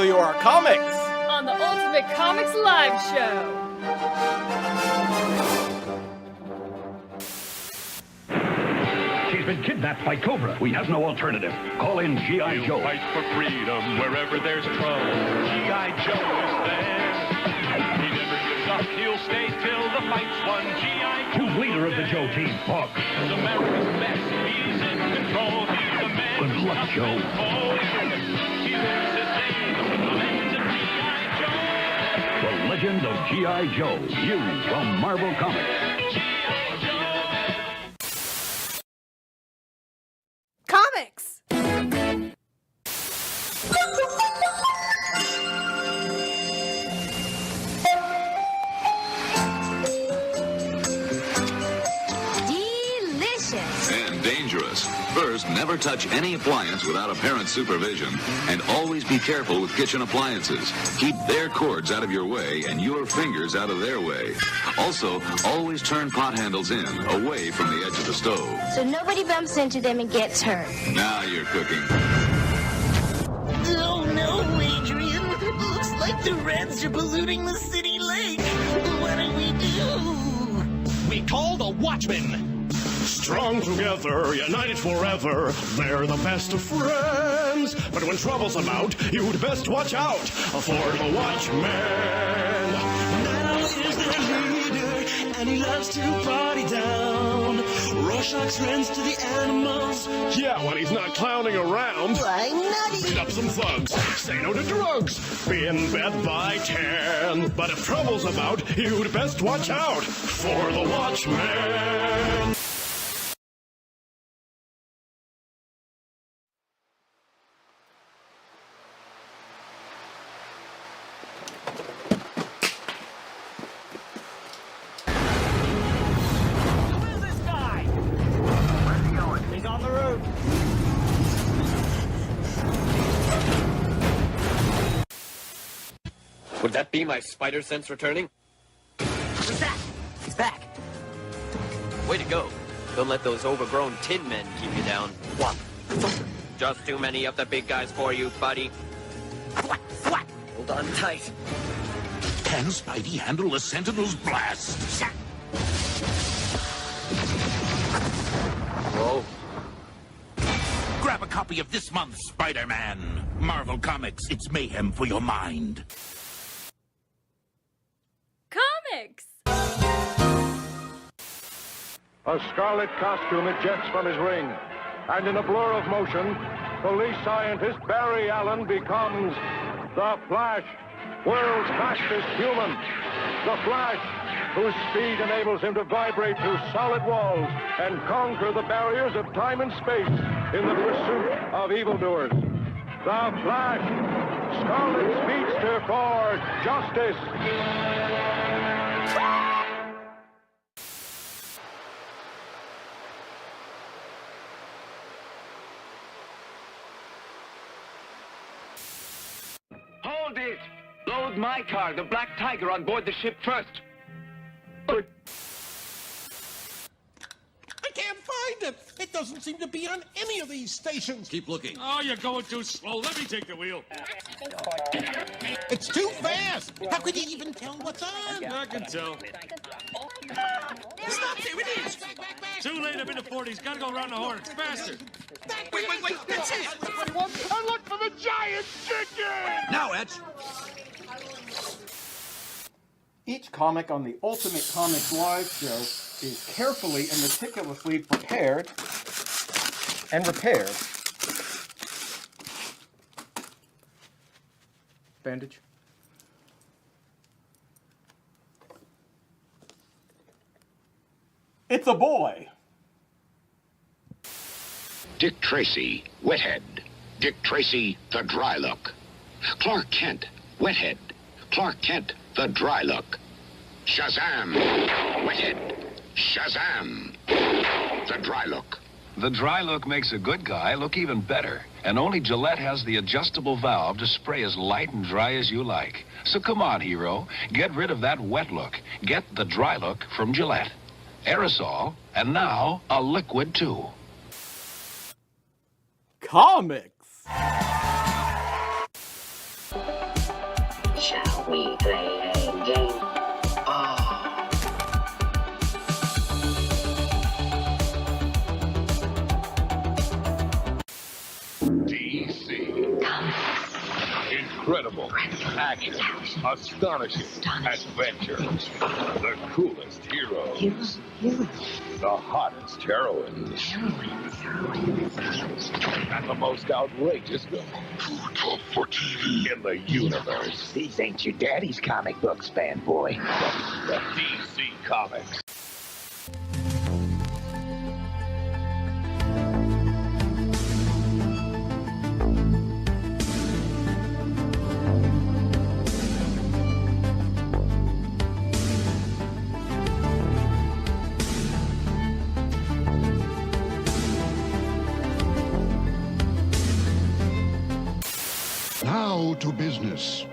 Your comics on the Ultimate Comics Live Show. She's been kidnapped by Cobra. We have no alternative. Call in G.I. Joe. Fight for freedom wherever there's trouble. G.I. Joe is there. He never gives up. He'll stay till the fight's won. G.I. Joe. Who's leader of the Joe team? Buck. He's America's best. He's in control. He's the man. Good luck, Joe. He lives his days. The legend of G.I. Joe. The legend of G.I. Joe. New from Marvel Comics. Comics! Delicious! And dangerous. First, never touch any appliance without a parent's supervision, and always be careful with kitchen appliances. Keep their cords out of your way and your fingers out of their way. Also, always turn pot handles in, away from the edge of the stove. So nobody bumps into them and gets hurt. Now you're cooking. Oh no, Adrian! Looks like the Reds are polluting the city lake. What do we do? We call the Watchmen. Strong together, united forever, they're the best of friends. But when trouble's about, you'd best watch out for the Watchmen. Now is their leader, and he loves to party down. Rorschach's rents to the animals. Yeah, when he's not clowning around. Why nutty? Beat up some thugs, say no to drugs, be in bed by 10. But if trouble's about, you'd best watch out for the Watchmen. Would that be my spider sense returning? What's that? He's back. Way to go. Don't let those overgrown tin men keep you down. What? Just too many of the big guys for you, buddy. What? Hold on tight. Can Spidey handle a Sentinel's blast? Whoa. Grab a copy of this month's Spider-Man. Marvel Comics, it's mayhem for your mind. Comics! A scarlet costume ejects from his ring, and in a blur of motion, police scientist Barry Allen becomes the Flash, world's fastest human. The Flash, whose speed enables him to vibrate through solid walls and conquer the barriers of time and space in the pursuit of evildoers. The Flash, Scarlet Speedster for justice. Hold it! Load my car, the Black Tiger, on board the ship first. I can't find it. It doesn't seem to be on any of these stations. Keep looking. Oh, you're going too slow. Let me take the wheel. It's too fast. How could you even tell what's on? I can tell. Stop, there it is. Too late. I'm in the 40s. Gotta go around the horn. It's faster. Wait. That's it. I look for the giant chicken! Now, Edge. Each comic on the Ultimate Comics Live Show is carefully and meticulously prepared and repaired. Bandage. It's a boy. Dick Tracy, Wethead. Dick Tracy, the Dry Look. Clark Kent, Wethead. Clark Kent, the Dry Look. Shazam, Wethead. Shazam, the Dry Look. The Dry Look makes a good guy look even better. And only Gillette has the adjustable valve to spray as light and dry as you like. So come on, hero. Get rid of that wet look. Get the Dry Look from Gillette. Aerosol, and now a liquid too. Comics. Shall we play a game? DC. Incredible, action, astonishing, adventure, the coolest heroes, the hottest heroines, and the most outrageous villains for TV in the universe. These ain't your daddy's comic books, fanboy. The DC Comics. Now to business.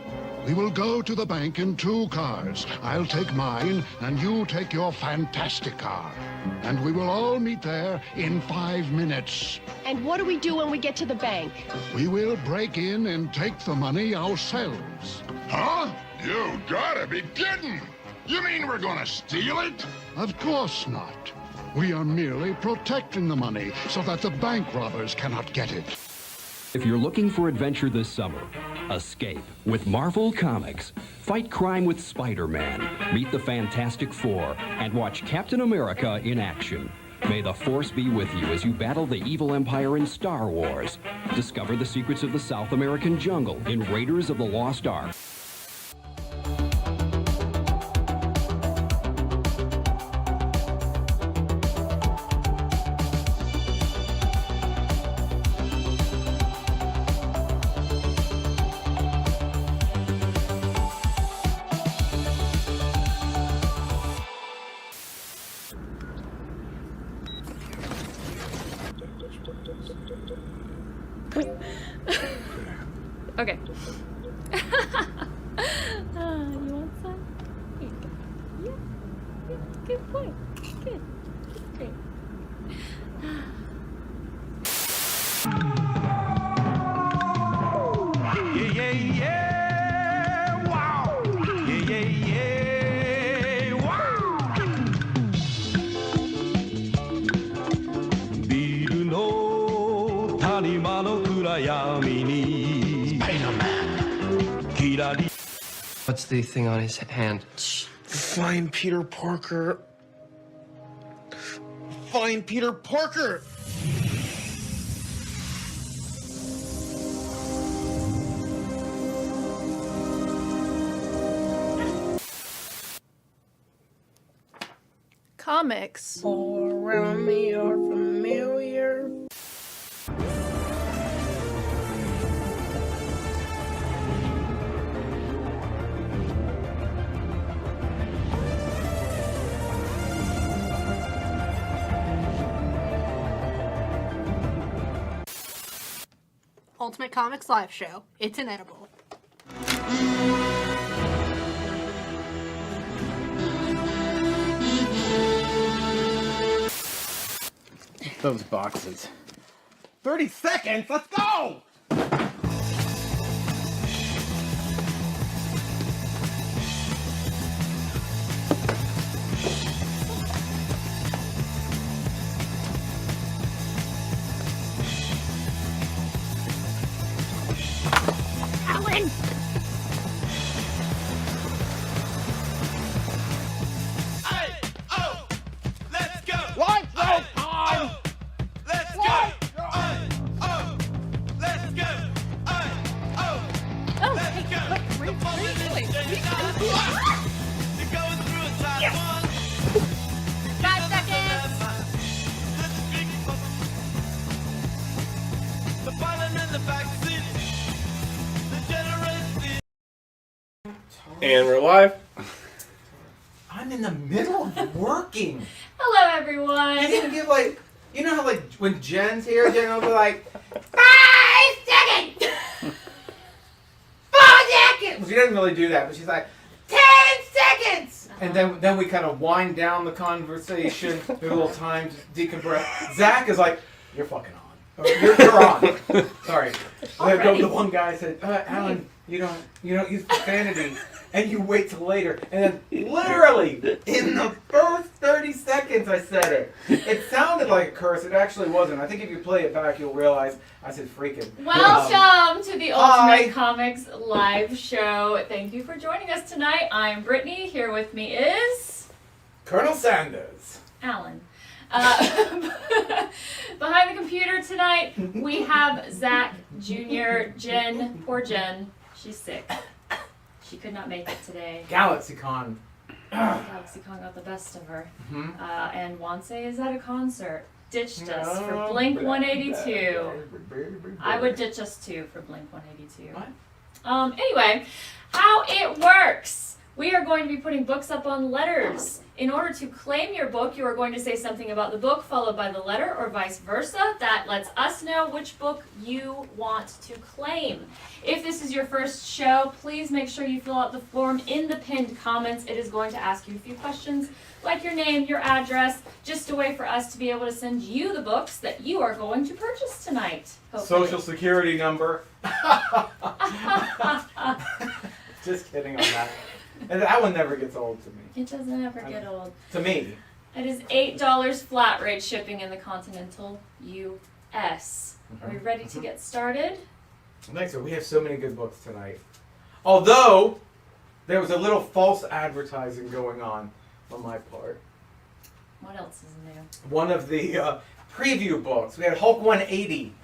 We will go to the bank in 2 cars. I'll take mine, and you take your fantastic car. And we will all meet there in 5 minutes. And what do we do when we get to the bank? We will break in and take the money ourselves. Huh? You gotta be kidding! You mean we're gonna steal it? Of course not. We are merely protecting the money so that the bank robbers cannot get it. If you're looking for adventure this summer, escape with Marvel Comics. Fight crime with Spider-Man, meet the Fantastic Four, and watch Captain America in action. May the Force be with you as you battle the evil empire in Star Wars. Discover the secrets of the South American jungle in Raiders of the Lost Ark. Okay. You want some? Here you go. Yeah. Good boy. Good. Great. Yeah, yeah, yeah. Wow. Yeah, yeah, yeah. Wow. ビルの谷間の暗闇に What's the thing on his hand? Find Peter Parker. Find Peter Parker! Comics. All around me are familiar. Ultimate Comics Live Show. It's inedible. Those boxes. 30 seconds, let's go! Alan! Let's go! Lights out time! Let's go! Let's go! Let's go! The moment is You're going through a time one. 5 seconds! The pilot in the backseat. The generation. And we're live. I'm in the middle of working. Hello, everyone. You didn't give you know how when Jen's here, Jen will be like, 5 seconds! 4 seconds! Well, she doesn't really do that, but she's like, 10 seconds! And then we kind of wind down the conversation, do a little time to decompress. Zach is like, you're fucking on. You're on. Sorry. The one guy said, Alan, You don't use profanity, and you wait till later, and then literally in the first 30 seconds I said it. It sounded like a curse. It actually wasn't. I think if you play it back, you'll realize I said freaking. Welcome to the Hi. Ultimate Comics live show. Thank you for joining us tonight. I'm Brittany. Here with me is Colonel Sanders. Alan. Behind the computer tonight, we have Zach Jr., Jen. Poor Jen. She's sick. She could not make it today. GalaxyCon. GalaxyCon got the best of her. And Wanse is at a concert. Ditched us for Blink 182. I would ditch us too for Blink 182. What? Anyway, how it works. We are going to be putting books up on letters. In order to claim your book, you are going to say something about the book followed by the letter or vice versa. That lets us know which book you want to claim. If this is your first show, please make sure you fill out the form in the pinned comments. It is going to ask you a few questions like your name, your address, just a way for us to be able to send you the books that you are going to purchase tonight. Hopefully. Social security number. Just kidding on that. And that one never gets old to me. It doesn't ever get old. To me. It is $8 flat rate shipping in the continental U.S. Are we ready to get started? Thanks, sir. We have so many good books tonight. Although, there was a little false advertising going on my part. What else is new? One of the preview books. We had Hulk 180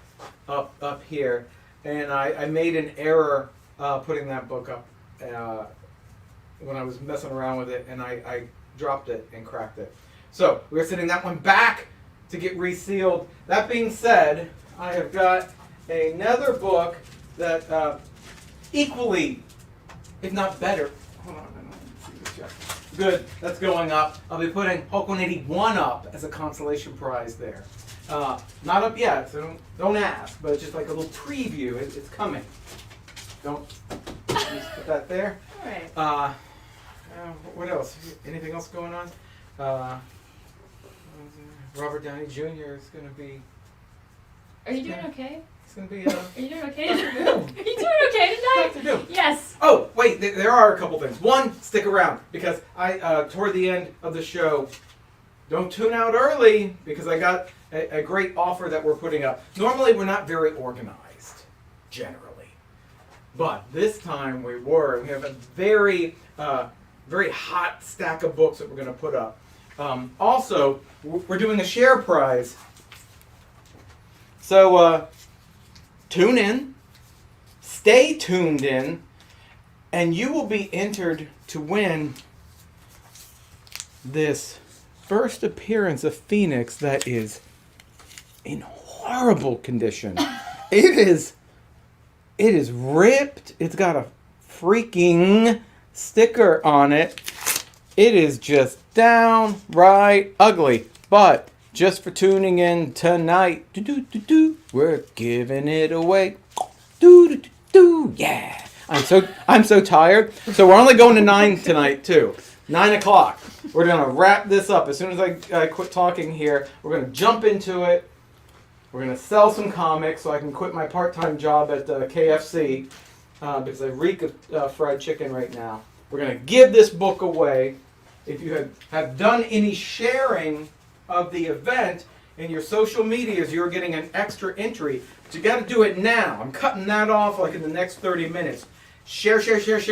up here. And I made an error putting that book up when I was messing around with it, and I dropped it and cracked it. So we're sending that one back to get resealed. That being said, I have got another book that equally, if not better, hold on, I don't see this yet. Good, that's going up. I'll be putting Hulk 181 up as a consolation prize there. Not up yet, so don't ask, but it's just like a little preview. It's coming. Don't just put that there. All right. What else? Anything else going on? Robert Downey Jr. is going to be... Are you doing okay? It's going to be... Are you doing okay? Are you doing okay tonight? Dr. Doom. Yes. Oh, wait, there are a couple things. One, stick around, because toward the end of the show, don't tune out early, because I got a great offer that we're putting up. Normally, we're not very organized, generally. But this time we were. We have a very hot stack of books that we're going to put up. Also, we're doing a share prize. So tune in, stay tuned in, and you will be entered to win this first appearance of Phoenix that is in horrible condition. It is ripped. It's got a freaking sticker on it. It is just downright ugly. But just for tuning in tonight, we're giving it away. Yeah. I'm so tired. So we're only going to 9 tonight too. 9 o'clock. We're gonna wrap this up. As soon as I quit talking here, we're gonna jump into it. We're gonna sell some comics so I can quit my part-time job at KFC because I reek of fried chicken right now. We're gonna give this book away. If you have done any sharing of the event in your social medias, you're getting an extra entry. But you got to do it now. I'm cutting that off like in the next 30 minutes. Share. Share the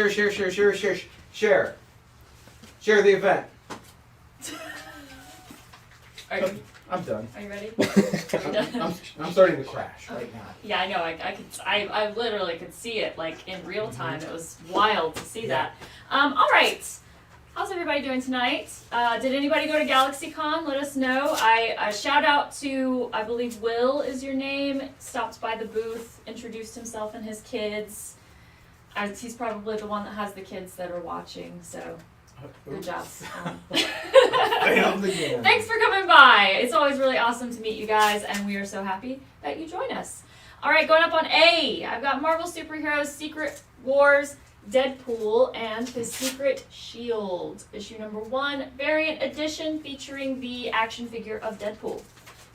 event. I'm done. Are you ready? I'm starting to crash right now. Yeah, I know. I literally could see it like in real time. It was wild to see that. All right. How's everybody doing tonight? Did anybody go to GalaxyCon? Let us know. I shout out to, I believe Will is your name, stopped by the booth, introduced himself and his kids. He's probably the one that has the kids that are watching, so good job. Thanks for coming by. It's always really awesome to meet you guys, and we are so happy that you join us. All right, going up on A, I've got Marvel Superheroes Secret Wars Deadpool and his Secret Shield, issue number 1, variant edition featuring the action figure of Deadpool.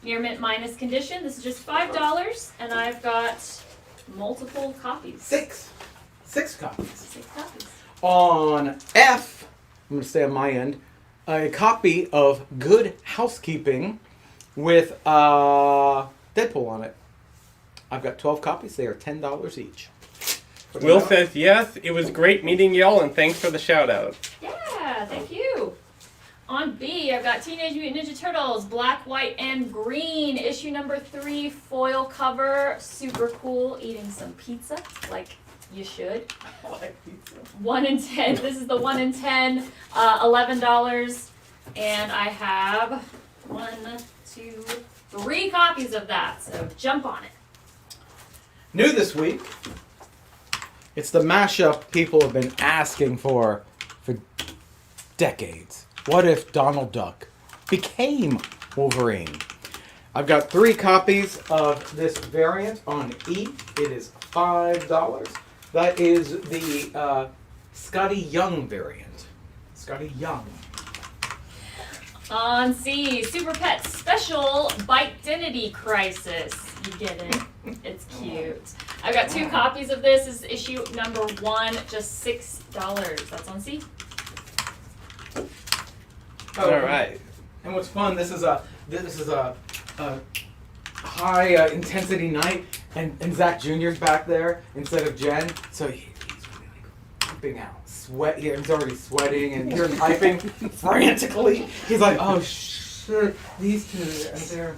Near mint minus condition. This is just $5, and I've got multiple copies. 6. 6 copies. 6 copies. On F, I'm going to stay on my end, a copy of Good Housekeeping with Deadpool on it. I've got 12 copies. They are $10 each. Will says, yes, it was great meeting y'all, and thanks for the shout-out. Yeah, thank you. On B, I've got Teenage Mutant Ninja Turtles, Black, White, and Green, issue number 3, foil cover, super cool, eating some pizza, like you should. I like pizza. 1 in 10, this is the 1 in 10, $11, and I have 1, 2, 3 copies of that, so jump on it. New this week, it's the mashup people have been asking for decades. What if Donald Duck became Wolverine? I've got 3 copies of this variant on E. It is $5. That is the Scotty Young variant. Scotty Young. On C, Super Pet Special Bite-Dinity Crisis. You get it. It's cute. I've got 2 copies of this. This is issue number 1, just $6. That's on C. Oh, all right. And what's fun? This is a high intensity night, and Zach Jr.'s back there instead of Jen, so he's really like pumping out sweat. He's already sweating and you're typing frantically. He's like, oh shit, these two, they're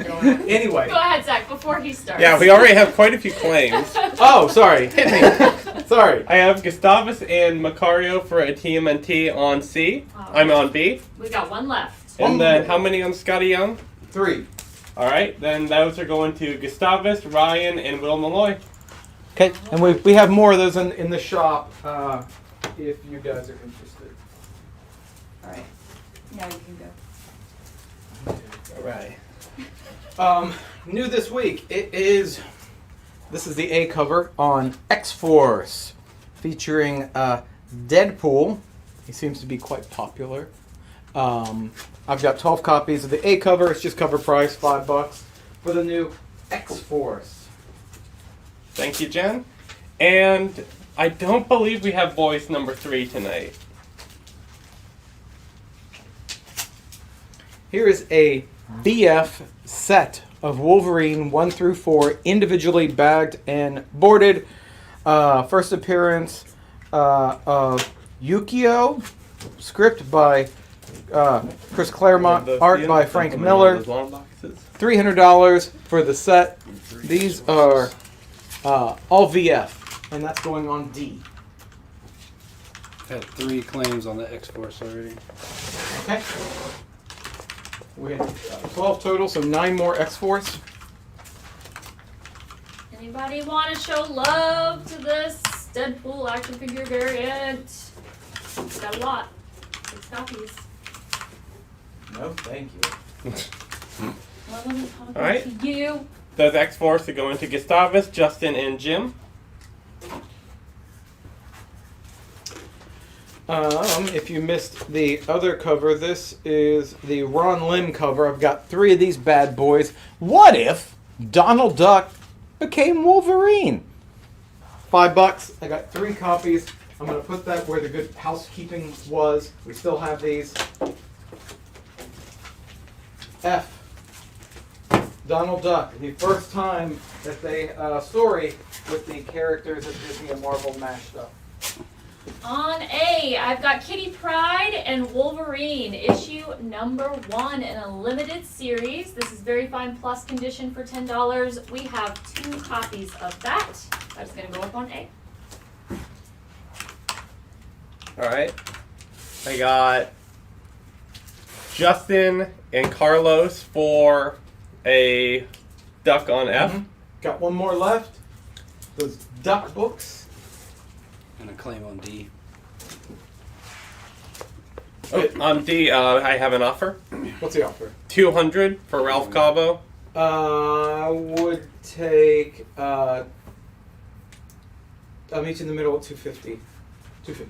going on. Anyway. Go ahead, Zach, before he starts. Yeah, we already have quite a few claims. Oh, sorry. Hit me. Sorry. I have Gustavus and Macario for a TMNT on C. I'm on B. We got 1 left. And then how many on Scotty Young? 3. All right, then those are going to Gustavus, Ryan, and Will Malloy. Okay, and we have more of those in the shop if you guys are interested. All right. Now you can go. All right. New this week, this is the A cover on X-Force, featuring Deadpool. He seems to be quite popular. I've got 12 copies of the A cover. It's just cover price, $5 for the new X-Force. Thank you, Jen. And I don't believe we have voice number 3 tonight. Here is a BF set of Wolverine 1 through 4, individually bagged and boarded. First appearance of Yukio, script by Chris Claremont, art by Frank Miller. $300 for the set. These are all VF, and that's going on D. Had 3 claims on the X-Force already. Okay. We had 12 total, so 9 more X-Force. Anybody want to show love to this Deadpool action figure variant? It's got a lot. 6 copies. No, thank you. All right. To you. Those X-Force are going to Gustavus, Justin, and Jim. If you missed the other cover, this is the Ron Lim cover. I've got 3 of these bad boys. What if Donald Duck became Wolverine? $5. I got 3 copies. I'm going to put that where the Good Housekeeping was. We still have these. F. Donald Duck. The first time that they story with the characters of Disney and Marvel mashed up. On A, I've got Kitty Pryde and Wolverine, issue number 1 in a limited series. This is very fine plus condition for $10. We have 2 copies of that. That's going to go up on A. All right. I got Justin and Carlos for a Duck on F. Mm-hmm. Got 1 more left. Those Duck books. And a claim on D. Oh, on D, I have an offer. What's the offer? $200 for Ralph Cabo. Would take. I'll meet you in the middle at $250. $250.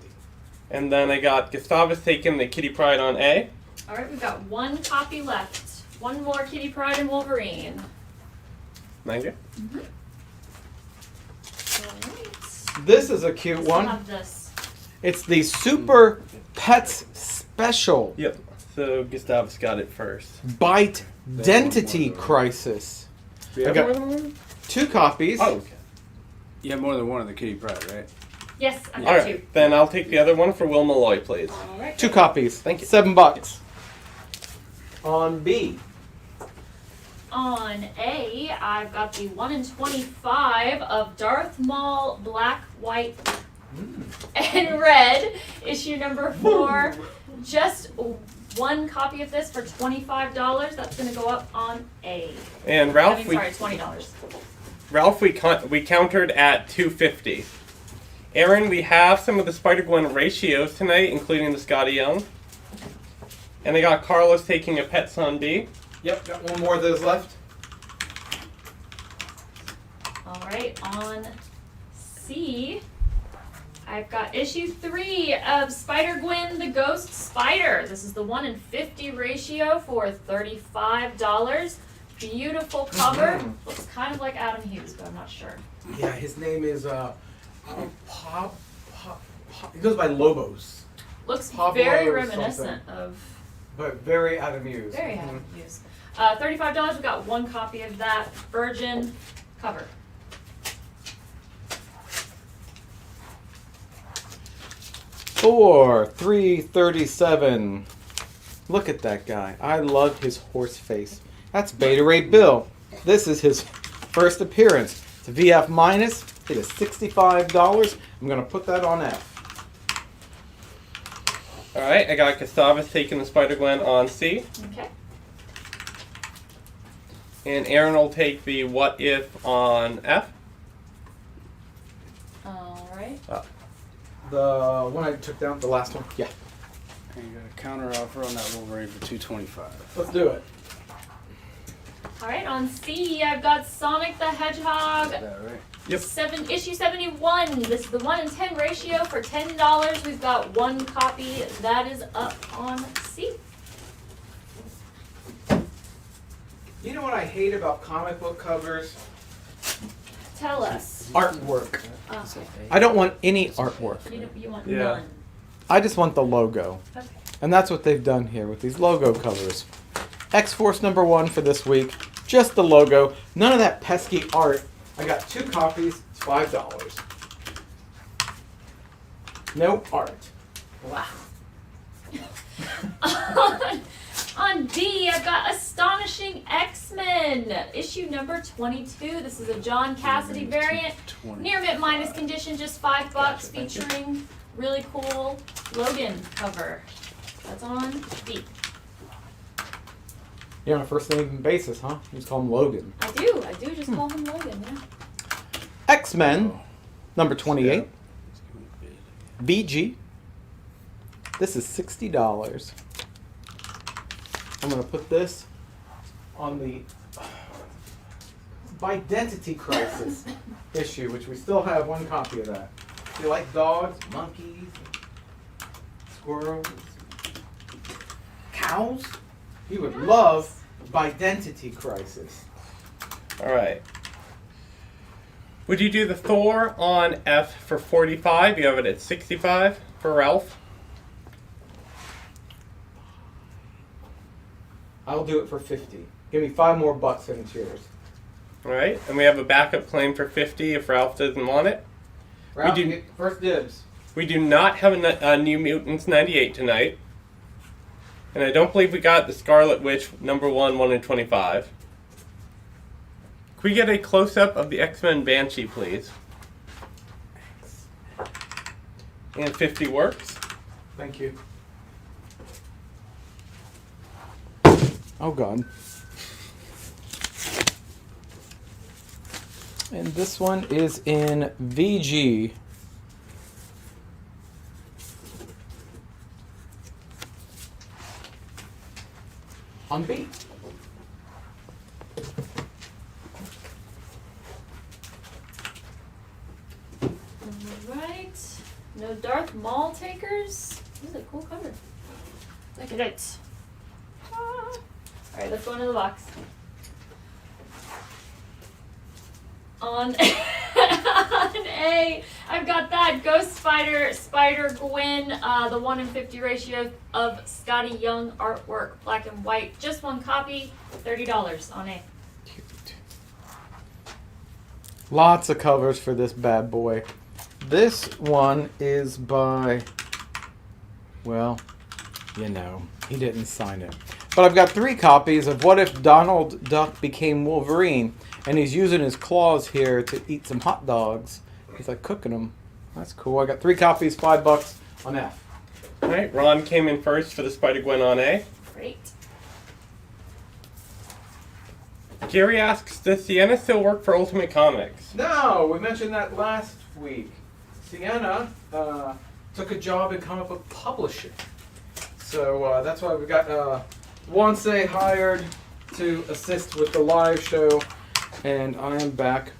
And then I got Gustavus taking the Kitty Pryde on A. All right, we've got 1 copy left. 1 more Kitty Pryde and Wolverine. Thank you. All right. This is a cute I still one. have this. It's the Super Pets Special. Yep. So Gustavus got it first. Bite Identity Crisis. Do you I have got more than one? 2 copies. Oh, okay. You have more than one of the Kitty Pryde, right? Yes, I've All got right. 2. Then I'll take the other one for Will Malloy, please. All right. 2 copies. Thank you. $7. On B. On A, I've got the 1 in 25 of Darth Maul Black, White, and Red, issue number 4. Just 1 copy of this for $25. That's going to go up on A. And Ralph, Sorry, $20. Ralph, we countered at $2.50. Aaron, we have some of the Spider-Gwen ratios tonight, including the Scotty Young. And I got Carlos taking a Pets on B. Yep, got 1 more of those left. All right, on C, I've got issue 3 of Spider-Gwen the Ghost Spider. This is the 1 in 50 ratio for $35. Beautiful cover. Looks kind of like Adam Hughes, but I'm not sure. Yeah, his name is he goes by Lobos. Looks Pablo very or reminiscent something. of But very Adam Hughes. very Adam Hughes. $35. We got 1 copy of that Virgin cover. $4, $3.37. Look at that guy. I love his horse face. That's Beta Ray Bill. This is his first appearance. It's a VF minus. It is $65. I'm going to put that on F. All right, I got Gustavus taking the Spider-Gwen on C. Okay. And Aaron will take the What If on F. All right. The one I took down, the last one. Yeah. And you got a counter offer on that Wolverine for $225. Let's do it. All right, on C, I've got Sonic the Hedgehog. Is that right? Yep. Issue 71. This is the 1 in 10 ratio for $10. We've got 1 copy. That is up on C. You know what I hate about comic book covers? Tell us. Artwork. Okay. I don't want any artwork. You want Yeah. none. I just want the logo. Okay. And that's what they've done here with these logo covers. X-Force number 1 for this week. Just the logo. None of that pesky art. I got 2 copies. It's $5. No art. Wow. On D, I've got Astonishing X-Men, issue number 22. This is a John Cassidy variant. Near mint minus condition, just $5, featuring really cool Logan cover. That's on D. You're on a first name basis, huh? You just call him Logan. I do just call him Logan, yeah. X-Men, number 28. BG. This is $60. I'm going to put this on the Identity Crisis issue, which we still have 1 copy of that. If you like dogs, monkeys, squirrels, cows, you would love Identity Crisis. All right. Would you do the Thor on F for $45? You have it at $65 for Ralph. I'll do it for $50. Give me $5 more bucks and it's yours. All right, and we have a backup claim for $50 if Ralph doesn't want it. Ralph, you get first dibs. We do not have a New Mutants 98 tonight. And I don't believe we got the Scarlet Witch number 1 in 25. Could we get a close-up of the X-Men Banshee, please? And 50 works. Thank you. Oh, God. And this one is in VG. On B. Alright. No Darth Maul takers. This is a cool cover. Look at it. Alright, let's go into the box. On On A, I've got that Ghost Spider, Spider-Gwen, the 1 in 50 ratio of Scotty Young artwork, black and white. Just one copy, $30 on A. Lots of covers for this bad boy. This one is by, well, you know, he didn't sign it. But I've got 3 copies of What If Donald Duck Became Wolverine, and he's using his claws here to eat some hot dogs. He's like cooking them. That's cool. I got 3 copies, $5 on F. All right, Ron came in first for the Spider-Gwen on A. Great. Gary asks, does Sienna still work for Ultimate Comics? No, we mentioned that last week. Sienna took a job in comic book publishing. So that's why we got Wanse hired to assist with the live show, and I am back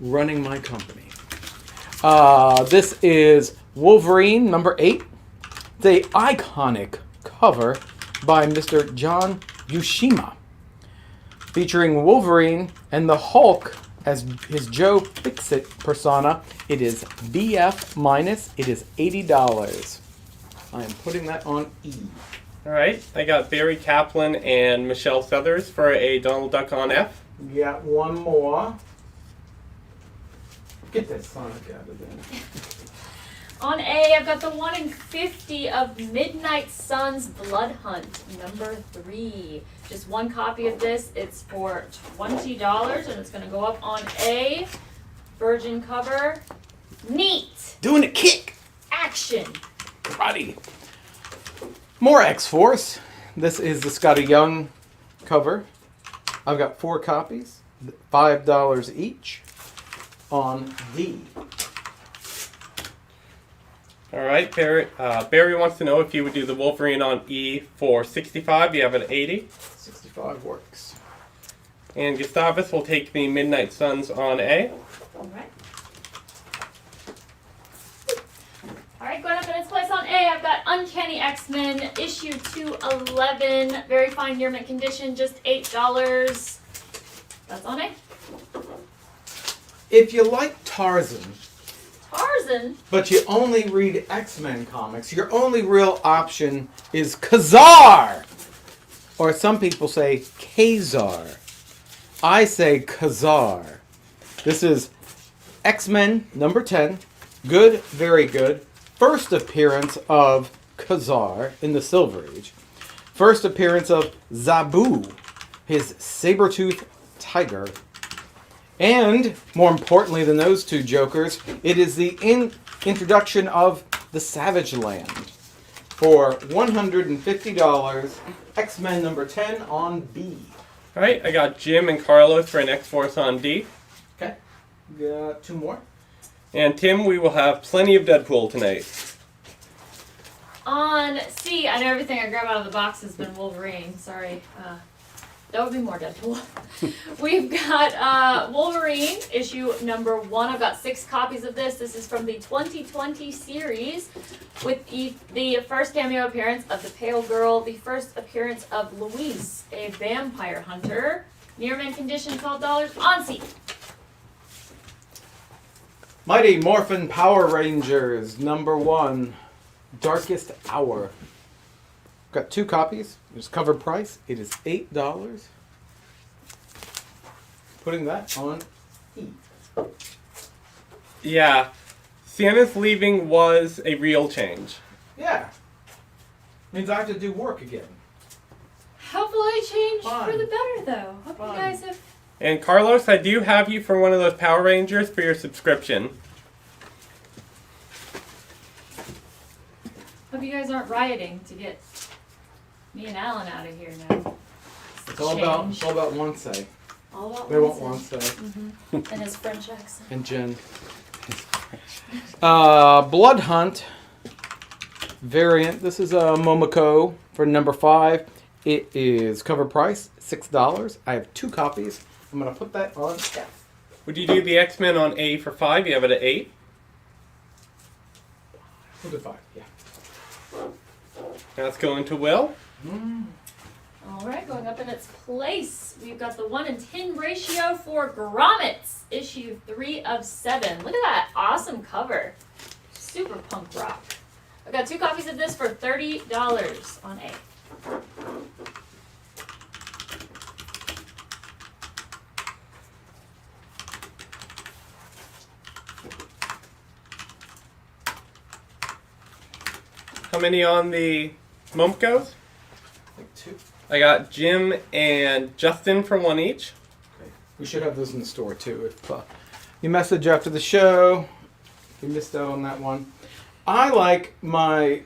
running my company. This is Wolverine number 8. It's an iconic cover by Mr. John Buscema, featuring Wolverine and the Hulk as his Joe Fixit persona. It is BF minus. It is $80. I am putting that on E. All right, I got Barry Kaplan and Michelle Southers for a Donald Duck on F. We got one more. Get that Sonic out of there. On A, I've got the 1 in 50 of Midnight Suns Blood Hunt, number 3. Just one copy of this. It's for $20, and it's going to go up on A. Virgin cover. Neat. Doing a kick. Action. Karate. More X-Force. This is the Scotty Young cover. I've got 4 copies, $5 each on D. All right, Barry wants to know if you would do the Wolverine on E for $65. You have an 80. 65 works. And Gustavus will take the Midnight Suns on A. All right. All right, going up in its place on A, I've got Uncanny X-Men, issue 211, very fine near mint condition, just $8. That's on A. If you like Tarzan, but you only read X-Men comics, your only real option is Khazar! Or some people say Khazar. I say Khazar. This is X-Men number 10. Good, very good. First appearance of Khazar in the Silver Age. First appearance of Zabu, his saber-toothed tiger. And, more importantly than those 2 jokers, it is the introduction of the Savage Land. For $150, X-Men number 10 on B. All right, I got Jim and Carlos for an X-Force on D. Okay, got 2 more. And Tim, we will have plenty of Deadpool tonight. On C, I know everything I grab out of the box has been Wolverine. Sorry. That would be more Deadpool. We've got Wolverine, issue number 1. I've got 6 copies of this. This is from the 2020 series with the first cameo appearance of the Pale Girl, the first appearance of Luis, a vampire hunter. Near mint condition, $12 on C. Mighty Morphin Power Rangers, number 1, Darkest Hour. Got 2 copies. There's cover price. It is $8. Putting that on E. Yeah, Sienna's leaving was a real change. Yeah. Means I have to do work again. Hopefully change Fun. for the better, though. Hope you guys have... And Carlos, I do have you for one of those Power Rangers for your subscription. Hope you guys aren't rioting to get me and Alan out of here now. It's all about one say. All about They want one one say. Mm-hmm. And his French accent. And Jen. Blood Hunt variant. This is a Momoko for number 5. It is cover price $6. I have 2 copies. I'm gonna put that on F. Would you do the X-Men on A for 5? You have it at 8. We'll do 5. Yeah. That's going to Will. All right, going up in its place, we've got the 1 in 10 ratio for Grommets, issue 3 of 7. Look at that awesome cover. Super punk rock. I've got 2 copies of this for $30 on A. How many on the Momcos? Like 2. I got Jim and Justin for 1 each. Okay. We should have those in the store too. If you message after the show, if you missed out on that one. I like my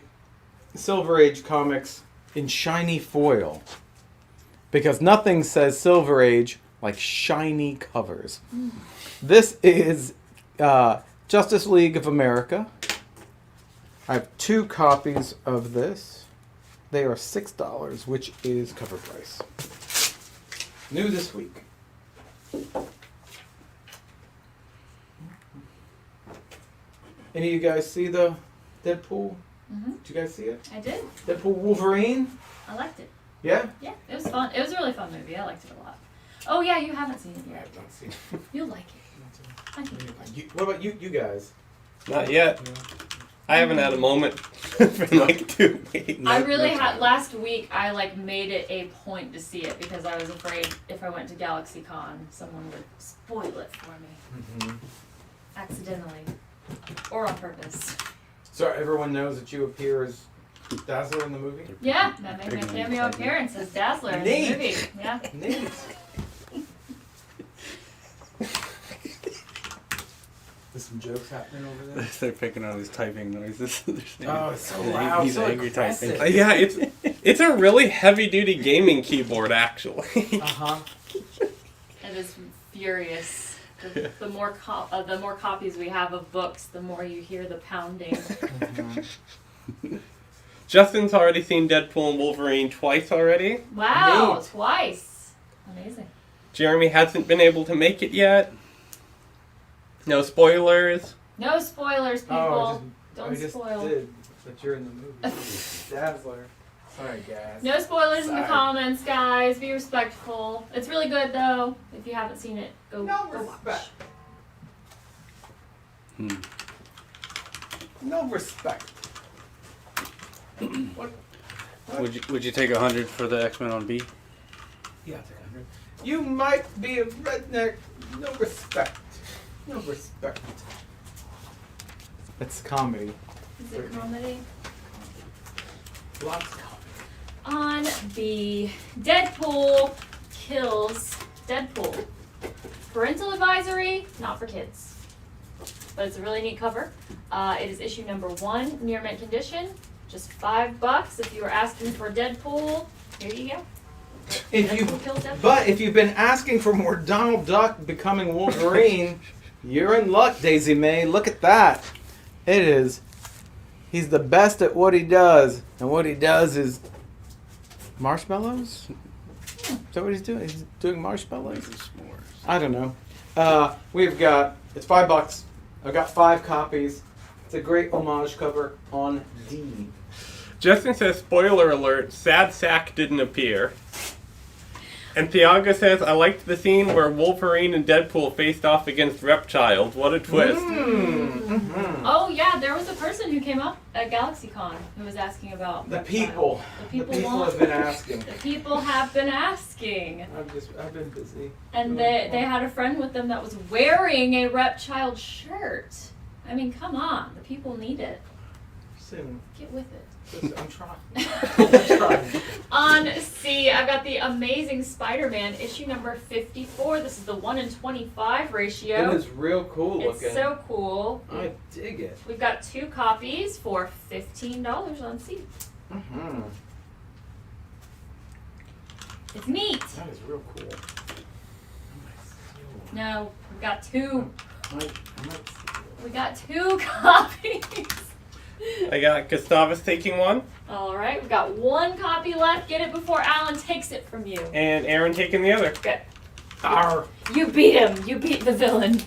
Silver Age comics in shiny foil because nothing says Silver Age like shiny covers. This is Justice League of America. I have 2 copies of this. They are $6, which is cover price. New this week. Any of you guys see the Deadpool? Mm-hmm. Did you guys see it? I did. Deadpool Wolverine? I liked it. Yeah? Yeah, it was fun. It was a really fun movie. I liked it a lot. Oh yeah, you haven't seen it I yet. have not seen it. You'll like it. I think you'll like it. What about you guys? Not yet. I haven't had a moment for like 2 weeks. I really had last week. I like made it a point to see it because I was afraid if I went to GalaxyCon, someone would spoil it for me, accidentally or on purpose. So everyone knows that you appear as Dazzler in the movie? Yeah, that made my cameo appearance as Dazzler in the movie. Yeah. Neat. There's some jokes happening over there. They're picking out his typing noises. Oh, it's so loud. He's so angry aggressive. typing. Yeah, it's a really heavy-duty gaming keyboard, actually. Uh-huh. It is furious. The more copies we have of books, the more you hear the pounding. Justin's already seen Deadpool and Wolverine twice already. Wow, Neat. twice. Amazing. Jeremy hasn't been able to make it yet. No spoilers. No spoilers, people. I Don't just spoil. did, but you're in the movie. Dazzler. Sorry, guys. No spoilers in the Sorry. comments, guys. Be respectful. It's really good, though. If you haven't seen it, go watch. No respect. What? Would you take 100 for the X-Men on B? Yeah, I'll take 100. You might be a redneck. No respect. No respect. It's comedy. Is it comedy? Lots of comedy. On B, Deadpool kills Deadpool. Parental advisory, not for kids. But it's a really neat cover. It is issue number 1, near mint condition. Just $5. If you were asking for Deadpool, here you go. Deadpool kills Deadpool. But if you've been asking for more Donald Duck becoming Wolverine, you're in luck, Daisy May. Look at that. It is. He's the best at what he does. And what he does is marshmallows? Is that what he's doing? He's doing marshmallows? I don't know. We've got, it's $5. I've got 5 copies. It's a great homage cover on D. Justin says, spoiler alert, Sad Sack didn't appear. And Thiago says, I liked the scene where Wolverine and Deadpool faced off against Repchild. What a twist. Oh yeah, there was a person who came up at GalaxyCon who was asking about The Reptile. people. The people, have been asking. The people have been asking. I've been busy. And they had a friend with them that was wearing a Repchild shirt. I mean, come on. The people need it. Soon. Get with it. I'm trying. On C, I've got the Amazing Spider-Man issue number 54. This is the 1 in 25 ratio. It is real cool looking. It's so cool. I dig it. We've got 2 copies for $15 on C. Mm-hmm. It's neat. That is real cool. No, we've got 2. I might We got 2 copies. I got Gustavus taking 1. All right, we've got 1 copy left. Get it before Alan takes it from you. And Aaron taking the other. Good. Arr. You beat him. You beat the villain.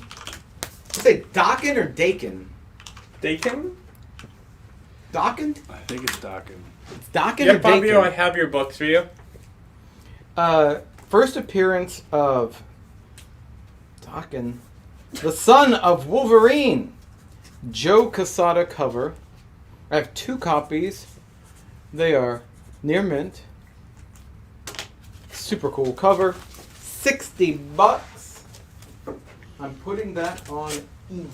Say Dakin or Dakin? Dakin? Dakin? I think it's Dakin. It's Dakin Yeah, or Fabio, I Dakin? have your books for you. First appearance of the son of Wolverine, Joe Quesada cover. I have 2 copies. They are near mint. Super cool cover. $60. I'm putting that on E.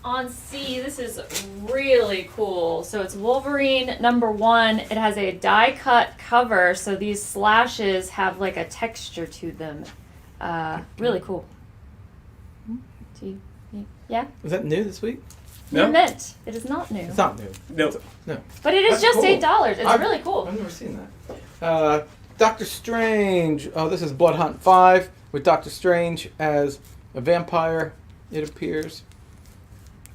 On C, this is really cool. So it's Wolverine #1. It has a die cut cover, so these slashes have like a texture to them. Really cool. Yeah? Is that new this week? No. Mint. It is not new. It's not new. No. But it is That's just cool. $8. It's really cool. I've never seen that. Doctor Strange. Oh, this is Blood Hunt 5 with Doctor Strange as a vampire, it appears.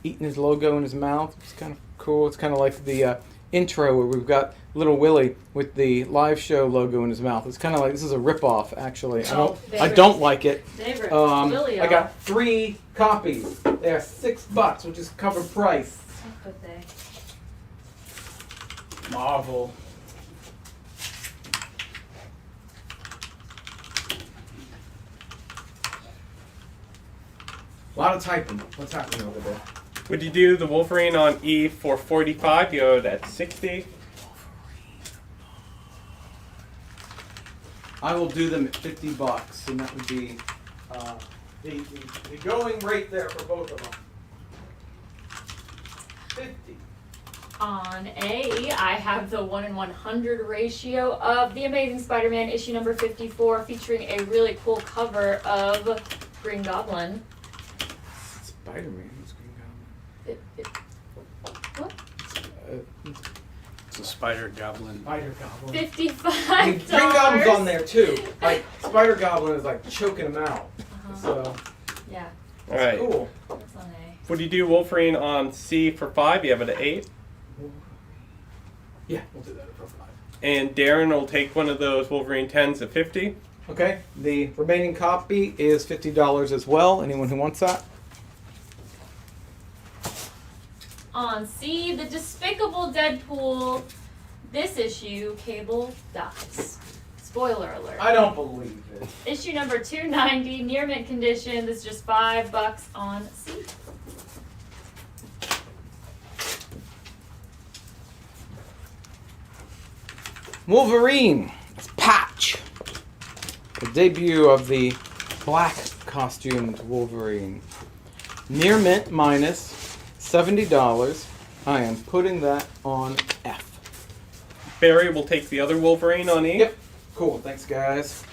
Eating his logo in his mouth. It's kind of cool. It's kind of like the intro where we've got Little Willie with the live show logo in his mouth. It's kind of like, this is a ripoff, actually. I don't like it. I got 3 copies. They are $6, which is cover price. Marvel. A lot of typing. What's happening over there? Would you do the Wolverine on E for 45? You owe it at 60. I will do them at $50, and that would be the going rate there for both of them. 50. On A, I have the 1 in 100 ratio of The Amazing Spider-Man issue number 54, featuring a really cool cover of Green Goblin. Spider-Man. Who's Green Goblin? What? It's a Spider Goblin. Spider Goblin. $55. Green Goblin's on there too. Like Spider Goblin is like choking him out. So yeah. All right. Cool. That's on A. Would you do Wolverine on C for 5? You have it at 8. Yeah, we'll do that for 5. And Darren will take one of those Wolverine 10s at 50. Okay. The remaining copy is $50 as well. Anyone who wants that? On C, the Despicable Deadpool, this issue, Cable dies. Spoiler alert. I don't believe it. Issue number 290, near mint condition. This is just $5 on C. Wolverine. It's Patch. The debut of the black costumed Wolverine. Near mint minus $70. I am putting that on F. Barry will take the other Wolverine on E. Yep. Cool. Thanks, guys.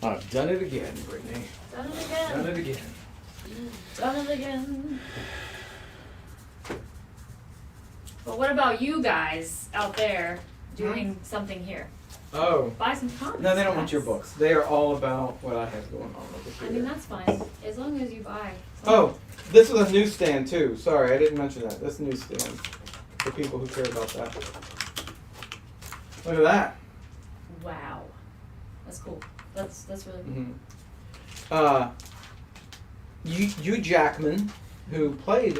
I've done it again, Brittany. Done it again. Done it again. Done it again. But what about you guys out there doing something here? Oh. Buy some comics. No, they don't guys. want your books. They are all about what I have going on over here. I mean, that's fine. As long as you buy. Oh, this is a newsstand too. Sorry, I didn't mention that. This newsstand for people who care about that. Look at that. Wow. That's cool. That's really cool. Mm-hmm. Hugh Jackman, who played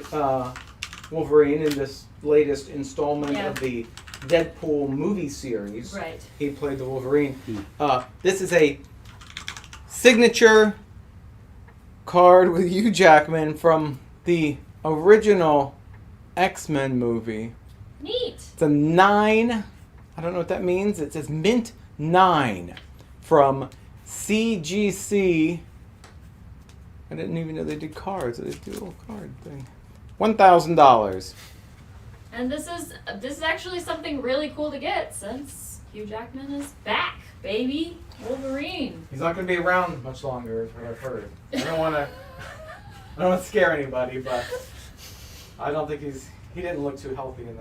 Wolverine in this latest installment of the Deadpool movie series. Right. He played the Wolverine. This is a signature card with Hugh Jackman from the original X-Men movie. Neat. It's a 9. I don't know what that means. It says Mint 9 from CGC. I didn't even know they did cards. They do a little card thing. $1,000. And this is actually something really cool to get since Hugh Jackman is back, baby. Wolverine. He's not going to be around much longer, is what I've heard. I don't want to scare anybody, but I don't think he didn't look too healthy in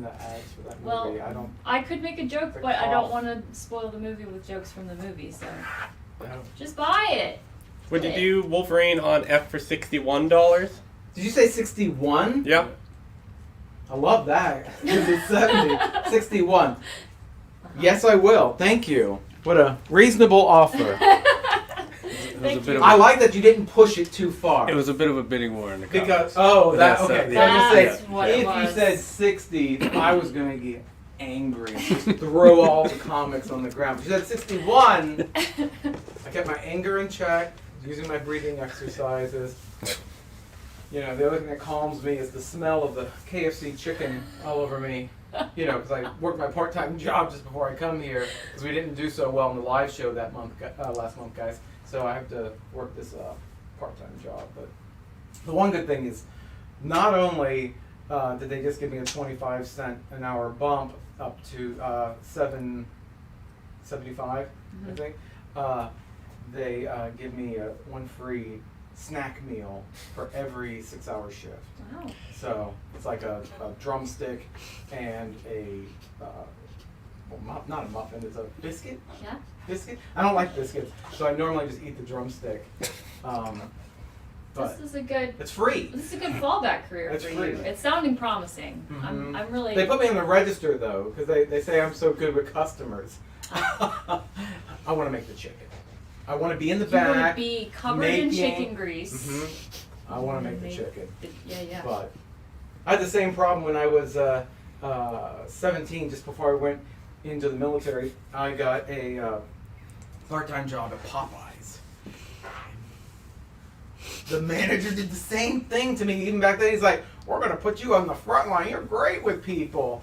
the ads for that movie. Well, I could make a joke, but I don't want to spoil the movie with jokes from the movie, so just buy it. Would you do Wolverine on F for $61? Did you say 61? Yeah. I love that. It's 70. 61. Yes, I will. Thank you. What a reasonable offer. I like that you didn't push it too far. It was a bit of a bidding war in the comments. Because okay. That's what it if was. you said 60, I was gonna get angry and just throw all the comics on the ground. She's at 61. I kept my anger in check, using my breathing exercises. You know, the other thing that calms me is the smell of the KFC chicken all over me. You know, because I worked my part-time job just before I come here, because we didn't do so well in the live show that month, last month, guys. So I have to work this part-time job. But the one good thing is, not only did they just give me a 25-cent an hour bump up to $7.75, I think, they give me one free snack meal for every 6-hour shift. Wow. So it's like a drumstick and a, not a muffin, it's a biscuit. Yeah. Biscuit? I don't like biscuits, so I normally just eat the drumstick. But This is a good. it's free. This is a good fallback career It's for free. you. It's sounding promising. Mhm. I'm really. They put me on the register though, because they say I'm so good with customers. I want to make the chicken. I want to be in the You back. want to be covered in chicken grease. I want to make the chicken. Yeah. But I had the same problem when I was 17, just before I went into the military. I got a part-time job at Popeyes. The manager did the same thing to me even back then. He's like, we're going to put you on the front line. You're great with people.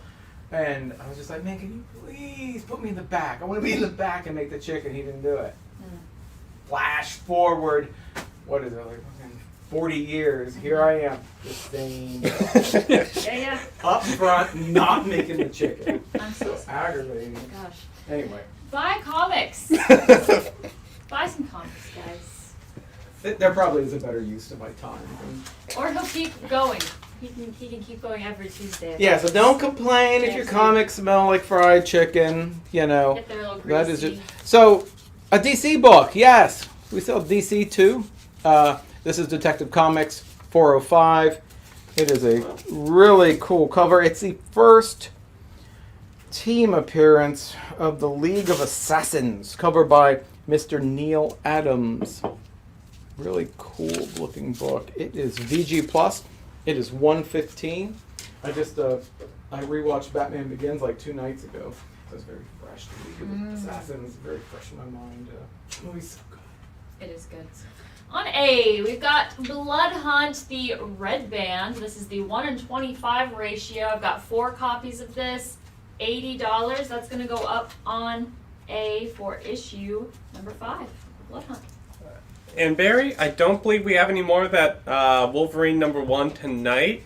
And I was just like, man, can you please put me in the back? I want to be in the back and make the chicken. He didn't do it. Flash forward, what is it, like 40 years, here I am, the same Yeah. up front, not making the chicken. I'm so aggravating. Gosh. Anyway. Buy comics. Buy some comics, guys. There probably is a better use of my time. Or he'll keep going. He can keep going every Tuesday. Yeah, so don't complain if your comics smell like fried chicken, you know. If they're a little That is greasy. it. So, a DC book, yes. We sell DC too. This is Detective Comics 405. It is a really cool cover. It's the first team appearance of the League of Assassins, covered by Mr. Neil Adams. Really cool looking book. It is VG Plus. It is $115. I just I rewatched Batman Begins like 2 nights ago. So it's very fresh. The League of Assassins, very fresh in my mind. The movie's so good. It is good. On A, we've got Blood Hunt, the red band. This is the 1:25 ratio. I've got 4 copies of this. $80. That's going to go up on A for issue number 5. Blood Hunt. And Barry, I don't believe we have any more of that Wolverine #1 tonight.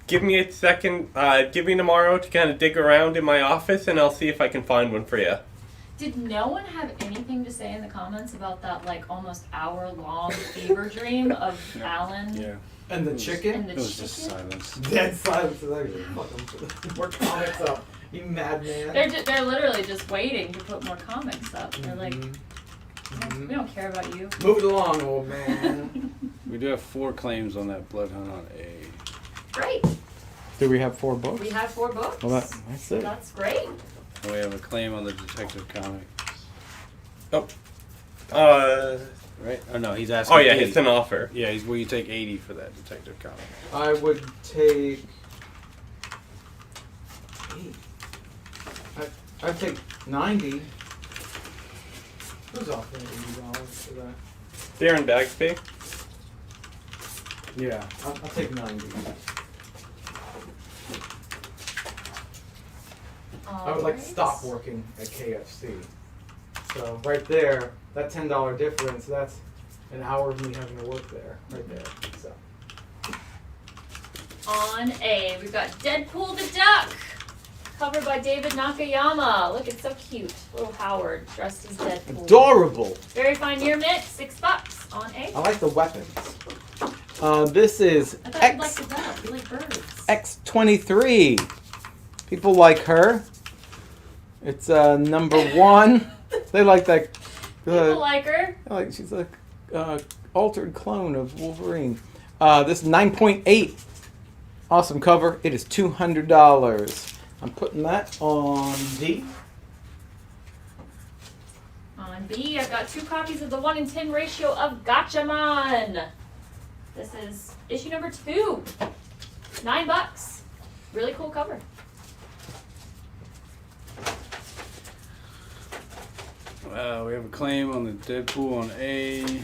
Give me a second. Give me tomorrow to kind of dig around in my office, and I'll see if I can find one for you. Did no one have anything to say in the comments about that like almost hour-long fever dream of Alan? Yeah. And the chicken? And the It was chicken? just silence. Dead silence. Fuck more comics up. You madman. They're literally just waiting to put more comics up. They're like, we don't care about you. Move it along, old man. We do have 4 claims on that Blood Hunt on A. Great. Do we have 4 books? We have 4 books. Well, that's it. That's great. And we have a claim on the Detective Comics. Oh. Right? Oh, no, he's asking. Oh, yeah, 80. it's an offer. Yeah, will you take 80 for that Detective Comic? I would take. I'd take 90. Who's offering $80 for that? Darren Bagsby. Yeah, I'll take 90. I would like to stop working at KFC. So right there, that $10 difference, that's an hour of me having to work there, right there. So. On A, we've got Deadpool the Duck, covered by David Nakayama. Look, it's so cute. Little Howard dressed as Deadpool. Adorable. Very fine near mint, $6 on A. I like the weapons. This is I thought you liked the duck. You like birds. X23. People like her. It's number 1. They like that. People like her. She's a altered clone of Wolverine. This is 9.8. Awesome cover. It is $200. I'm putting that on D. On B, I've got 2 copies of the 1:10 ratio of Gatchaman. This is issue number 2. $9. Really cool cover. We have a claim on the Deadpool on A,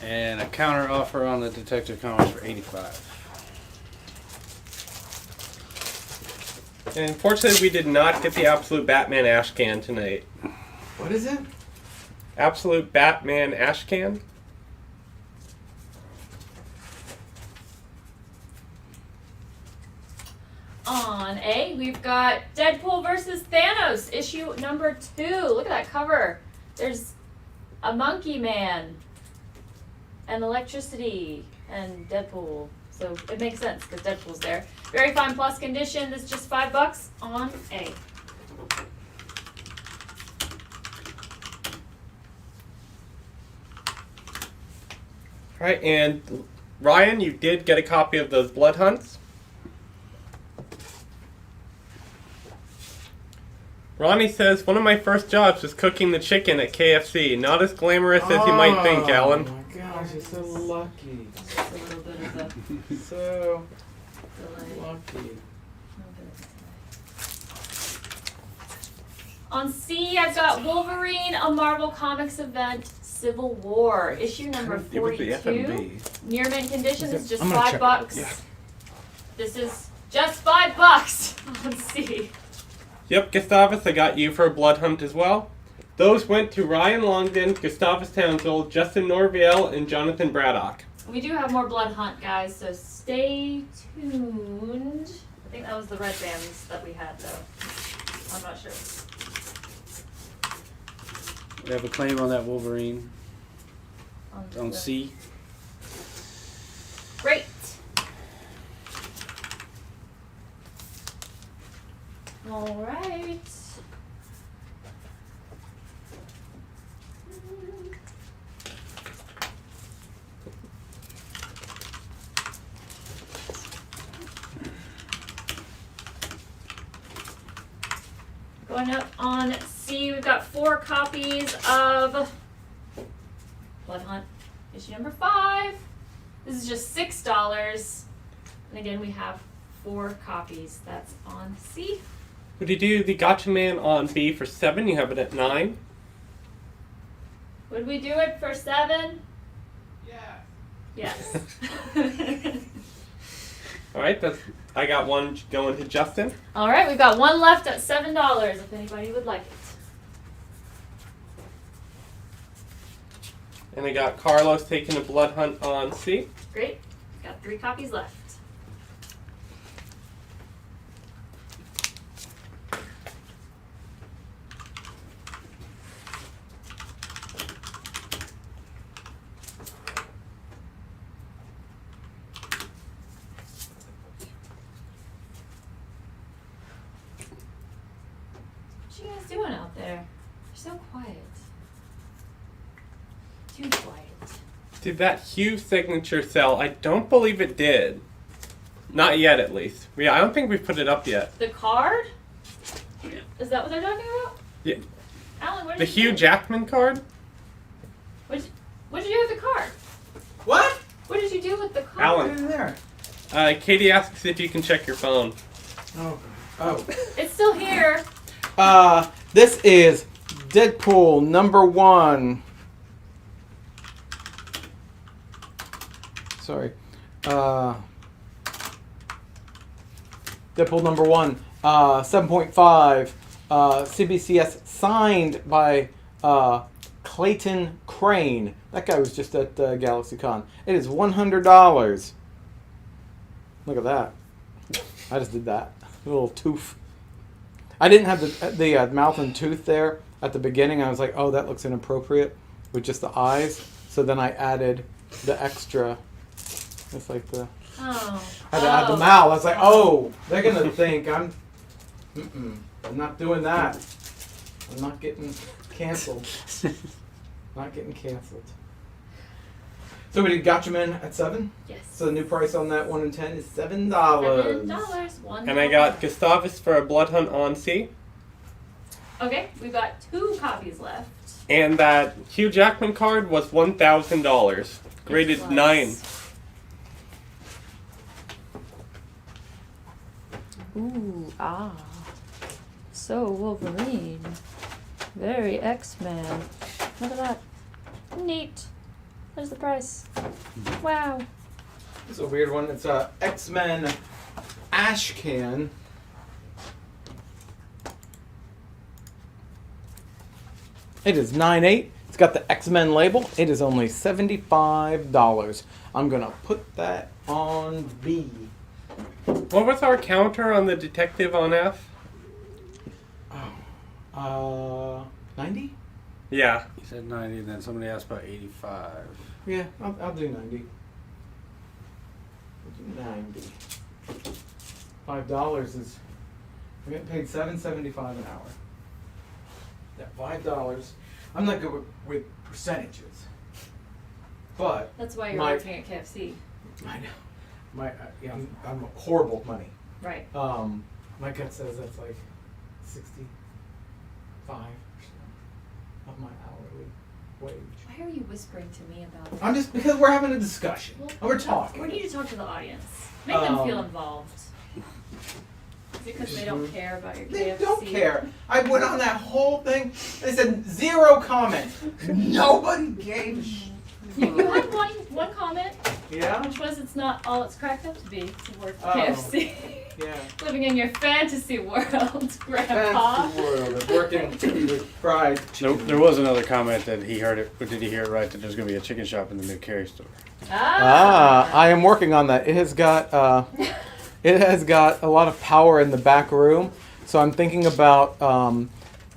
and a counter offer on the Detective Comics for 85. And unfortunately, we did not get the Absolute Batman Ash Can tonight. What is it? Absolute Batman Ash Can? On A, we've got Deadpool versus Thanos, issue number 2. Look at that cover. There's a monkey man and electricity and Deadpool. So it makes sense because Deadpool's there. Very fine plus condition. This is just $5 on A. Alright, and Ryan, you did get a copy of those Blood Hunts. Ronnie says, one of my first jobs was cooking the chicken at KFC. Not as glamorous as you might think, Alan. Oh my gosh, you're so lucky. Just a little bit of the So delay. lucky. On C, I've got Wolverine, a Marvel Comics event, Civil War, issue number It was the 42. FMV. Near mint condition is just I'm gonna check $5. it. Yeah. This is just $5 on C. Yep, Gustavus, I got you for a Blood Hunt as well. Those went to Ryan Longden, Gustavus Townsville, Justin Norviel, and Jonathan Braddock. We do have more Blood Hunt, guys, so stay tuned. I think that was the red bands that we had, though. I'm not sure. We have a claim on that Wolverine on the- C. Great. All right. Going up on C, we've got 4 copies of Blood Hunt, issue number 5. This is just $6. And again, we have 4 copies. That's on C. Would you do the Gotcha Man on B for 7? You have it at 9. Would we do it for 7? Yeah. Yes. Alright, I got one going to Justin. All right, we've got one left at $7 if anybody would like it. And I got Carlos taking a Blood Hunt on C. Great. Got 3 copies left. What you guys doing out there? You're so quiet. Too quiet. Did that Hugh signature sell? I don't believe it did. Not yet, at least. Yeah, I don't think we've put it up yet. The card? Is that what they're talking about? Yeah. Alan, what The did you Hugh do? Jackman card? What'd you do with the card? What? What did you do with the card? Alan. Put it in there. Katie asks if you can check your phone. Oh. Oh. It's still here. This is Deadpool number 1. Sorry. Deadpool number 1. 7.5. CBCS signed by Clayton Crane. That guy was just at GalaxyCon. It is $100. Look at that. I just did that. A little tooth. I didn't have the mouth and tooth there at the beginning. I was like, oh, that looks inappropriate with just the eyes. So then I added the extra. It's like the. Oh. I had to add the mouth. I was like, oh, they're gonna think I'm. I'm not doing that. I'm not getting canceled. Not getting canceled. So we did Gotcha Man at 7? Yes. So the new price on that 1 in 10 is $7. $1. And I got Gustavus for a Blood Hunt on C. Okay, we've got 2 copies left. And that Hugh Jackman card was $1,000. Graded Plus. 9. Ooh, ah. So Wolverine. Very X-Men. Look at that. Neat. There's the price. Wow. This is a weird one. It's a X-Men ash can. It is 9.8. It's got the X-Men label. It is only $75. I'm gonna put that on B. What was our counter on the detective on F? 90? Yeah. He said 90, then somebody asked about 85. Yeah, I'll do 90. I'll do 90. $5 is, I'm getting paid $7.75 an hour. That $5. I'm not good with percentages, but That's why you're working at KFC. I know. Yeah, I'm horrible with money. Right. My gut says that's like 65% of my hourly wage. Why are you whispering to me about it? I'm just because we're having a discussion. Well, and we're talking. We need to talk to the audience. Make them feel involved. Is it because they don't care about your KFC? They don't care. I went on that whole thing. They said 0 comment. Nobody gave a shit. You had one comment. Yeah? Which was it's not all it's cracked up to be to work Oh, at KFC. Yeah. Living in your fantasy world, Grandpa. Fancy world of working with fried chicken. There was another comment that he heard it, but did he hear it right that there's going to be a chicken shop in the new Cary store? I am working on that. It has got a lot of power in the back room, so I'm thinking about.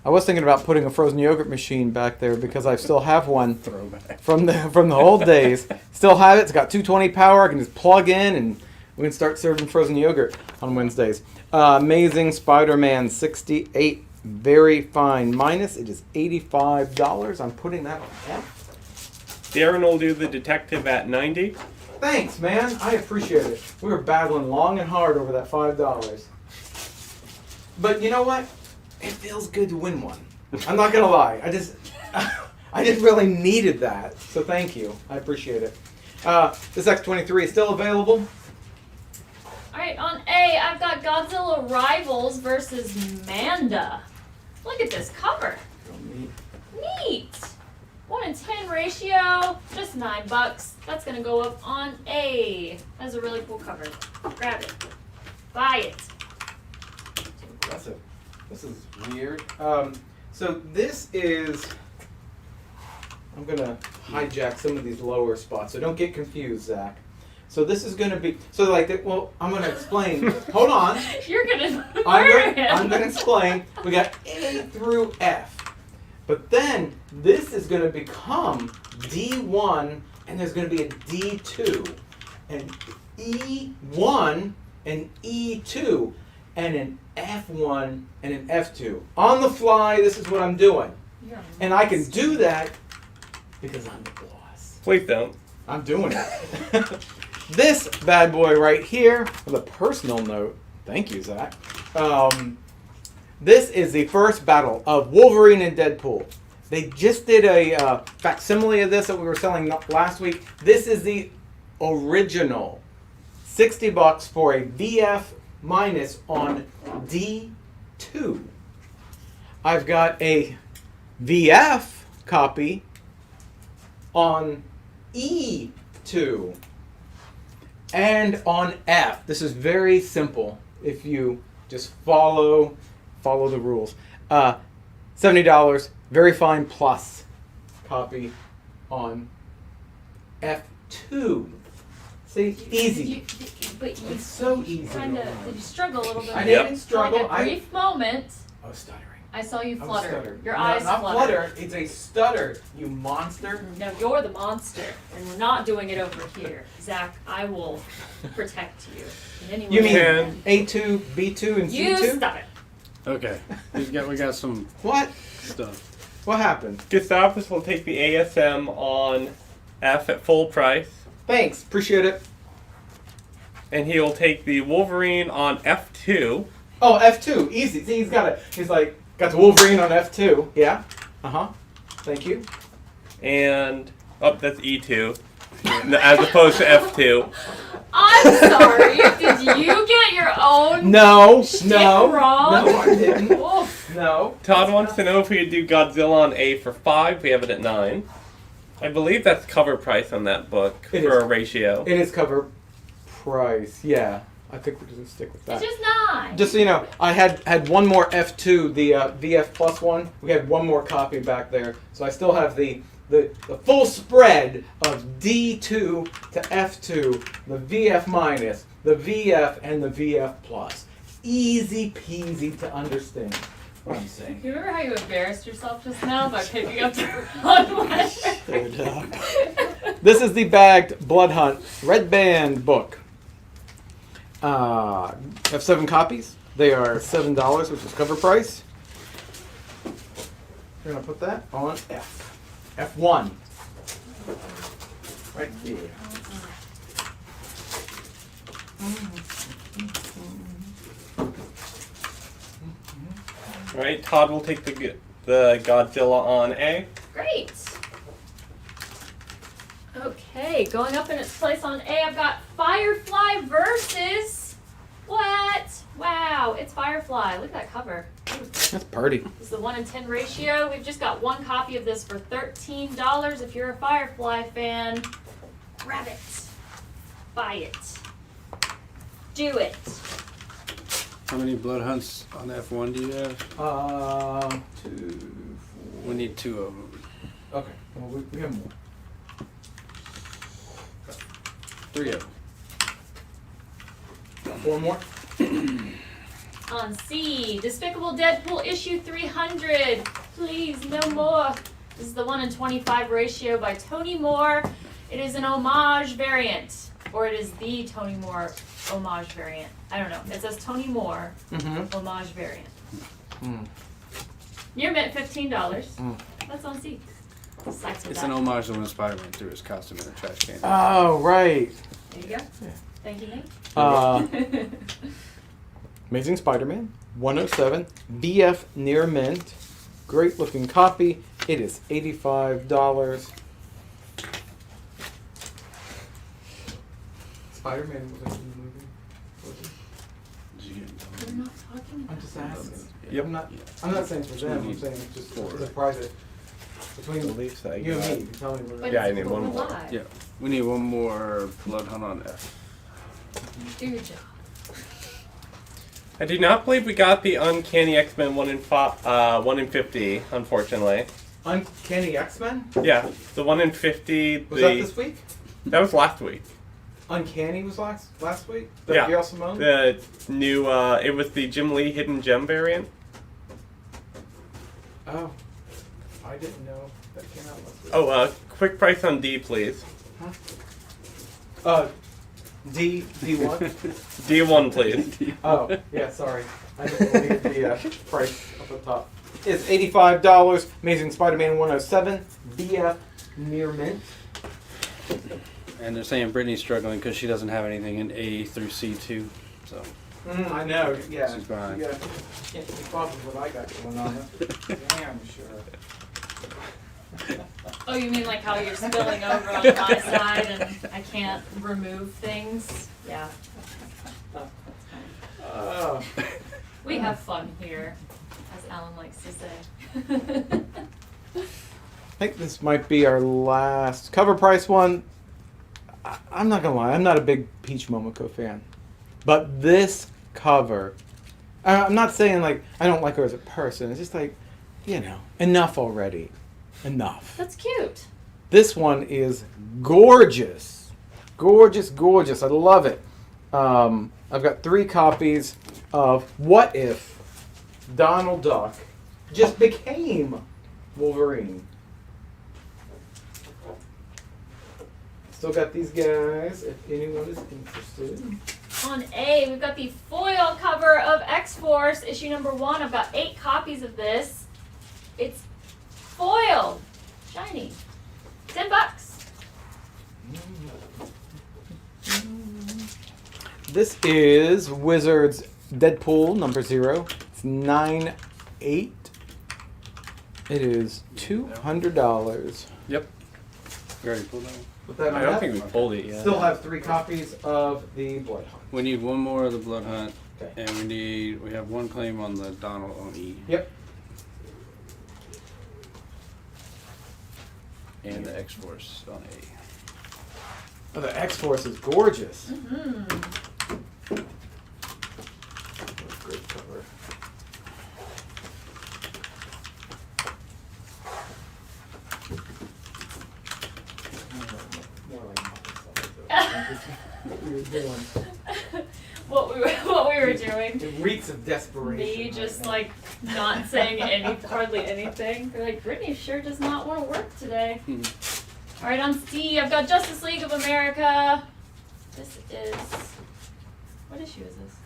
I was thinking about putting a frozen yogurt machine back there because I still have one from the old days. Still have it. It's got 220 power. I can just plug in and we can start serving frozen yogurt on Wednesdays. Amazing Spider-Man 68, very fine minus. It is $85. I'm putting that on F. Darren will do the detective at 90. Thanks, man. I appreciate it. We were battling long and hard over that $5. But you know what? It feels good to win one. I'm not gonna lie. I just really needed that. So thank you. I appreciate it. This X23 is still available. Alright, on A, I've got Godzilla Rivals versus Manda. Look at this cover. Neat. 1 in 10 ratio, just $9. That's gonna go up on A. That's a really cool cover. Grab it. Buy it. Impressive. This is weird. So this is. I'm gonna hijack some of these lower spots, so don't get confused, Zach. So this is gonna be well. I'm gonna explain. Hold on. You're gonna murder him. I'm gonna explain. We got A through F, but then this is gonna become D1, and there's gonna be a D2, and E1 and E2, and an F1 and an F2. On the fly, this is what I'm doing, and I can do that because I'm the boss. Please don't. I'm doing it. This bad boy right here, with a personal note, thank you, Zach. This is the first battle of Wolverine and Deadpool. They just did a facsimile of this that we were selling last week. This is the original. $60 for a VF minus on D2. I've got a VF copy on E2 and on F. This is very simple if you just follow the rules. $70, very fine plus copy on F2. See, easy. It's so easy. Did you struggle a little bit? I didn't struggle. For like a brief moment. I was stuttering. I saw you flutter. Stutter. Your eyes not flutter. flutter. It's a stutter, you monster. No, you're the monster, and we're not doing it over here. Zach, I will protect you. In any way You mean can. A2, B2, and You C2? stop it. Okay. We got some What? stuff. What happened? Gustavus will take the ASM on F at full price. Thanks. Appreciate it. And he'll take the Wolverine on F2. Oh, F2. Easy. See, he's got the Wolverine on F2. Yeah. Uh-huh. Thank you. And, that's E2. As opposed to F2. I'm sorry. Did you get your own No. shtick wrong? No, I didn't. Oof. No. Todd wants to know if we could do Godzilla on A for 5. We have it at 9. I believe that's cover price on that book for a ratio. It is cover price, yeah. I think we're just going to stick with that. It's just 9. Just so you know, I had one more F2, the VF plus one. We had one more copy back there. So I still have the full spread of D2 to F2, the VF minus, the VF, and the VF plus. Easy peasy to understand what I'm saying. You remember how you embarrassed yourself just now by picking up the wrong letter? This is the bagged Blood Hunt Red Band book. Have 7 copies. They are $7, which is cover price. We're going to put that on F. F1. Right there. All right, Todd will take the Godzilla on A. Great. Okay, going up in its place on A, I've got Firefly versus what? Wow, it's Firefly. Look at that cover. That's pretty. It's the 1 in 10 ratio. We've just got one copy of this for $13. If you're a Firefly fan, grab it. Buy it. Do it. How many blood hunts on F1 do you have? 2, 4. We need 2 of them. Okay, well, we have more. 3 of them. 4 more? On C, Despicable Deadpool issue 300. Please, no more. This is the 1 in 25 ratio by Tony Moore. It is an homage variant, or it is the Tony Moore homage variant. I don't know. It says Tony Moore homage variant. You're meant $15. That's on C. It's an homage to when Spider-Man threw his costume in a trash can. Oh, right. There you go. Thank you, Nate. Amazing Spider-Man 107 BF near mint. Great looking copy. It is $85. Spider-Man was a good movie. We're not talking about I'm just asking. Yep. I'm not saying for them. I'm saying just as a private between you and me. You tell me what. Yeah, I need one more. Yeah, we need one more blood hunt on F. Do your job. I do not believe we got the Uncanny X-Men 1 in 50, unfortunately. Uncanny X-Men? Yeah, the 1 in 50. Was that this week? That was last week. Uncanny was last week? Yeah. Gail Simone? The new, it was the Jim Lee Hidden Gem variant. Oh. I didn't know that came out last week. Oh, quick price on D, please. Huh? D1? D1, please. Oh, yeah, sorry. I didn't believe the price up the top. It's $85. Amazing Spider-Man 107 BF near mint. And they're saying Brittany's struggling because she doesn't have anything in A through C2. So. I know, yeah. She's behind. You can't keep up with what I got going on. Damn sure. Oh, you mean like how you're spilling over on my side and I can't remove things? Yeah. We have fun here, as Alan likes to say. I think this might be our last cover price one. I'm not gonna lie, I'm not a big Peach Momoko fan, but this cover, I'm not saying like I don't like her as a person. It's just like, you know, enough already, enough. That's cute. This one is gorgeous, gorgeous, gorgeous. I love it. I've got 3 copies of What If Donald Duck just became Wolverine. Still got these guys if anyone is interested. On A, we've got the foil cover of X-Force, issue number 1. I've got 8 copies of this. It's foil. Shiny. $10. This is Wizards Deadpool number 0. It's 9/8. It is $200. Yep. You already pulled that one? Put that on I don't that. think we pulled it yet. Still have 3 copies of the Blood Hunt. We need one more of the blood hunt, Okay. and we have one claim on the Donald on E. Yep. And the X-Force on A. Oh, the X-Force is gorgeous. Great cover. What we were doing. It reeks of desperation. Me just like not saying hardly anything. They're like, Brittany sure does not want to work today. All right, on C, I've got Justice League of America. This is, what issue is this?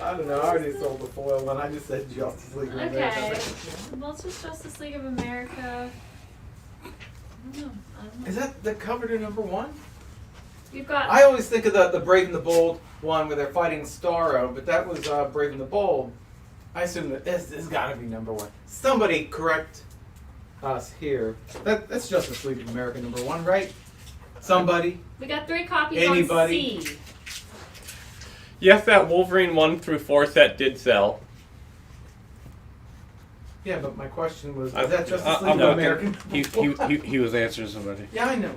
I don't know. I already sold the foil one. I just said Justice League of America. Okay. Well, it's just Justice League of America. I don't know. Is that the cover to number 1? You've got. I always think of the Brave and the Bold one where they're fighting Starro, but that was Brave and the Bold. I assume that this has got to be number 1. Somebody correct us here. That's Justice League of America number 1, right? Somebody. We got 3 copies Anybody? on C. Yes, that Wolverine 1 through 4 set did sell. Yeah, but my question was, is that Justice League of no, America? He was answering somebody. Yeah, I know.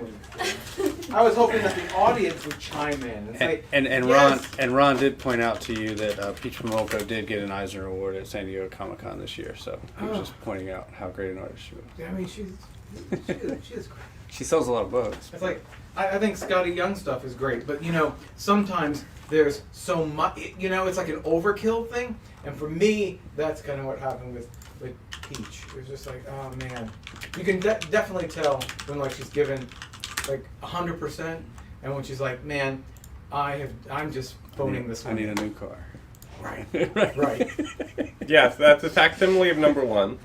I was hoping that the audience would chime in and say, And yes. Ron did point out to you that Peach Momoko did get an Eisner Award at San Diego Comic Con this year, so he was just pointing out how great an artist she was. Yeah, I mean, she is great. She sells a lot of books. It's like, I think Scotty Young stuff is great, but sometimes there's so much, it's like an overkill thing, and for me, that's kind of what happened with Peach. It was just like, oh man, you can definitely tell when like she's given like 100%, and when she's like, man, I'm just phoning this one. I need a new car. Right. Right. Yes, that's a facsimile of number 1.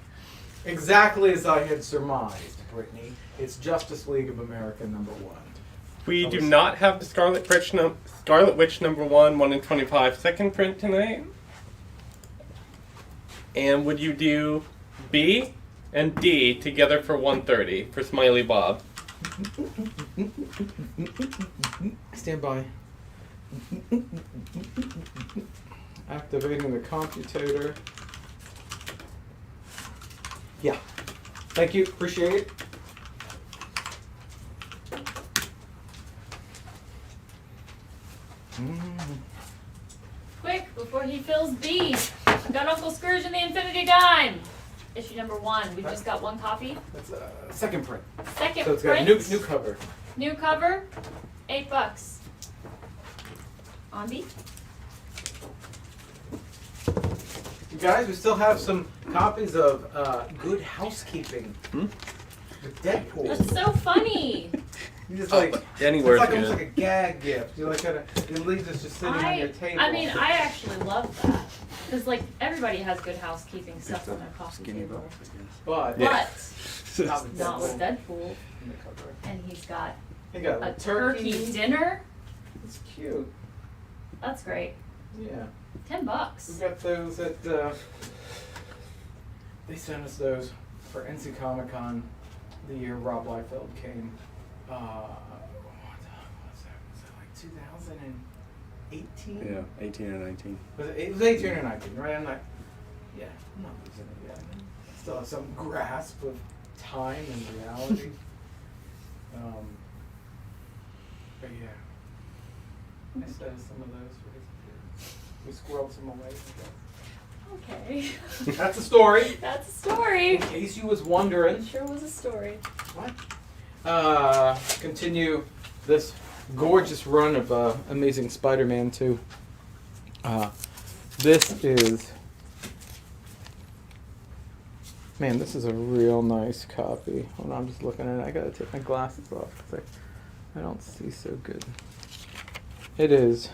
Exactly as I had surmised, Brittany. It's Justice League of America number 1. We do not have the Scarlet Witch number 1 in 25 second print tonight. And would you do B and D together for 130 for Smiley Bob? Stand by. Activating the computator. Yeah. Thank you. Appreciate it. Quick, before he fills B. I've got Uncle Scrooge and the Infinity Dime. Issue number 1. We just got 1 copy. That's second print. Second so it's got print. a new cover. New cover, $8. On B. You guys, we still have some copies of Good Housekeeping with Deadpool. That's so funny. You just like anywhere's it's like good. almost like a gag gift. You like kind of it leaves us just sitting on your table. I mean, I actually love that because like everybody has Good Housekeeping stuff on their coffee table. But not with Deadpool. And he's got a turkey dinner. It's cute. That's great. Yeah. $10. We got those at. They sent us those for NC Comic Con the year Rob Liefeld came. What was that? Was it like 2018? Yeah, 18 or 19. It was 18 or 19, right? I'm not losing it yet. I still have some grasp of time and reality. But yeah. I sent some of those for his kids. We squirreled some away. Okay. That's a story. That's a story. In case you was wondering. It sure was a story. What? Continue this gorgeous run of Amazing Spider-Man 2. This is... Man, this is a real nice copy. Hold on, I'm just looking at it. I gotta take my glasses off because I don't see so good. It is...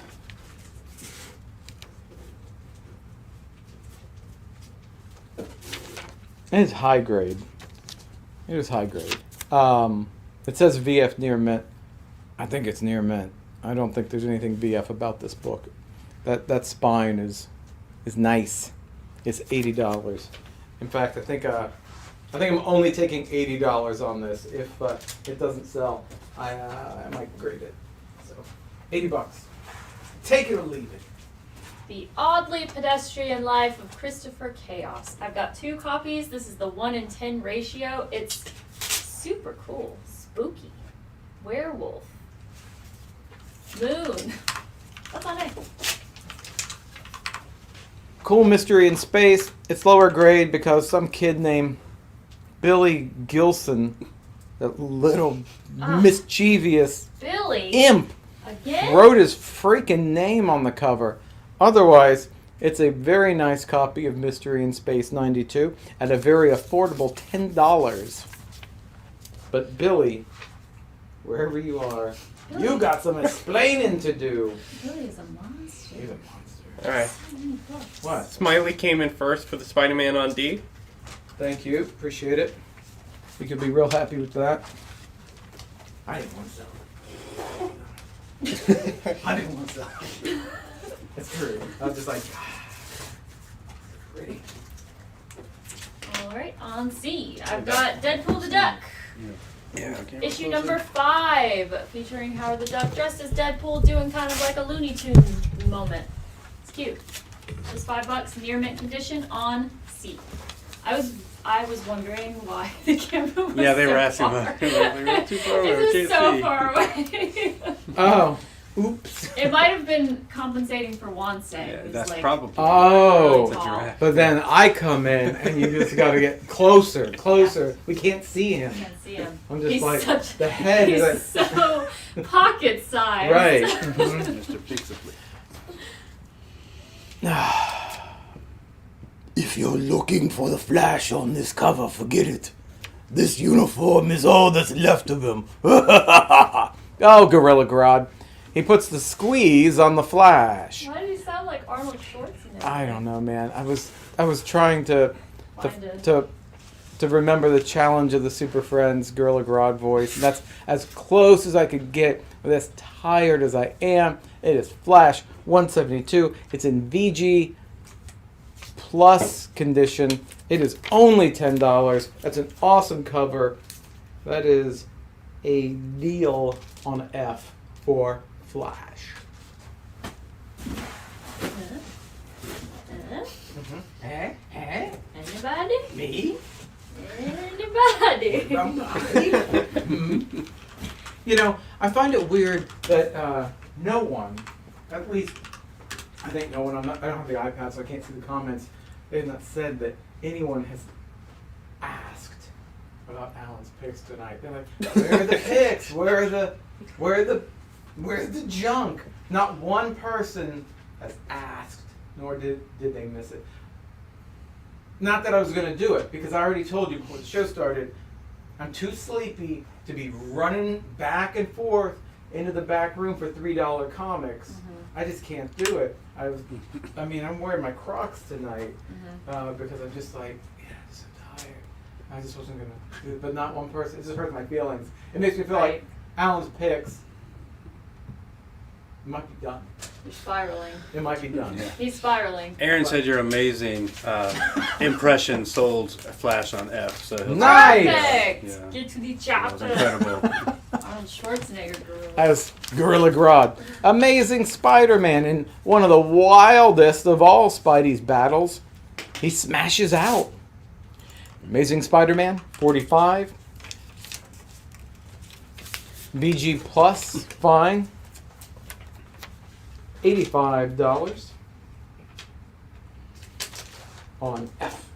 It is high grade. It is high grade. It says VF near mint. I think it's near mint. I don't think there's anything VF about this book. That spine is nice. It's $80. In fact, I think I'm only taking $80 on this. If it doesn't sell, I might grade it. So, $80. Take it or leave it. The Oddly Pedestrian Life of Christopher Chaos. I've got 2 copies. This is the 1-in-10 ratio. It's super cool. Spooky. Werewolf. Moon. What's on it? Cool Mystery in Space. It's lower grade because some kid named Billy Gilson, that little mischievous Billy? imp, Again? wrote his freaking name on the cover. Otherwise, it's a very nice copy of Mystery in Space 92 at a very affordable $10. But Billy, wherever you are, Billy. you got some explaining to do. Billy is a monster. He's a monster. Alright. So many books. What? Smiley came in first for the Spider-Man on D. Thank you. Appreciate it. You could be real happy with that. I didn't want to sell it. I didn't want to sell it. It's true. I was just like, pretty. Alright, on C. I've got Deadpool the Duck. Yeah. Issue number 5, featuring Howard the Duck dressed as Deadpool doing kind of like a Looney Tune moment. It's cute. Just $5, near mint condition on C. I was wondering why the camera was Yeah, they so were asking far. about they were too far away. This we is can't so see. far away. Oh, oops. It might have been compensating for Wansei. Yeah, who's that's like probably. Oh, really tall. but then I come in and you just got to get closer. We can't see him. I can't see him. I'm just He's like, such, the head he's is like... so pocket sized. Right. Mr. Pizza, please. If you're looking for the Flash on this cover, forget it. This uniform is all that's left of him. Oh, Gorilla Grodd. He puts the squeeze on the Flash. Why did he sound like Arnold Schwarzenegger? I don't know, man. I was trying to Find remember the challenge of the Super Friends Gorilla Grodd voice. And that's as close as I could get with as tired as I am. It is Flash 172. It's in VG Plus condition. It is only $10. That's an awesome cover. That is a deal on F for Flash. Anybody? Me? Anybody? You know, I find it weird that no one, at least I think no one, I don't have the iPad so I can't see the comments, they have not said that anyone has asked about Alan's picks tonight. They're like, where are the picks? Where's the junk? Not one person has asked, nor did they miss it. Not that I was going to do it, because I already told you before the show started, I'm too sleepy to be running back and forth into the back room for $3 comics. Mm-hmm. I just can't do it. I'm wearing my Crocs tonight because I'm just like, I'm so tired. I just wasn't going to do it. But not one person. It just hurts my feelings. It makes me feel like Alan's picks might be done. You're spiraling. It might be done. Yeah. He's spiraling. Aaron said your amazing impression sold Flash on F. So Nice! Perfect! Yeah. Get to the That was chopper. incredible. Arnold Schwarzenegger gorilla. As Gorilla Grodd. Amazing Spider-Man in one of the wildest of all Spidey's battles. He smashes out. Amazing Spider-Man, 45. VG Plus, fine. $85 on F.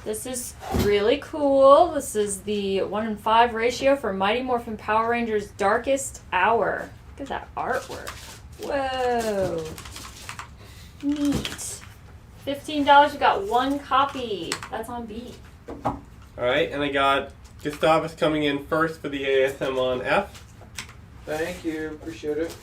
This is really cool. This is the 1-in-5 ratio for Mighty Morphin Power Rangers Darkest Hour. Look at that artwork. Whoa. Neat. $15. We got 1 copy. That's on B. Alright, and I got Gustavus coming in first for the ASM on F. Thank you. Appreciate it.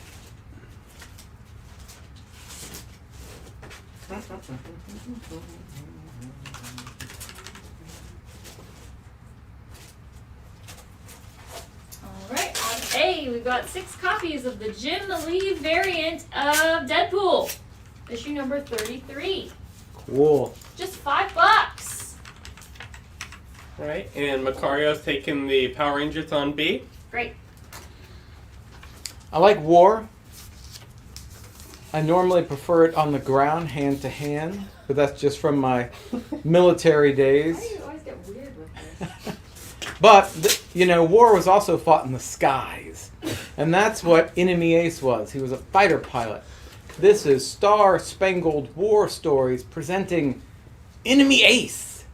Alright, on A, we've got 6 copies of the Jim Lee variant of Deadpool. Issue number 33. Cool. Just $5. Alright, and Macario's taking the Power Rangers on B. Great. I like War. I normally prefer it on the ground, hand to hand, but that's just from my military days. Why do you always get weird with this? But, war was also fought in the skies. And that's what Enemy Ace was. He was a fighter pilot. This is Star Spangled War Stories presenting Enemy Ace,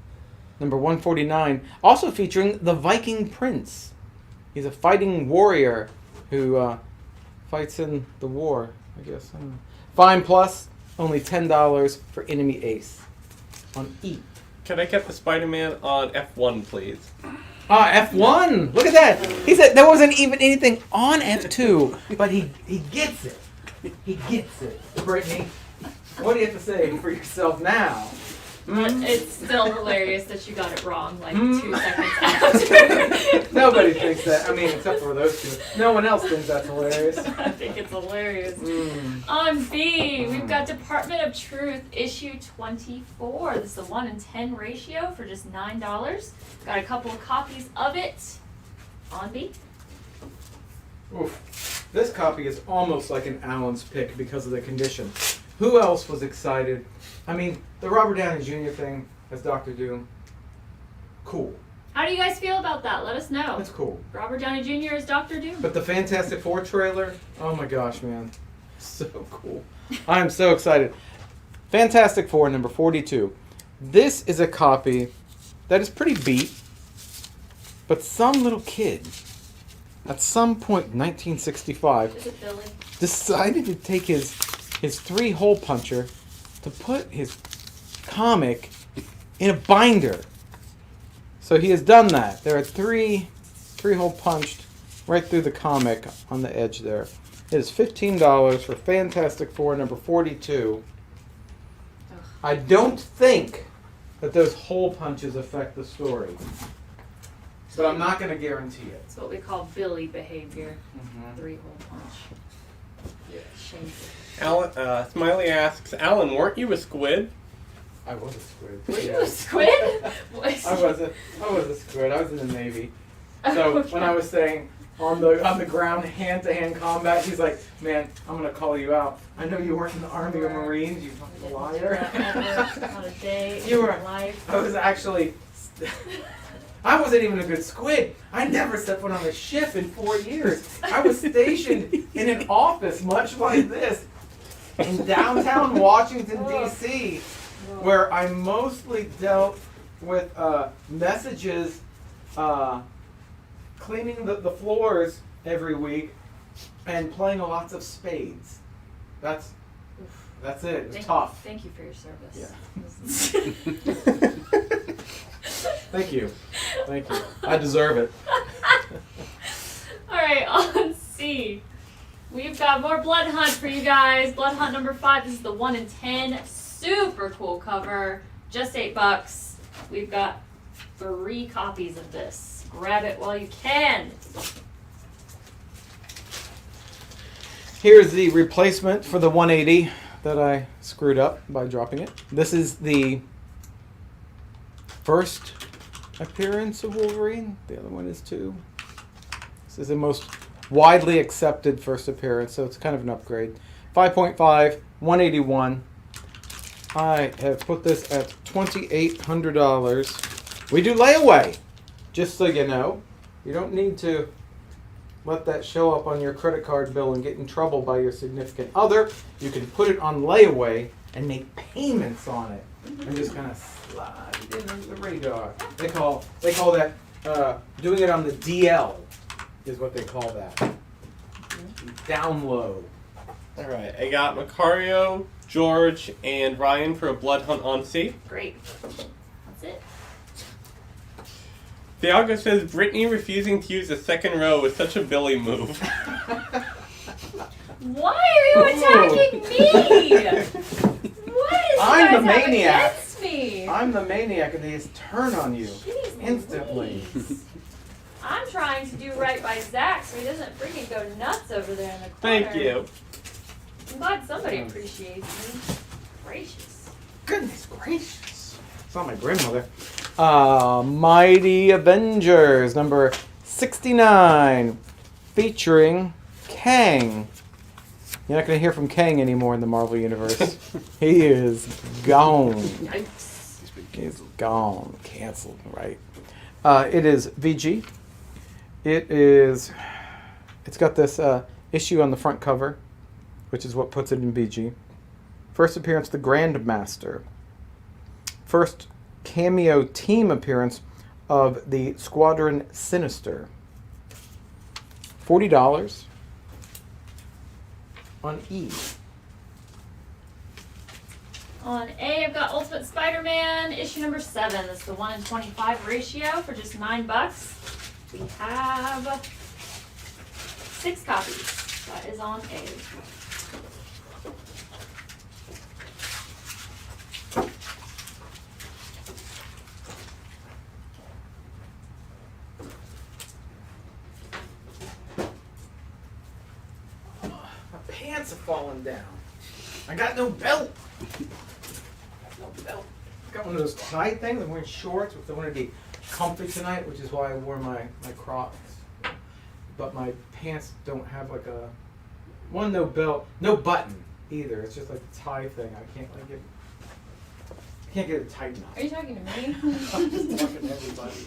number 149. Also featuring the Viking Prince. He's a fighting warrior who fights in the war, I guess. I don't know. Fine Plus, only $10 for Enemy Ace on E. Can I get the Spider-Man on F1, please? F1! Look at that! He said there wasn't even anything on F2, but he gets it. He gets it. Brittany, what do you have to say for yourself now? But it's still hilarious that you got it wrong like 2 seconds after. Nobody thinks that. I mean, except for those two. No one else thinks that's hilarious. I think it's hilarious. On B, we've got Department of Truth, issue 24. This is a 1 in 10 ratio for just $9. Got a couple of copies of it. On B. Oof. This copy is almost like an Allen's pick because of the condition. Who else was excited? I mean, the Robert Downey Jr. thing as Dr. Doom, cool. How do you guys feel about that? Let us know. It's cool. Robert Downey Jr. is Dr. Doom. But the Fantastic Four trailer, oh my gosh, man. So cool. I'm so excited. Fantastic Four, number 42. This is a copy that is pretty beat, but some little kid at some point in 1965 Is it Billy? decided to take his 3-hole puncher to put his comic in a binder. So he has done that. There are 3-hole punched right through the comic on the edge there. It is $15 for Fantastic Four number 42. I don't think that those hole punches affect the story, but I'm not going to guarantee it. It's what we call Billy behavior. 3-hole punch. Yeah. Shameful. Alan, Smiley asks, Alan, weren't you a squid? I was a squid. Were you a squid? I was a squid. I was in the Navy. So when I was saying on the ground hand-to-hand combat, he's like, man, I'm gonna call you out. I know you weren't in the Army or Marines, you fucking liar. On a day You were. in life. I was actually. I wasn't even a good squid. I never stepped foot on a ship in 4 years. I was stationed in an office much like this in downtown Washington, D.C., where I mostly dealt with messages, cleaning the floors every week, and playing lots of spades. That's it. It was tough. Thank you for your service. Yeah. Thank you. Thank you. I deserve it. Alright, on C. We've got more Blood Hunt for you guys. Blood Hunt number 5. This is the 1 in 10. Super cool cover. Just $8. We've got 3 copies of this. Grab it while you can. Here's the replacement for the 180 that I screwed up by dropping it. This is the first appearance of Wolverine. The other one is 2. This is the most widely accepted first appearance, so it's kind of an upgrade. 5.5, 181. I have put this at $2,800. We do layaway, just so you know. You don't need to let that show up on your credit card bill and get in trouble by your significant other. You can put it on layaway and make payments on it and just kind of slide it in under the radar. They call that doing it on the DL is what they call that. Down low. All right, I got Macario, George, and Ryan for a Blood Hunt on C. Great. That's it. Thiago says, Brittany refusing to use the second row is such a Billy move. Why are you attacking me? What is I'm the you guys have maniac. against me? I'm the maniac and they just turn on you Jeez instantly. Louise. I'm trying to do right by Zach so he doesn't freaking go nuts over there in the corner. Thank you. I'm glad somebody appreciates me. Gracious. Goodness gracious. It's not my grandmother. Mighty Avengers, number 69, featuring Kang. You're not going to hear from Kang anymore in the Marvel Universe. He is gone. Yikes. He's gone. Canceled, right? It is VG. It's got this issue on the front cover, which is what puts it in VG. First appearance, the Grandmaster. First cameo team appearance of the Squadron Sinister. $40 on E. On A, I've got Ultimate Spider-Man, issue number 7. That's the 1:25 ratio for just $9. We have 6 copies. That is on A. My pants have fallen down. I got no belt. No belt. Got one of those tie things. I'm wearing shorts, which I want to be comfy tonight, which is why I wore my Crocs. But my pants don't have like a no belt, no button either. It's just like a tie thing. I can't like get it tight enough. Are you talking to me? I'm just talking to everybody.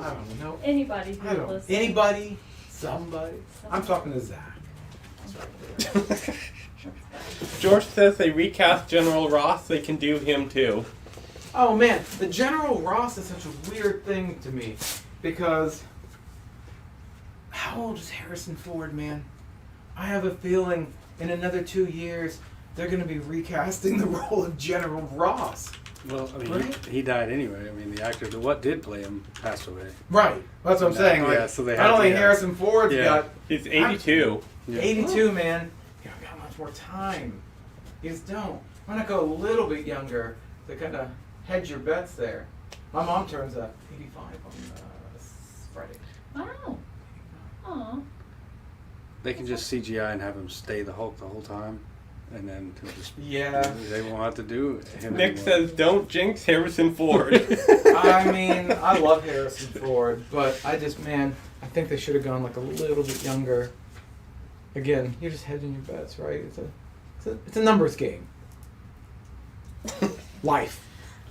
I don't know. Anybody who I don't know. listens. Anybody, somebody. I'm talking to Zach. That's right there. George says they recast General Ross. They can do him too. Oh man, the General Ross is such a weird thing to me because how old is Harrison Ford, man? I have a feeling in another 2 years they're going to be recasting the role of General Ross. Well, I mean, Right? he died anyway. I mean, the actor what did play him passed away. Right. That's what I'm saying. Like, Yeah, so they not had only to, Harrison Ford's yeah. got He's 82. Yeah. 82, man. You don't got much more time. You just don't. Why not go a little bit younger to kind of hedge your bets there? My mom turns 85 on Friday. Wow. Aw. They can just CGI and have him stay the Hulk the whole time, and then he'll just they won't have to do him Nick anymore. says, "Don't jinx Harrison Ford." I mean, I love Harrison Ford, but I think they should have gone like a little bit younger. Again, you're just hedging your bets, right? It's a numbers game. Life.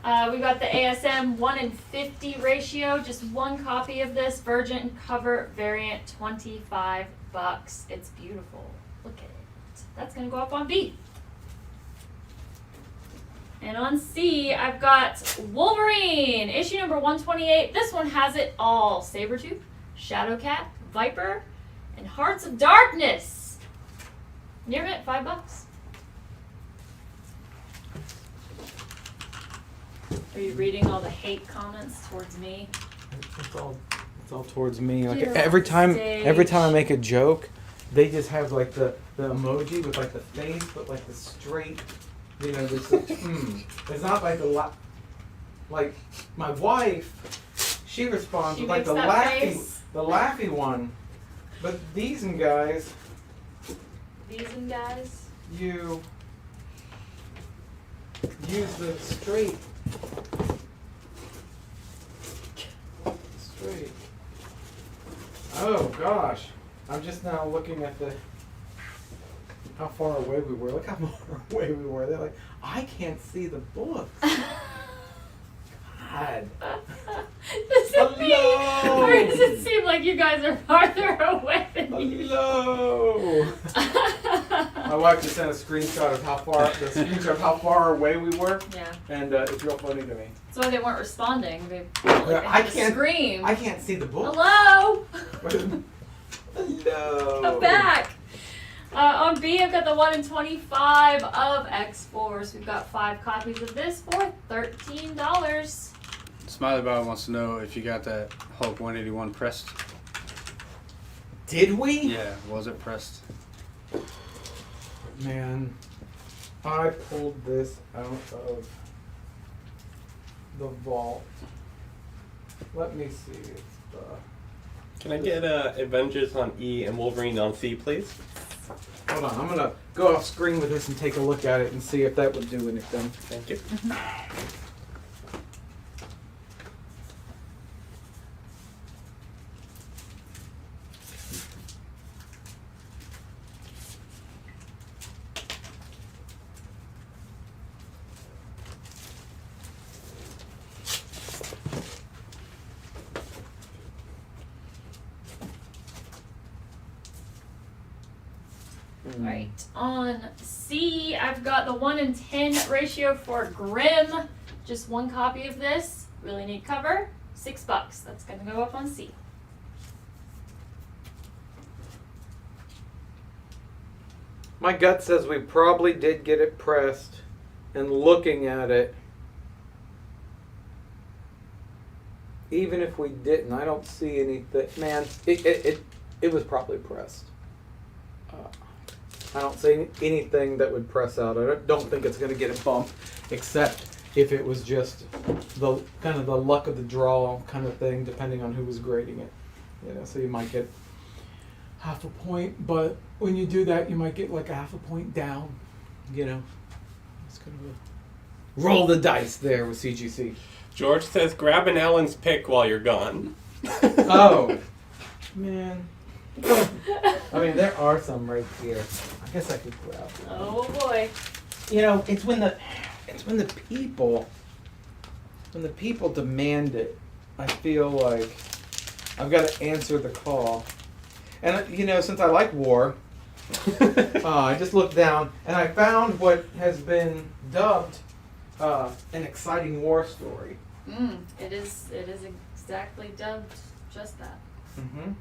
We got the ASM 1:50 ratio. Just one copy of this Virgin cover variant, $25. It's beautiful. Look at it. That's gonna go up on B. And on C, I've got Wolverine, issue number 128. This one has it all: Sabretooth, Shadowcat, Viper, and Hearts of Darkness. Near it, $5. Are you reading all the hate comments towards me? It's all towards me. Like Get every off time stage. I make a joke, they just have like the emoji with like the face, but like the straight, just like, It's not like like my wife, she responds She with like makes the that laughy, face. the laughy one, but these guys, you use the straight. Straight. Oh gosh, I'm just now looking at how far away we were. Look how far away we were. They're like, I can't see the books. God. Does it mean, or does it seem like you guys are farther away than usual? Hello. My wife just sent a screenshot of how far away we were. Yeah. And it's real funny to me. That's why they weren't responding. They had to scream. I can't see the book. Hello. Hello. Come back. On B, I've got the 1:25 of X-Force. We've got 5 copies of this for $13. Smiley Bob wants to know if you got that Hulk 181 pressed. Did we? Yeah, was it pressed? Man, I pulled this out of the vault. Let me see. Can I get Avengers on E and Wolverine on C, please? Hold on, I'm gonna go off screen with this and take a look at it and see if that would do anything. Thank you. Right. On C, I've got the 1 in 10 ratio for Grimm. Just one copy of this. Really neat cover. $6. That's going to go up on C. My gut says we probably did get it pressed, and looking at it, even if we didn't, I don't see anything. Man, it was probably pressed. I don't see anything that would press out. I don't think it's going to get a bump, except if it was just the kind of the luck of the draw kind of thing, depending on who was grading it. You know, so you might get half a point, but when you do that, you might get like a half a point down. You know, it's kind of a roll the dice there with CGC. George says, grab an Ellen's pick while you're gone. Oh, man. I mean, there are some right here. I guess I could grab one. Oh boy. You know, it's when the people demand it. I feel like I've got to answer the call. And you know, since I like war, I just looked down and I found what has been dubbed an exciting war story. It is exactly dubbed just that. Mm-hmm.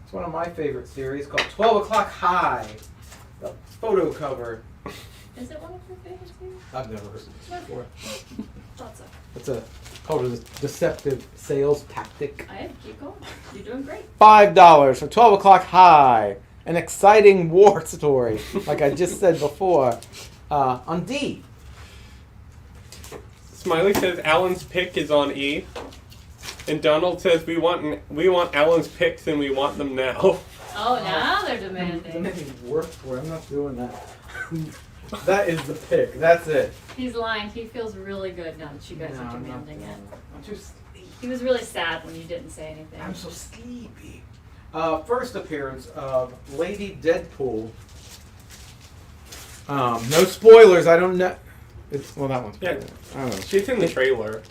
It's one of my favorite series called 12 O'Clock High. The photo cover. Is it one of your favorite series? I've never heard of this before. Thought so. It's called a deceptive sales tactic. Keep going. You're doing great. $5 for 12 O'Clock High. An exciting war story, like I just said before. On D. Smiley says Alan's pick is on E. And Donald says we want Alan's picks and we want them now. Oh, now they're demanding. Work for it. I'm not doing that. That is the pick. That's it. He's lying. He feels really good now that you guys are I'm demanding it. I'm too sleepy. He was really sad when you didn't say anything. I'm so sleepy. First appearance of Lady Deadpool. No spoilers. I don't know. Well, that one's. Yeah, I don't know. she's in the trailer.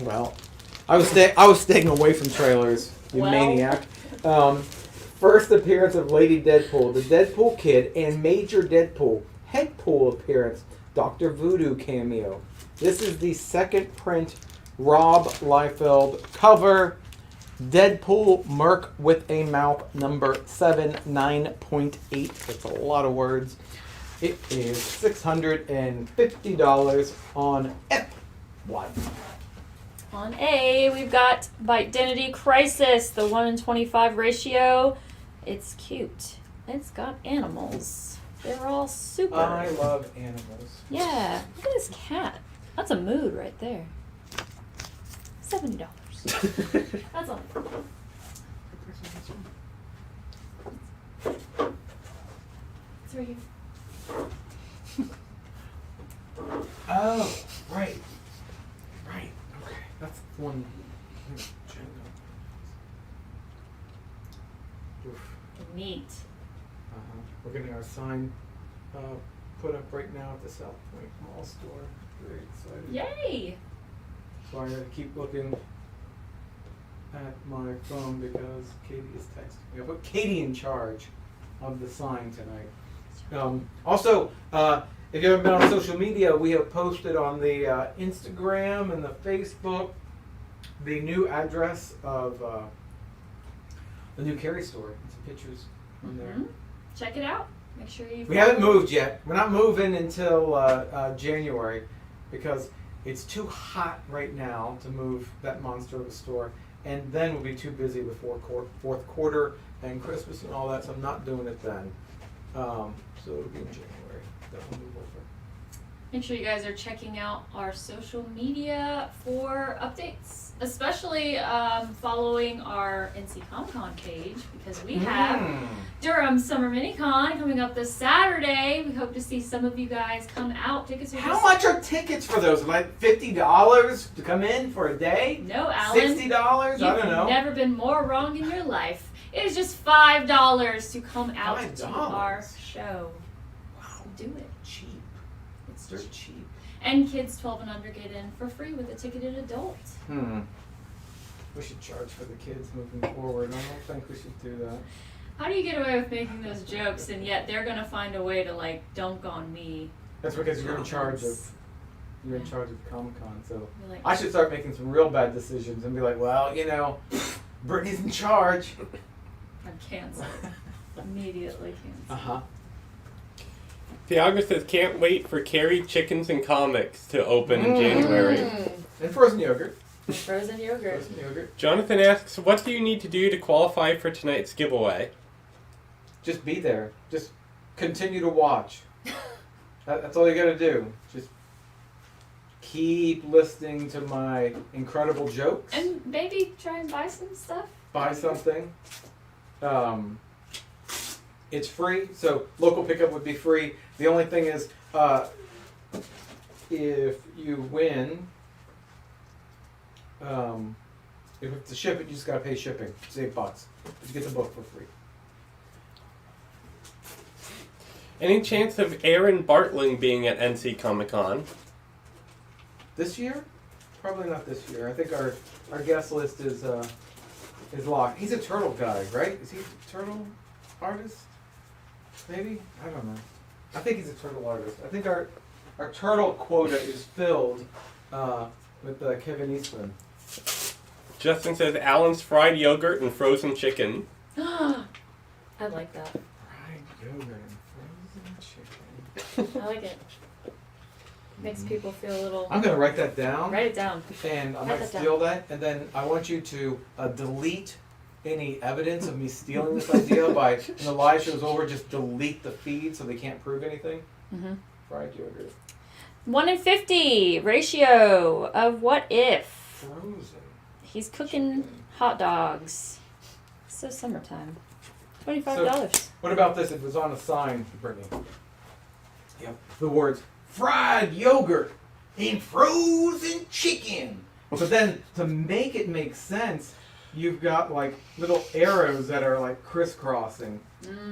Well, I was staying away from trailers. You maniac. First appearance of Lady Deadpool, the Deadpool Kid, and Major Deadpool. Headpool appearance, Dr. Voodoo cameo. This is the second print Rob Liefeld cover. Deadpool Merc with a Mouth, number 7, 9.8. That's a lot of words. It is $650 on F1. On A, we've got Identity Crisis, the 1 in 25 ratio. It's cute. It's got animals. They're all super. I love animals. Yeah. Look at this cat. That's a mood right there. $70. That's all. It's right here. Oh, right. Right. Okay. That's one. Neat. We're getting our sign put up right now at the South Point Mall store. Very excited. Yay! So I gotta keep looking at my phone because Katie is texting me. I put Katie in charge of the sign tonight. Also, if you haven't been on social media, we have posted on the Instagram and the Facebook the new address of the new Carrie store. Some pictures from there. Check it out. Make sure you. We haven't moved yet. We're not moving until January because it's too hot right now to move that monster of a store, and then we'll be too busy with fourth quarter and Christmas and all that. So I'm not doing it then. So it'll be in January that we'll move over. Make sure you guys are checking out our social media for updates, especially following our NC Comic Con page because we have Durham Summer Mini Con coming up this Saturday. We hope to see some of you guys come out. Tickets are How much are tickets for those? Like $50 to come in for a day? No, Alan. $60? I don't know. You've never been more wrong in your life. It is just $5 to come out to our show. Wow. Do it. Cheap. It's dirt cheap. And kids 12 and under get in for free with a ticketed adult. We should charge for the kids moving forward. I don't think we should do that. How do you get away with making those jokes and yet they're gonna find a way to like dunk on me? That's because you're in charge of Comic-Con, so You're like- I should start making some real bad decisions and be like, well, you know, Brittany's in charge. I'm canceled. Immediately canceled. Uh-huh. Tiago says, can't wait for Carrie Chickens and Comics to open in January. And frozen yogurt. Frozen yogurt. Frozen yogurt. Jonathan asks, what do you need to do to qualify for tonight's giveaway? Just be there. Just continue to watch. That's all you gotta do. Just keep listening to my incredible jokes. And maybe try and buy some stuff. Buy something. It's free, so local pickup would be free. The only thing is, if you win, if you have to ship it, you just gotta pay shipping. It's $8. But you get the book for free. Any chance of Aaron Bartling being at NC Comic Con? This year? Probably not this year. I think our guest list is locked. He's a turtle guy, right? Is he a turtle artist? Maybe? I don't know. I think he's a turtle artist. I think our turtle quota is filled with Kevin Eastman. Justin says, Alan's fried yogurt and frozen chicken. I like that. Fried yogurt and frozen chicken. I like it. Makes people feel a little... I'm going to write that down. Write it down. And I Write might that steal down. that. And then I want you to delete any evidence of me stealing this idea by, when the live show's over, just delete the feed so they can't prove anything. Mm-hmm. Fried yogurt. 1 in 50 ratio of what if? Frozen. He's cooking hot dogs. So summertime. $25. So, what about this? If it was on a sign, Brittany. Yep. The words fried yogurt and frozen chicken. But then to make it make sense, you've got like little arrows that are like crisscrossing.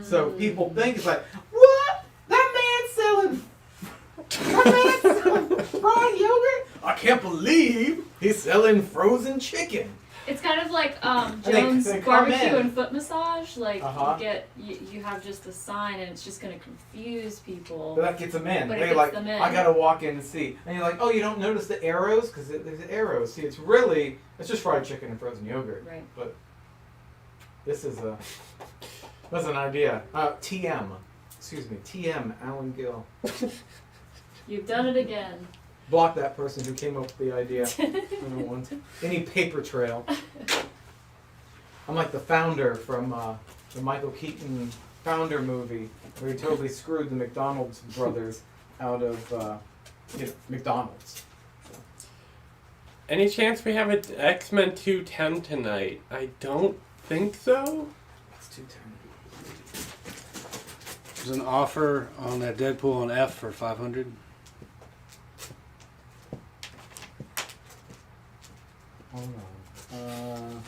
So people think it's like, what? That man's selling fried yogurt? I can't believe he's selling frozen chicken. It's kind of like they Jones come barbecue in. and foot massage. Like Uh-huh. you have just a sign and it's just going to confuse people. But that gets them in. But it They're gets like, them in. I gotta walk in and see. And you're like, oh, you don't notice the arrows? Because there's arrows. See, it's just fried chicken and frozen yogurt. Right. But this is that's an idea. TM. Excuse me. TM, Alan Gill. You've done it again. Block that person who came up with the idea. I don't want any paper trail. I'm like the founder from the Michael Keaton Founder movie, where he totally screwed the McDonald's brothers out of McDonald's. Any chance we have an X-Men 210 tonight? I don't think so. It's 210. There's an offer on that Deadpool on F for $500. Hold on.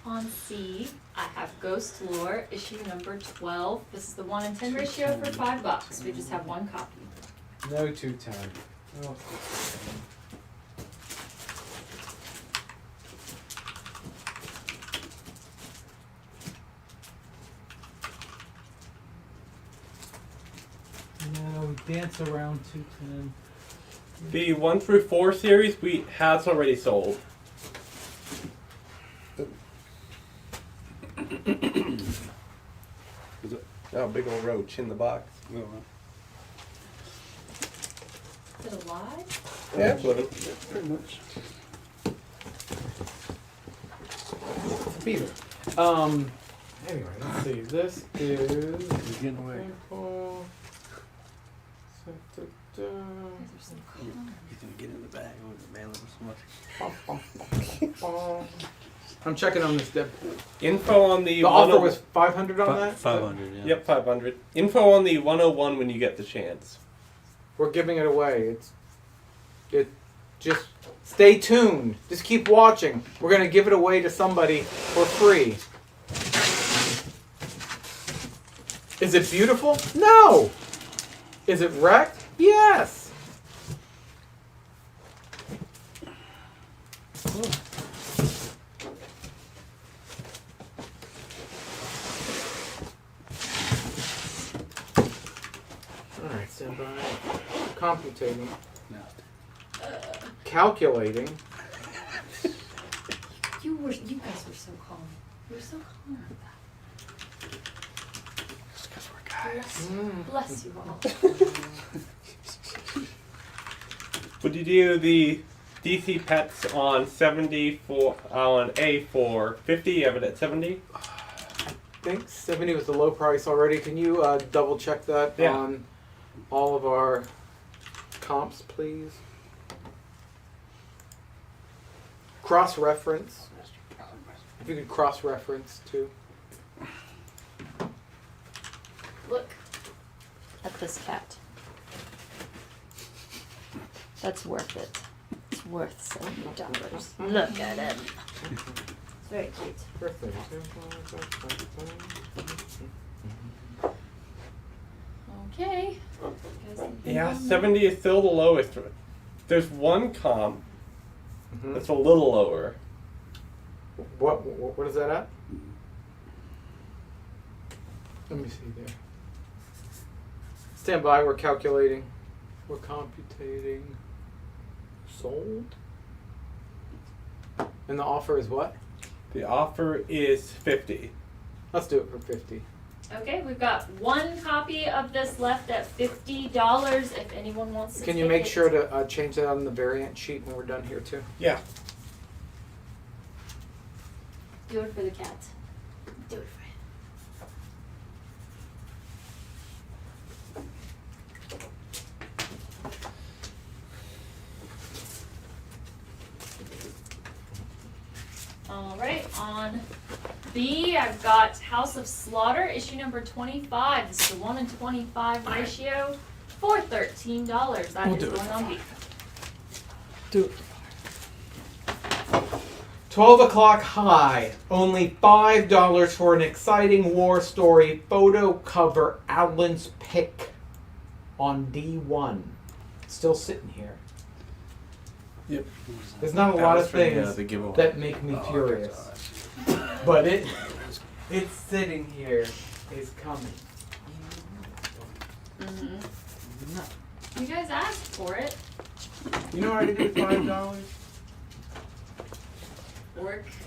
On C, I have Ghost Lore, issue number 12. This is the 1 in 10 ratio for $5. We just have one copy. No 210. No 210. No, we dance around 210. The 1 through 4 series has already sold. Oh, big old roach in the box. Is it alive? Yeah, pretty much. Beaver. Anyway, let's see. This is. He's getting away. Da, da, He's gonna get in the bag. We're gonna mail him so much. I'm checking on this Deadpool. Info on the offer was 500 on that? 500, yeah. Yep, 500. Info on the 101 when you get the chance. We're giving it away. It just stay tuned. Just keep watching. We're gonna give it away to somebody for free. Is it beautiful? No. Is it wrecked? Yes. Stand by. Computating. Calculating. You guys were so calm. You were so calm. It's because we're guys. Bless you all. Would you do the DC Pets on 70 on A for 50? You have it at 70? I think 70 was the low price already. Can you double check that on all of our comps, please? Cross-reference. If you could cross-reference too. Look at this cat. That's worth it. It's worth $70. Look at him. It's very cute. Okay. Yeah, 70 is still the lowest. There's one comp that's a little lower. What is that at? Let me see there. Stand by, we're calculating. We're computating. Sold? And the offer is what? The offer is 50. Let's do it for 50. Okay, we've got one copy of this left at $50 if anyone wants to Can you take make it. sure to change that on the variant sheet when we're done here too? Yeah. Do it for the cat. Do it for him. Alright, on B, I've got House of Slaughter, issue number 25. This is the 1 in 25 ratio for $13. That is going on B. Do it. 12 o'clock high. Only $5 for an exciting war story photo cover Alan's pick on D1. Still sitting here. Yep. There's not a That lot was of for the, things the giveaway. that make me furious. But it's sitting here. It's coming. You guys asked for it. You know what I can do with $5?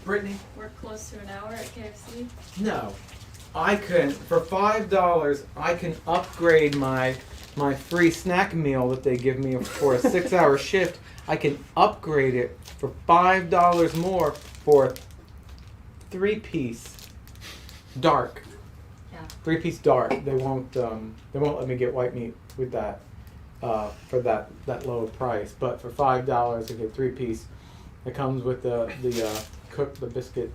Brittany? Work close to an hour at KFC. No. I can, for $5, I can upgrade my free snack meal that they give me for a 6-hour shift. I can upgrade it for $5 more for a 3-piece dark. Yeah. 3-piece dark. They won't let me get white meat with that for that low price. But for $5, I get 3-piece. It comes with the biscuit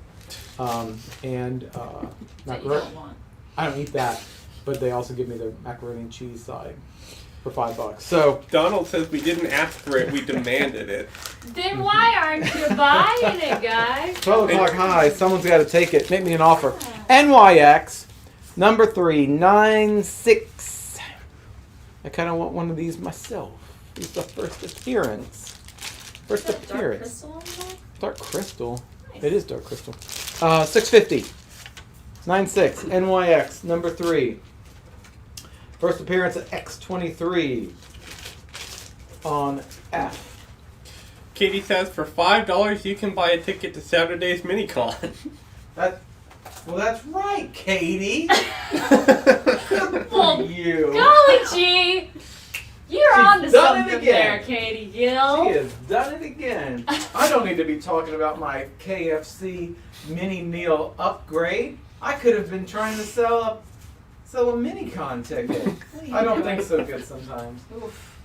and That you macaroni. don't want. I don't eat that, but they also give me the macaroni and cheese side for $5. So Donald says we didn't ask for it, we demanded it. Then why aren't you buying it, guys? 12 o'clock high. Someone's got to take it. Make me an offer. NYX number 396. I kind of want one of these myself. It's the first appearance. First Dark appearance. crystal on there? Dark crystal. It is dark crystal. 650. 96. NYX number 3. First appearance at X23 on F. Katie says for $5 you can buy a ticket to Saturday's Minicon. Well, that's right, Katie. Good for you. Golly gee! You're She's on to done it something again. there, Katie Gill. She has done it again. I don't need to be talking about my KFC mini meal upgrade. I could have been trying to sell a Minicon ticket. I don't think so good sometimes. Oof.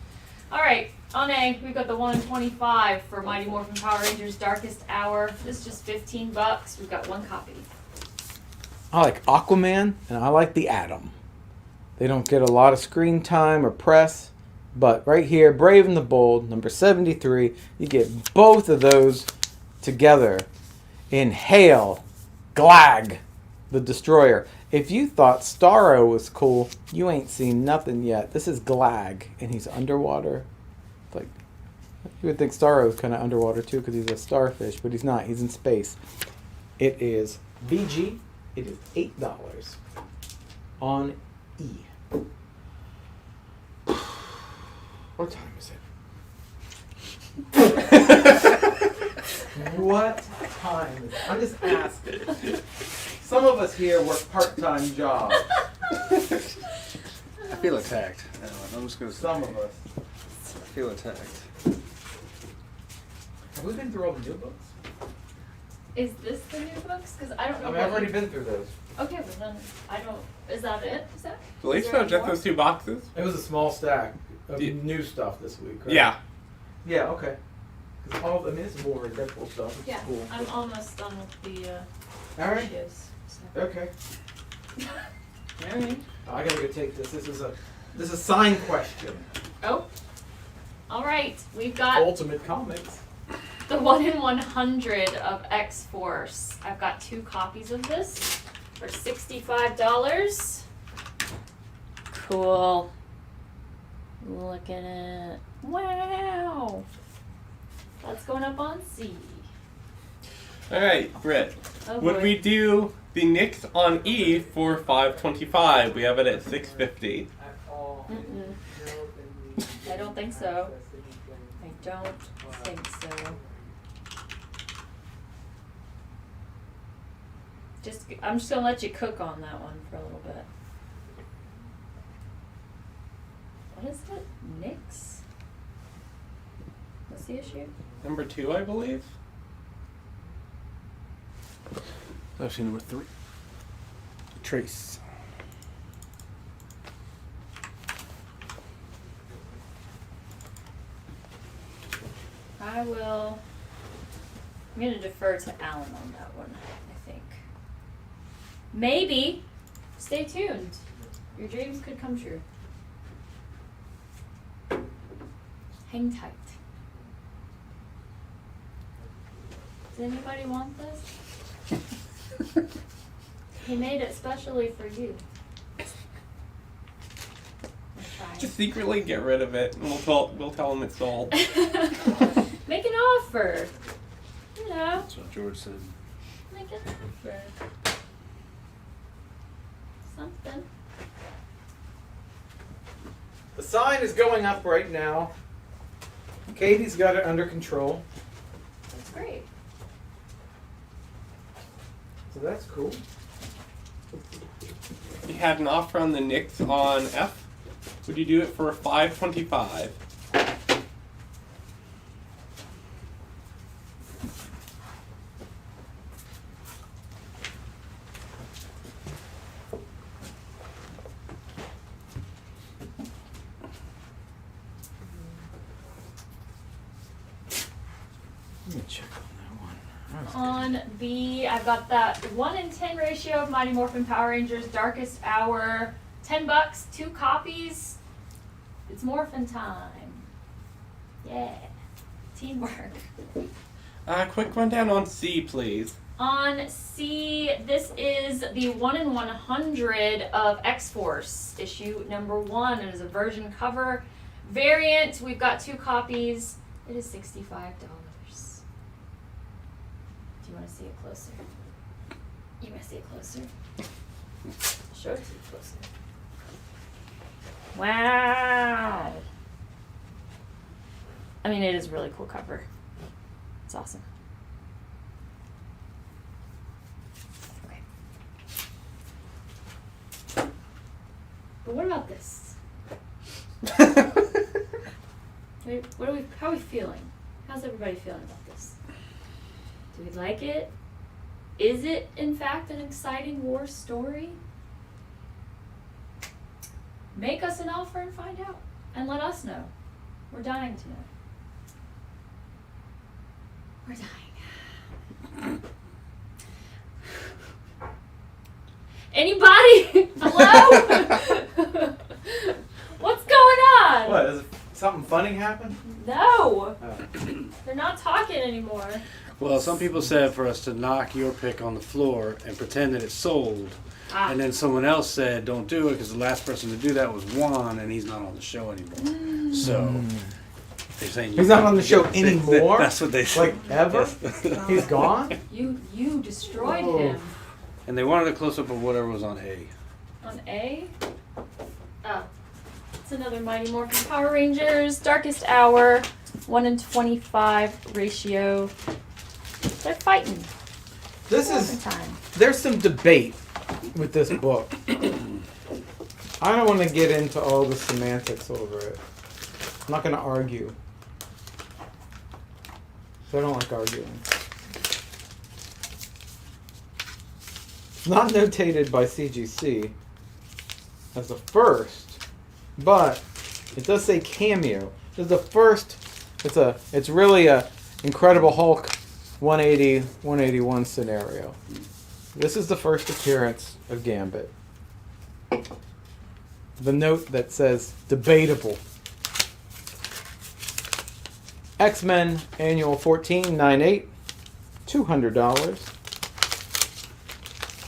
Alright, on A, we've got the 1 in 25 for Mighty Morphin Power Rangers Darkest Hour. This is just $15. We've got one copy. I like Aquaman and I like the Atom. They don't get a lot of screen time or press. But right here, Brave and the Bold, number 73, you get both of those together in Hail, Glag, the Destroyer. If you thought Starro was cool, you ain't seen nothing yet. This is Glag, and he's underwater. Like, you would think Starro is kind of underwater too because he's a starfish, but he's not. He's in space. It is VG. It is $8 on E. What time is it? What time is it? I'm just asking. Some of us here work part-time jobs. I feel attacked. I'm just gonna say. Some of us. I feel attacked. Have we been through all the new books? Is this the new books? Because I don't know. I mean, I've already been through those. Okay, but then I don't. Is that it? Is that? Felicia, just those 2 boxes? It was a small stack of new stuff this week, right? Yeah. Yeah, okay. Because all, I mean, it's more Deadpool stuff. It's Yeah, cool. I'm almost done with the All right. issues, so. Okay. All right. I gotta go take this. This is a sign question. Oh. All right. We've got Ultimate Comics. the 1 in 100 of X-Force. I've got 2 copies of this for $65. Cool. Look at it. Wow. That's going up on C. Alright, Britt. Oh, Would boy. we do the Knicks on E for $5.25? We have it at $6.50. Mm-mm. I don't think so. I don't think so. I'm just gonna let you cook on that one for a little bit. What is it? Knicks? What's the issue? Number 2, I believe. Actually, number 3. Trace. I will. I'm gonna defer to Alan on that one, I think. Maybe. Stay tuned. Your dreams could come true. Hang tight. Does anybody want this? He made it specially for you. Just secretly get rid of it, and we'll tell him it's sold. Make an offer. You know. That's what George said. Make an offer. Something. The sign is going up right now. Katie's got it under control. That's great. So that's cool. You had an offer on the Knicks on F. Would you do it for $5.25? Let me check on that one. On B, I've got that 1 in 10 ratio of Mighty Morphin Power Rangers Darkest Hour. $10, 2 copies. It's Morphin time. Yeah. Teamwork. Quick rundown on C, please. On C, this is the 1 in 100 of X-Force, issue number 1. It is a version cover variant. We've got 2 copies. It is $65. Do you want to see it closer? You want to see it closer? I'll show it to you closer. Wow. I mean, it is a really cool cover. It's awesome. Okay. But what about this? Wait, how are we feeling? How's everybody feeling about this? Do we like it? Is it, in fact, an exciting war story? Make us an offer and find out. And let us know. We're dying to know. We're dying. Anybody? Hello? What's going on? What? Is something funny happen? No. They're not talking anymore. Well, some people said for us to knock your pick on the floor and pretend that it's sold. Ah. And then someone else said, don't do it because the last person to do that was Juan and he's not on the show anymore. So, they're saying He's not on the show anymore? That's what they said. Like, ever? He's gone? You destroyed Oh. him. And they wanted a close-up of whatever was on A. On A? Oh. It's another Mighty Morphin Power Rangers. Darkest Hour. 1 in 25 ratio. They're fighting. There's some debate with this book. I don't want to get into all the semantics over it. I'm not going to argue. So I don't like arguing. It's not notated by CGC as the first, but it does say cameo. This is the first. It's really a Incredible Hulk 180, 181 scenario. This is the first appearance of Gambit. The note that says debatable. X-Men Annual 1498, $200.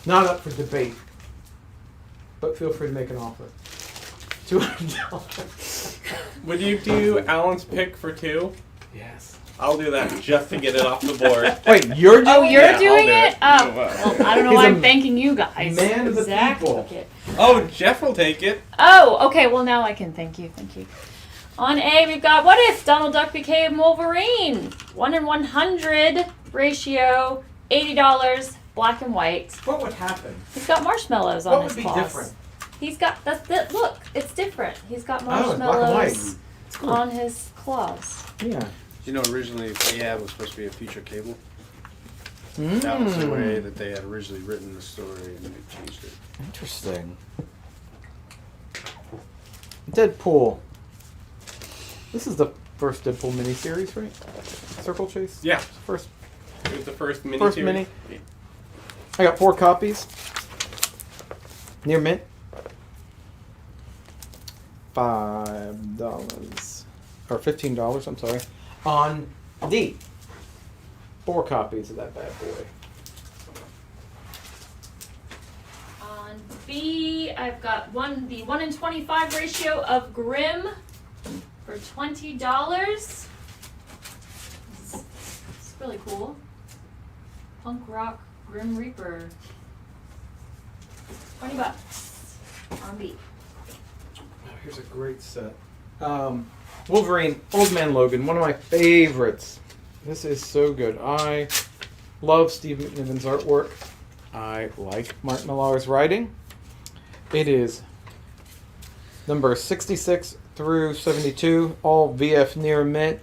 Not up for debate, but feel free to make an offer. $200. Would you do Alan's pick for 2? Yes. I'll do that just to get it off the board. Wait, you're doing Oh, you're Yeah, doing I'll it? Oh, well, I don't know He's why a I'm thanking you guys. man of the Zach people. took it. Oh, Jeff will take it. Oh, okay. Well, now I can. Thank you. Thank you. On A, we've got What If Donald Duck Became Wolverine? 1 in 100 ratio, $80, black and white. What would happen? He's got marshmallows on What his would be claws. different? He's got look, it's different. He's got Oh, it's black and white. marshmallows It's cool. on his claws. Yeah. You know, originally Ahab was supposed to be a future Cable. Mm. That was the way that they had originally written the story, and they changed it. Interesting. Deadpool. This is the first Deadpool miniseries, right? Circle Chase? Yeah. First. It was the first mini. First mini. I got 4 copies. Near mint. $5 or $15. I'm sorry. On D. 4 copies of that bad boy. On B, I've got the 1 in 25 ratio of Grimm for $20. It's really cool. Punk rock Grim Reaper. $20 on B. Oh, here's a great set. Wolverine, Old Man Logan, one of my favorites. This is so good. I love Steve McNiven's artwork. I like Mark Millar's writing. It is number 66 through 72, all VF near mint.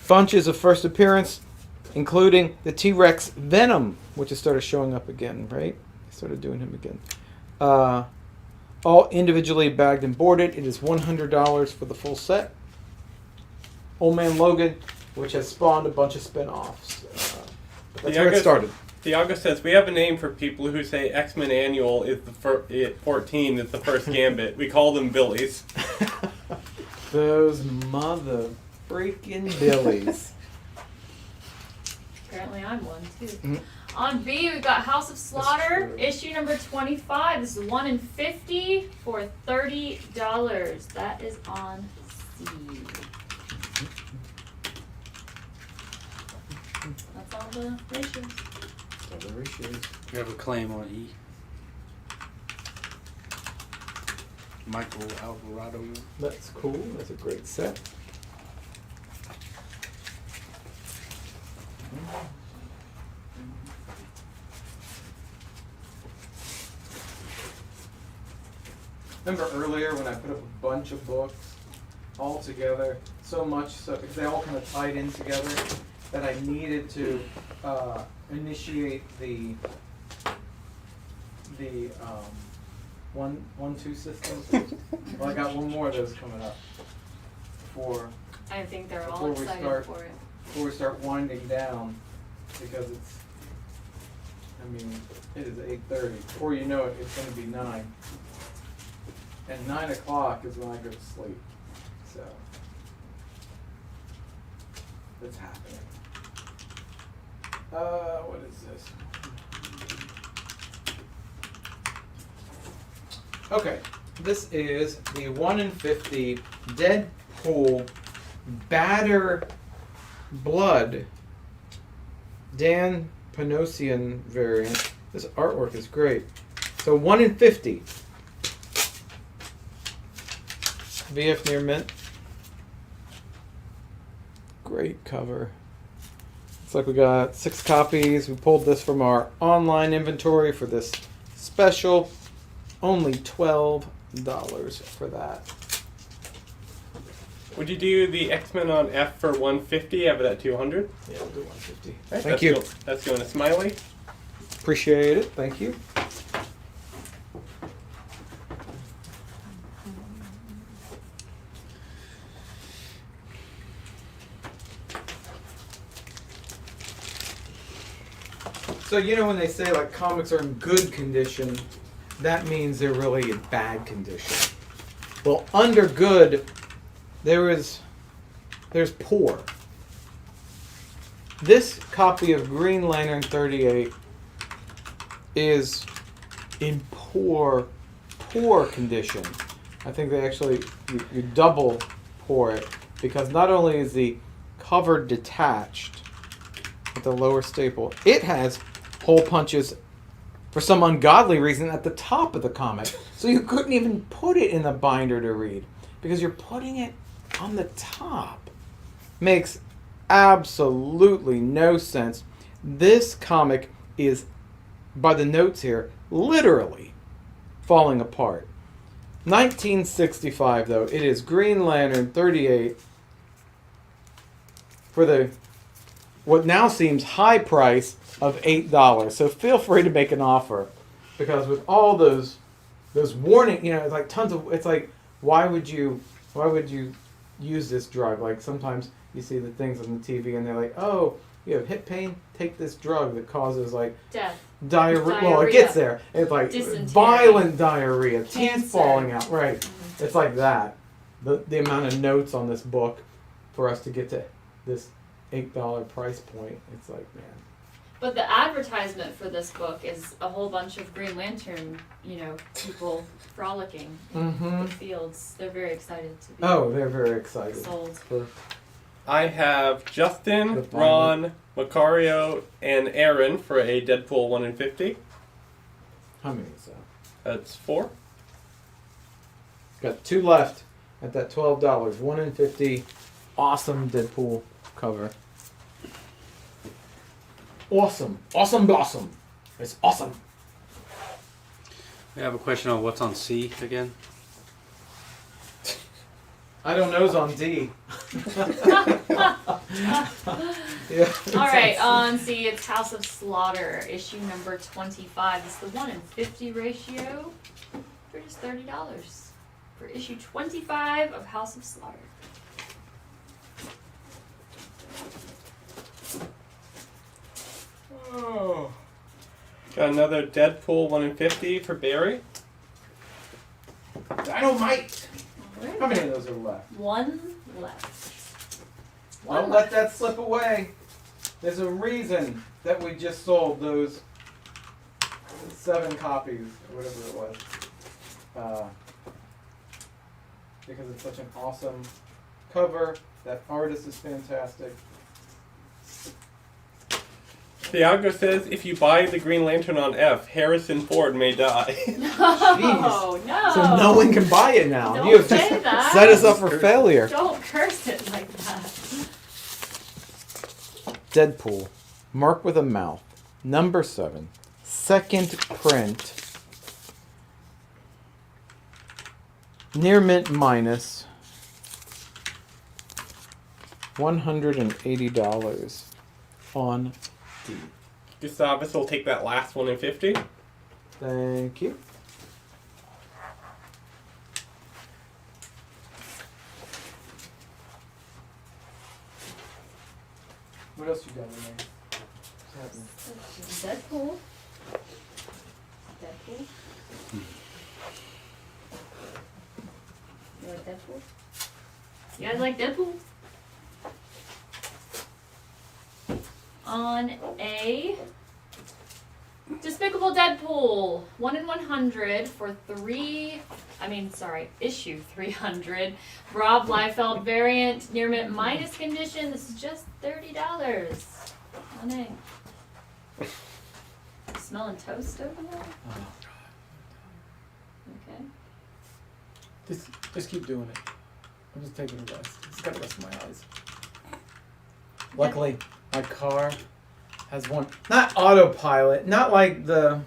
Bunches of first appearance, including the T-Rex Venom, which has started showing up again, right? They started doing him again. All individually bagged and boarded. It is $100 for the full set. Old Man Logan, which has spawned a bunch of spin-offs. That's where it started. Thiago says, we have a name for people who say X-Men Annual is the 14 is the first Gambit. We call them Billies. Those mother freaking Billies. Apparently I'm one too. Mm-hmm. On B, we've got House of Slaughter, issue number 25. This is 1 in 50 for $30. That is on C. That's all the ratios. Other ratios. You have a claim on E. Michael Alvarado. That's cool. That's a great set. Remember earlier when I put up a bunch of books all together, so much so because they all kind of tied in together, that I needed to initiate the 1-2 systems. Well, I got one more of those coming up before. I think they're all before we excited start, for it. Before we start winding down, because it's, I mean, it is 8:30. Before you know it, it's going to be 9. And 9 o'clock is when I go to sleep. So, that's happening. What is this? Okay, this is the 1 in 50 Deadpool Batter Blood Dan Panosian variant. This artwork is great. So 1 in 50. VF Near Mint. Great cover. Looks like we got 6 copies. We pulled this from our online inventory for this special. Only $12 for that. Would you do the X-Men on F for 150? Have it at 200? Yeah, we'll do 150. Right, Thank you. That's going to Smiley. Appreciate it. Thank you. So you know when they say like comics are in good condition, that means they're really in bad condition. Well, under good, there's poor. This copy of Green Lantern 38 is in poor condition. I think they actually you double pour it because not only is the cover detached with the lower staple, it has hole punches for some ungodly reason at the top of the comic. So you couldn't even put it in the binder to read because you're putting it on the top. Makes absolutely no sense. This comic is, by the notes here, literally falling apart. 1965 though, it is Green Lantern 38 for the what now seems high price of $8. So feel free to make an offer because with all those warning, you know, it's like tons of, it's like why would you use this drug? Like sometimes you see the things on the TV and they're like, oh, you have hip pain, take this drug that causes like death, diarrhea. Well, it gets there. It's like dysentery, violent diarrhea, cancer, teeth falling out. Right. Mm-hmm. It's like that. The amount of notes on this book for us to get to this $8 price point. It's like, man. But the advertisement for this book is a whole bunch of Green Lantern, you know, people frolicking in the fields. They're very excited to be they're very excited. Sold. I have Justin, Ron, Macario, and Aaron for a Deadpool 1 in 50. How many is that? That's 4. Got 2 left at that $12. 1 in 50. Awesome Deadpool cover. Awesome. Awesome blossom. It's awesome. We have a question on what's on C again. I don't know. It's on D. Yeah. All right, on C, it's House of Slaughter, issue number 25. It's the 1 in 50 ratio for just $30 for issue 25 of House of Slaughter. Oh. Got another Deadpool 1 in 50 for Barry. Dynamite! How many of those are left? 1 left. Don't let that slip away. There's a reason that we just sold those 7 copies, or whatever it was. Because it's such an awesome cover. That artist is fantastic. Thiago says if you buy the Green Lantern on F, Harrison Ford may die. No, no. So no one can buy it now. Don't You have say that. set us up for failure. Don't curse it like that. Deadpool, Mark with a Mouth, number 7, second print, near mint minus, $180 on D. Gustavus will take that last 1 in 50. Thank you. What else you got in there? Deadpool. Deadpool. You like Deadpool? You guys like Deadpool? On A, Despicable Deadpool, 1 in 100 for issue 300. Rob Liefeld variant, near mint minus condition. This is just $30 on A. Smelling toast over there? Oh, Okay. Just keep doing it. I'm just taking a rest. It's got to rest my eyes. Luckily, my car has one, not autopilot, not like the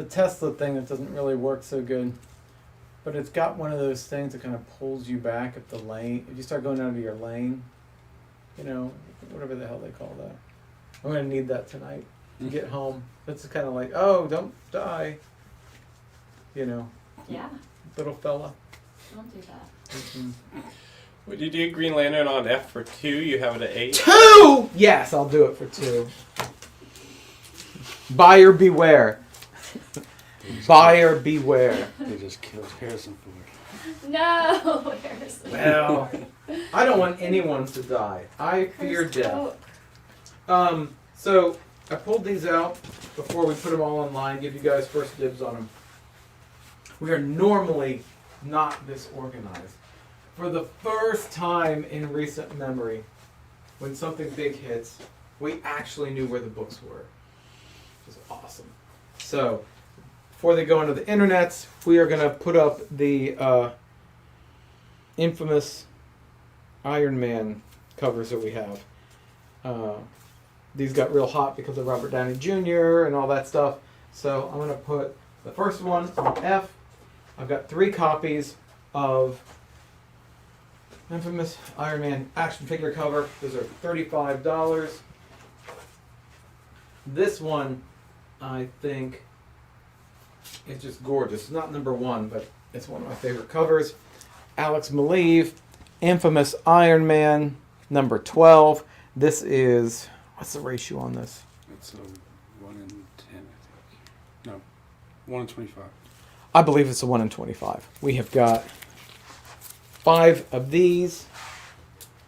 Tesla thing that doesn't really work so good, but it's got one of those things that kind of pulls you back if the lane, if you start going out of your lane, you know, whatever the hell they call that. I'm going to need that tonight to get home. It's kind of like, oh, don't die, you know. Yeah. Little fella. Don't do that. Mm-hmm. Would you do Green Lantern on F for 2? You have it at 8. 2! Yes, I'll do it for 2. Buyer beware. Buyer beware. They just killed Harrison Ford. No, Harrison. Well, I don't want anyone to die. I fear death. So I pulled these out before we put them all online, give you guys first dibs on them. We are normally not this organized. For the first time in recent memory, when something big hits, we actually knew where the books were. Which is awesome. So, before they go into the internets, we are going to put up the infamous Iron Man covers that we have. These got real hot because of Robert Downey Jr. and all that stuff. So I'm going to put the first one on F. I've got 3 copies of infamous Iron Man action figure cover. Those are $35. This one, I think, is just gorgeous. It's not number 1, but it's one of my favorite covers. Alex Maleev, infamous Iron Man, number 12. This is, what's the ratio on this? It's a 1 in 10, I think. No, 1 in 25. I believe it's a 1 in 25. We have got 5 of these.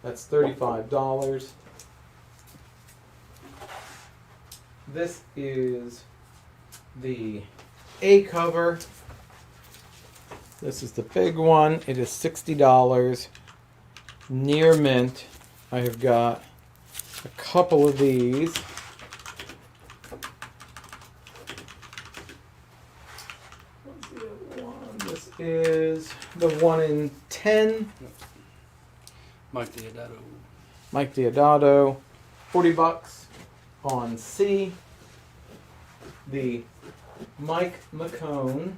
That's $35. This is the A cover. This is the big one. It is $60. Near mint. I have got a couple of these. This is the 1 in 10. Mike Deodato. Mike Deodato. $40 on C. The Mike McCone.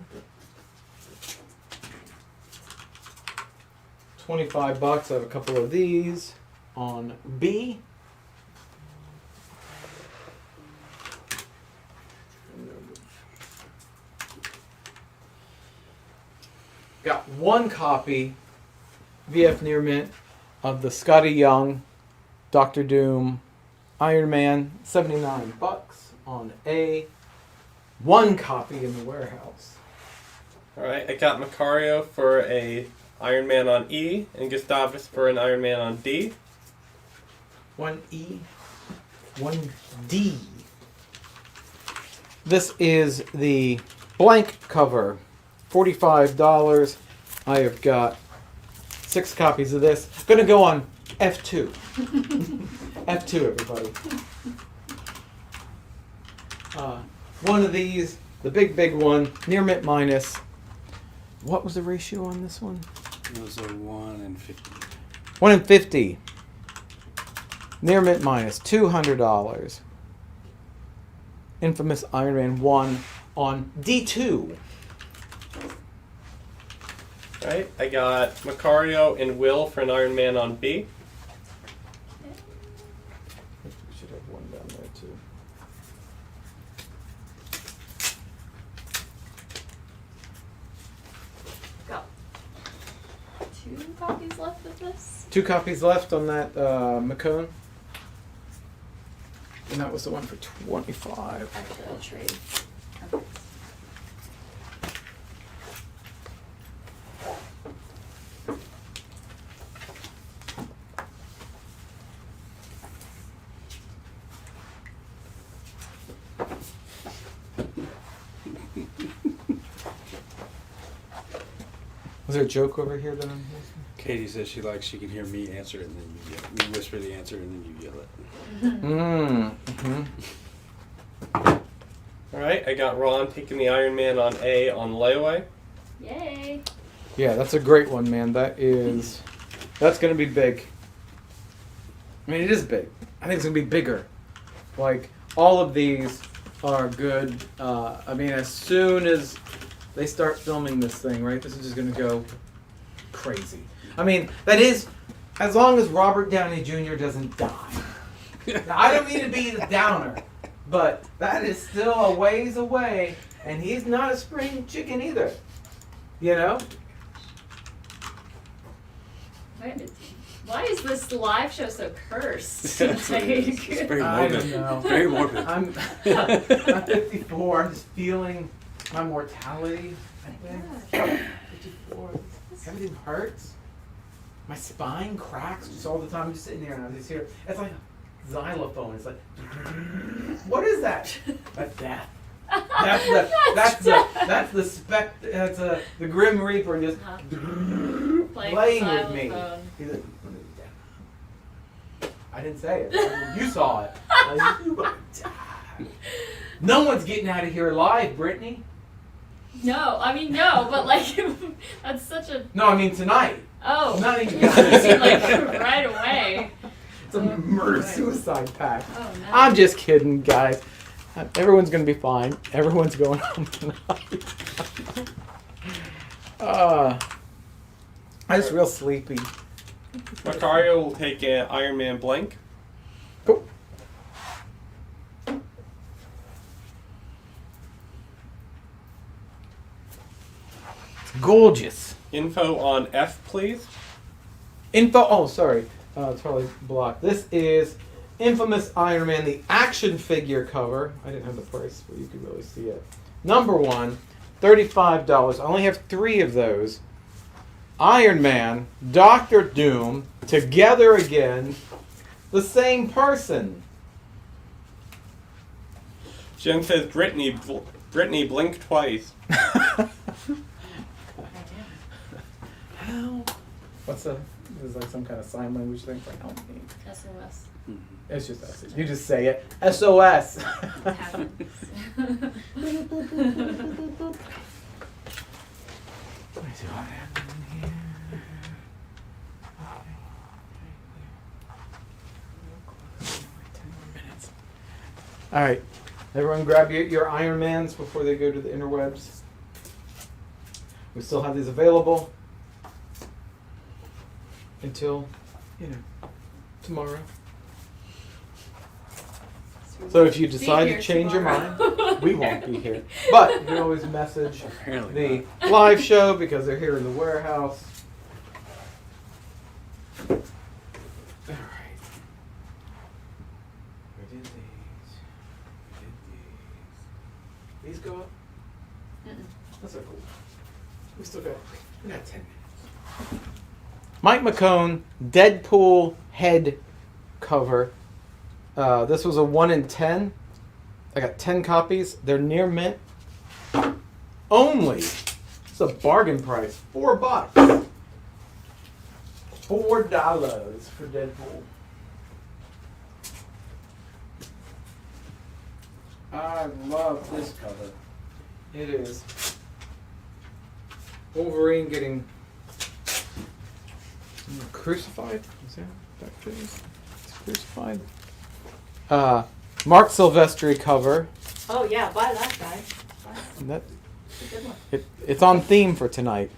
$25. I have a couple of these on B. Got 1 copy, VF Near Mint, of the Scotty Young, Doctor Doom, Iron Man, $79 on A. 1 copy in the warehouse. Alright, I got Macario for a Iron Man on E, and Gustavus for an Iron Man on D. 1E, 1D. This is the blank cover. $45. I have got 6 copies of this. Gonna go on F2. F2, everybody. One of these, the big one, near mint minus. What was the ratio on this one? It was a 1 in 50. 1 in 50. Near mint minus, $200. Infamous Iron Man 1 on D2. Right, I got Macario and Will for an Iron Man on B. We should have one down there too. Got 2 copies left of this. 2 copies left on that McCone. And that was the one for $25. Actually, I'll trade. Was there a joke over here that I'm missing? Katie says she can hear me answer it and then you yell it. You whisper the answer and then you yell it. Alright, I got Ron taking the Iron Man on A on layaway. Yay. Yeah, that's a great one, man. That's gonna be big. I mean, it is big. I think it's gonna be bigger. Like, all of these are good. I mean, as soon as they start filming this thing, right, this is just gonna go crazy. I mean, that is, as long as Robert Downey Jr. doesn't die. Now, I don't mean to be the downer, but that is still a ways away, and he's not a spring chicken either. You know? Why is this live show so cursed? It's very I morbid. don't know. Very morbid. I'm 54. I'm just feeling my mortality. I think. 54. Everything hurts. My spine cracks just all the time. I'm just sitting there and I just hear. It's like a xylophone. It's like, what is that? That's death. That's the Grim Reaper just playing with me. He's like, I didn't say it. You saw it. No one's getting out of here alive, Brittany. No, I mean no, but like that's such a. No, I mean tonight. Oh. Not even like right away. It's a murder-suicide pact. Oh, no. I'm just kidding, guys. Everyone's gonna be fine. Everyone's going home tonight. I'm just real sleepy. Macario will take an Iron Man blank. Cool. Gorgeous. Info on F, please. Info. Oh, sorry. It's probably blocked. This is Infamous Iron Man, the action figure cover. I didn't have the price, but you could really see it. Number 1, $35. I only have 3 of those. Iron Man, Doctor Doom, together again, the same person. Jen says Brittany blink twice. How? What's a? Is like some kind of sign language thing for help me. SOS. It's just us. You just say it. SOS. It happens. Let me see what happened here. All right, everyone, grab your Iron Mans before they go to the interwebs. We still have these available until, tomorrow. So if you decide to change your mind, we won't be here. But you can always message the live show because they're here in the warehouse. All right. We did these. These go up? That's so cool. We got 10 minutes. Mike McCone, Deadpool head cover. This was a 1 in 10. I got 10 copies. They're near mint. Only. It's a bargain price. $4. $4 for Deadpool. I love this cover. It is Wolverine getting crucified. Is that what it is? It's crucified. Mark Silvestri cover. Oh yeah, buy that guy. That, It's a good one. it's on theme for tonight.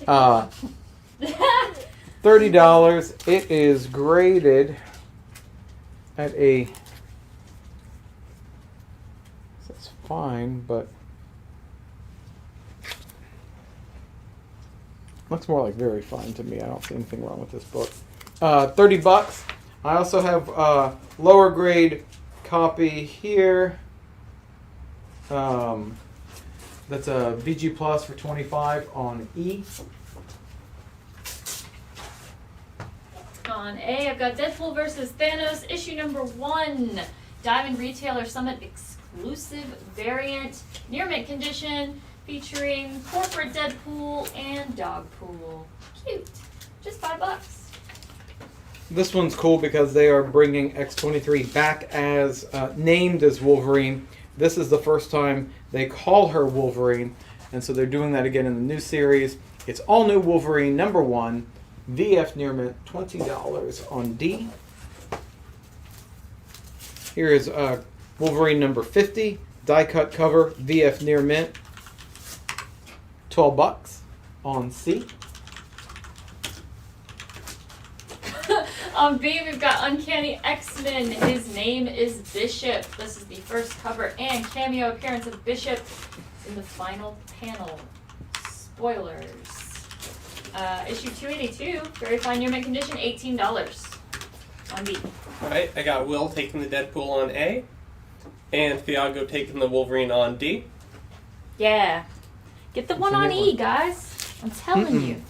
$30. It is graded at a. That's fine, but looks more like very fine to me. I don't see anything wrong with this book. $30. I also have a lower grade copy here. That's a VG Plus for $25 on E. On A, I've got Deadpool versus Thanos, issue number 1. Diamond Retailer Summit exclusive variant, near mint condition, featuring corporate Deadpool and Dogpool. Cute. Just $5. This one's cool because they are bringing X-23 back as named as Wolverine. This is the first time they call her Wolverine, and so they're doing that again in the new series. It's all new Wolverine #1, VF near mint, $20 on D. Here is Wolverine #50, die cut cover, VF near mint, $12 on C. On B, we've got Uncanny X-Men. His name is Bishop. This is the first cover and cameo appearance of Bishop in the final panel. Spoilers. Issue 282, very fine near mint condition, $18 on B. Alright, I got Will taking the Deadpool on A, and Thiago taking the Wolverine on D. Yeah. Get the one on E, guys. I'm telling you.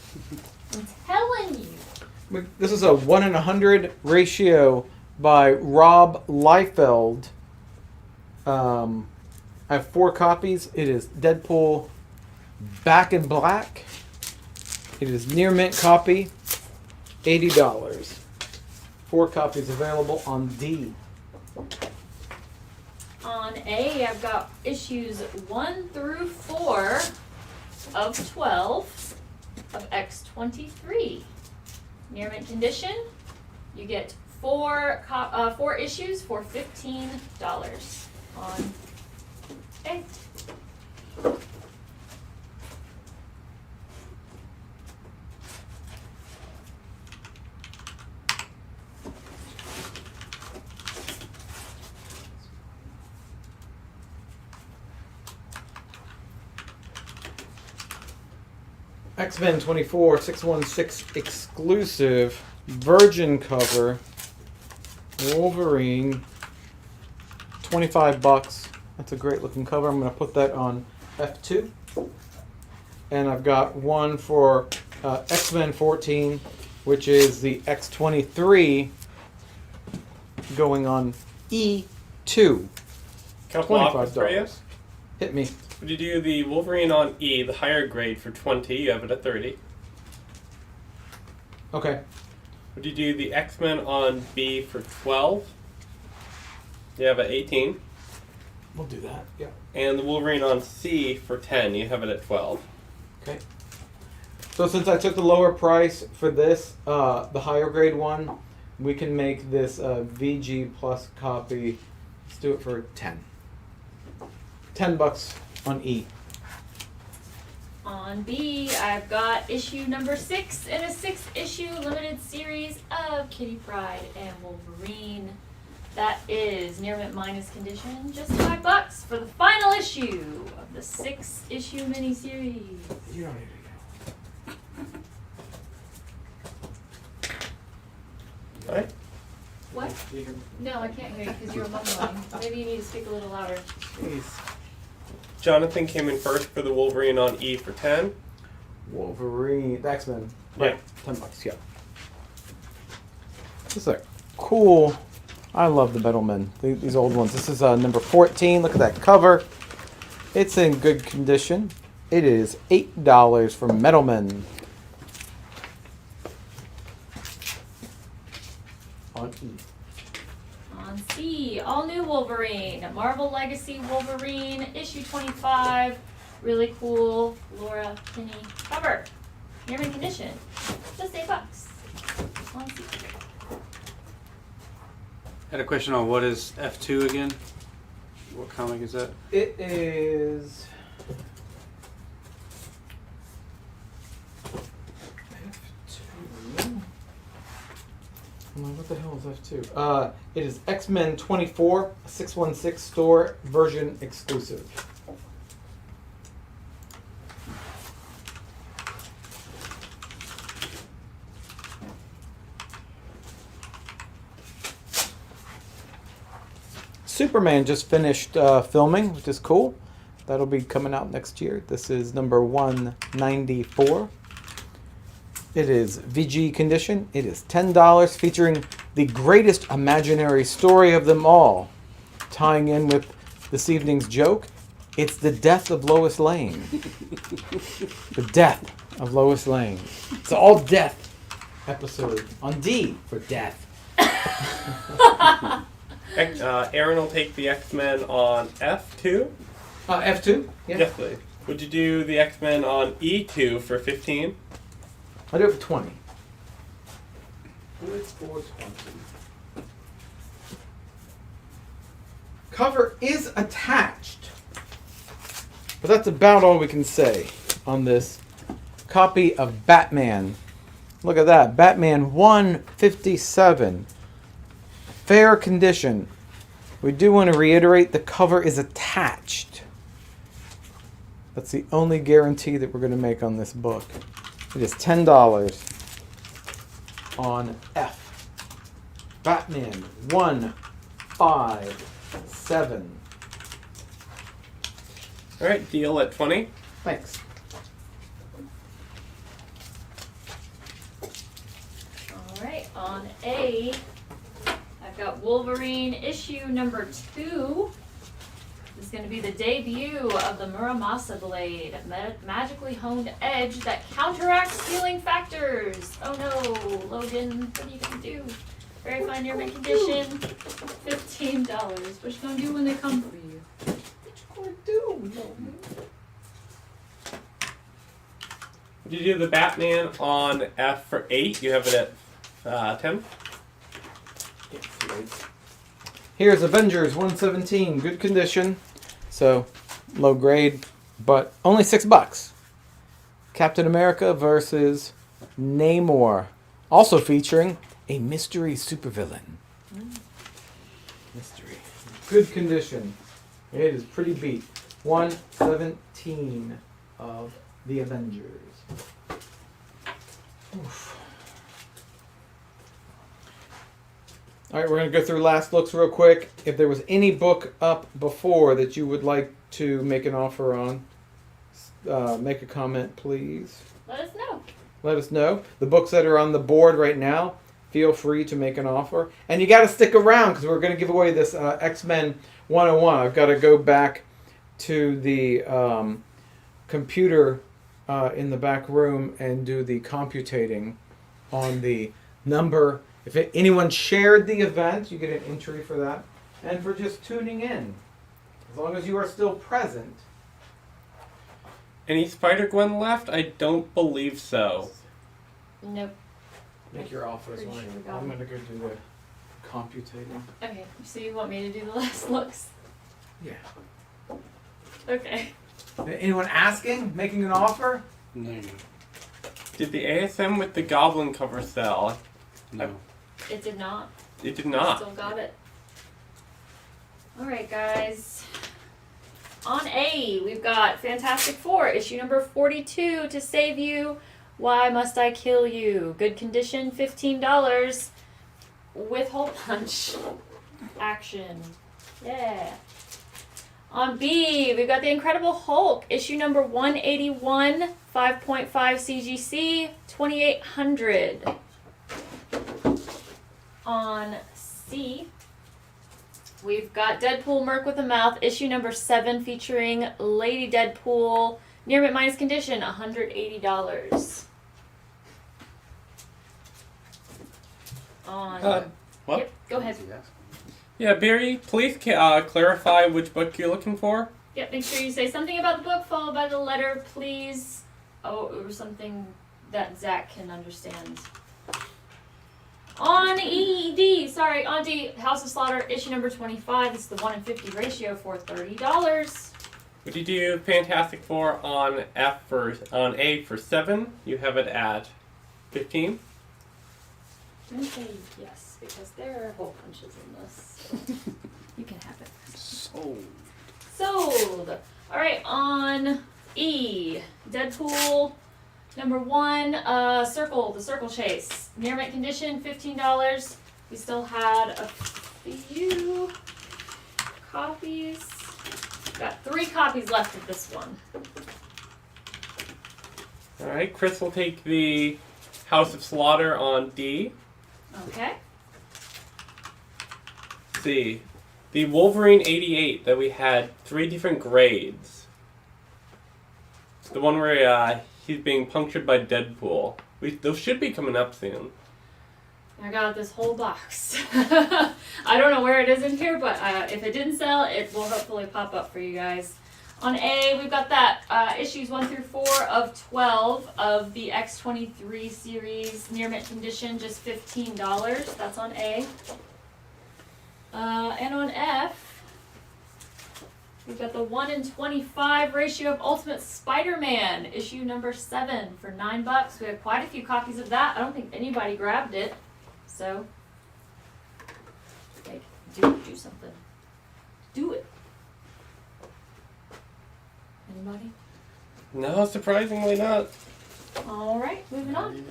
I'm telling you. This is a 1 in 100 ratio by Rob Liefeld. I have 4 copies. It is Deadpool Back in Black. It is near mint copy, $80. 4 copies available on D. On A, I've got issues 1 through 4 of 12 of X-23. Near mint condition, you get 4 issues for $15 on A. X-Men 24 616 exclusive virgin cover Wolverine, $25. That's a great looking cover. I'm going to put that on F2. And I've got one for X-Men 14, which is the X-23 going on E2. Couple offers for you. $25. Hit me. Would you do the Wolverine on E, the higher grade, for 20? You have it at 30. Okay. Would you do the X-Men on B for 12? You have it at 18. We'll do that. Yeah. And the Wolverine on C for 10. You have it at 12. Okay. So since I took the lower price for this, the higher grade one, we can make this VG plus copy. Let's do it for 10. $10 on E. On B, I've got issue number 6 in a 6-issue limited series of Kitty Pryde and Wolverine. That is near mint minus condition, just $5 for the final issue of the 6-issue miniseries. You don't need to go. Alright. What? No, I can't hear you because you're mumbling. Maybe you need to speak a little louder. Jeez. Jonathan came in first for the Wolverine on E for 10. Wolverine, X-Men. Yeah. Right. $10, yeah. This is a cool. I love the Metal Men. These old ones. This is number 14. Look at that cover. It's in good condition. It is $8 from Metal Men. On E. On C, all new Wolverine, Marvel Legacy Wolverine, issue 25. Really cool Laura Kinney cover. Near mint condition, just $8 on C. I had a question on what is F2 again? What comic is that? It is. F2. What the hell is F2? It is X-Men 24, 616 store version exclusive. Superman just finished filming, which is cool. That'll be coming out next year. This is number 194. It is VG condition. It is $10, featuring the greatest imaginary story of them all. Tying in with this evening's joke, it's the death of Lois Lane. The death of Lois Lane. It's all death episode on D for death. Aaron will take the X-Men on F2. F2? Yeah. Yes, please. Would you do the X-Men on E2 for 15? I'll do it for 20. Do it for 20. Cover is attached. But that's about all we can say on this copy of Batman. Look at that. Batman 157. Fair condition. We do want to reiterate the cover is attached. That's the only guarantee that we're going to make on this book. It is $10 on F. Batman 157. All right, deal at 20. Thanks. All right, on A, I've got Wolverine issue number 2. This is going to be the debut of the Muramasa blade, magically honed edge that counteracts healing factors. Oh no, Logan, what are you going to do? Very fine near mint condition, $15. What you going to do when they come for you? Would you do the Batman on F for 8? You have it at 10? Here's Avengers 117, good condition, so low grade, but only $6. Captain America versus Namor, also featuring a mystery supervillain. Mystery, good condition. It is pretty beat. 117 of the Avengers. Oof. All right, we're going to go through last looks real quick. If there was any book up before that you would like to make an offer on, make a comment, please. Let us know. Let us know. The books that are on the board right now, feel free to make an offer. And you got to stick around because we're going to give away this X-Men 101. I've got to go back to the computer in the back room and do the computating on the number. If anyone shared the event, you get an entry for that. And for just tuning in, as long as you are still present. Any Spider-Gwen left? I don't believe so. Nope. Make your offers. Pretty sure we got I'm them. going to go do the computating. Okay, so you want me to do the last looks? Yeah. Okay. Anyone asking? Making an offer? No. Did the ASM with the Goblin cover sell? No. It did not. It did not. Still got it. Alright, guys. On A, we've got Fantastic Four, issue number 42, To Save You, Why Must I Kill You? Good condition, $15. With hole punch. Action. Yeah. On B, we've got The Incredible Hulk, issue number 181, 5.5 CGC, $2,800. On C, we've got Deadpool Merc with a Mouth, issue number 7, featuring Lady Deadpool, near mint minus condition, $180. On what? Yep, go ahead. Yeah, Barry, please clarify which book you're looking for. Yep, make sure you say something about the book followed by the letter, please. Oh, or something that Zach can understand. On D, House of Slaughter, issue number 25. This is the 1 in 50 ratio for $30. Would you do Fantastic Four on on A for 7? You have it at 15. I'm gonna say yes, because there are hole punches in this. So you can have it. Sold. Alright, on E, Deadpool number 1, the Circle Chase. Near mint condition, $15. We still had a few copies. Got 3 copies left of this one. Alright, Chris will take the House of Slaughter on D. Okay. C. The Wolverine 88 that we had 3 different grades. The one where he's being punctured by Deadpool. Those should be coming up soon. I got this whole box. I don't know where it is in here, but if it didn't sell, it will hopefully pop up for you guys. On A, we've got that issues 1 through 4 of 12 of the X23 series near mint condition, just $15. That's on A. And on F, we've got the 1 in 25 ratio of Ultimate Spider-Man, issue number 7 for $9. We have quite a few copies of that. I don't think anybody grabbed it, so like, do something. Do it. Anybody? No, surprisingly not. All right, moving on.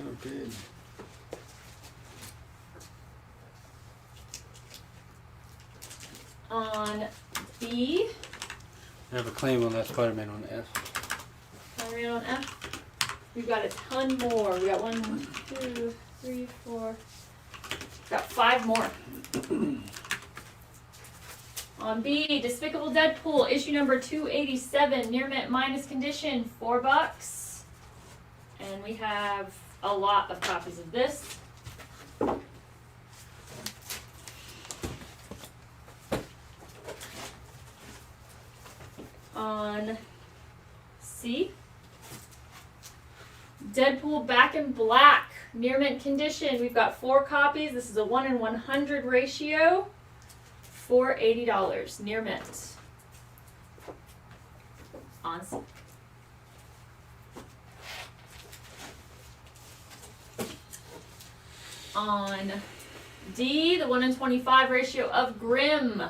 On B, I have a claim on that Spider-Man on F. Spider-Man on F. We've got a ton more. We got 1, 2, 3, 4. Got 5 more. On B, Despicable Deadpool, issue number 287, near mint minus condition, $4. And we have a lot of copies of this. On C, Deadpool Back in Black, near mint condition. We've got 4 copies. This is a 1 in 100 ratio for $80, near mint. On C. On D, the 1 in 25 ratio of Grimm,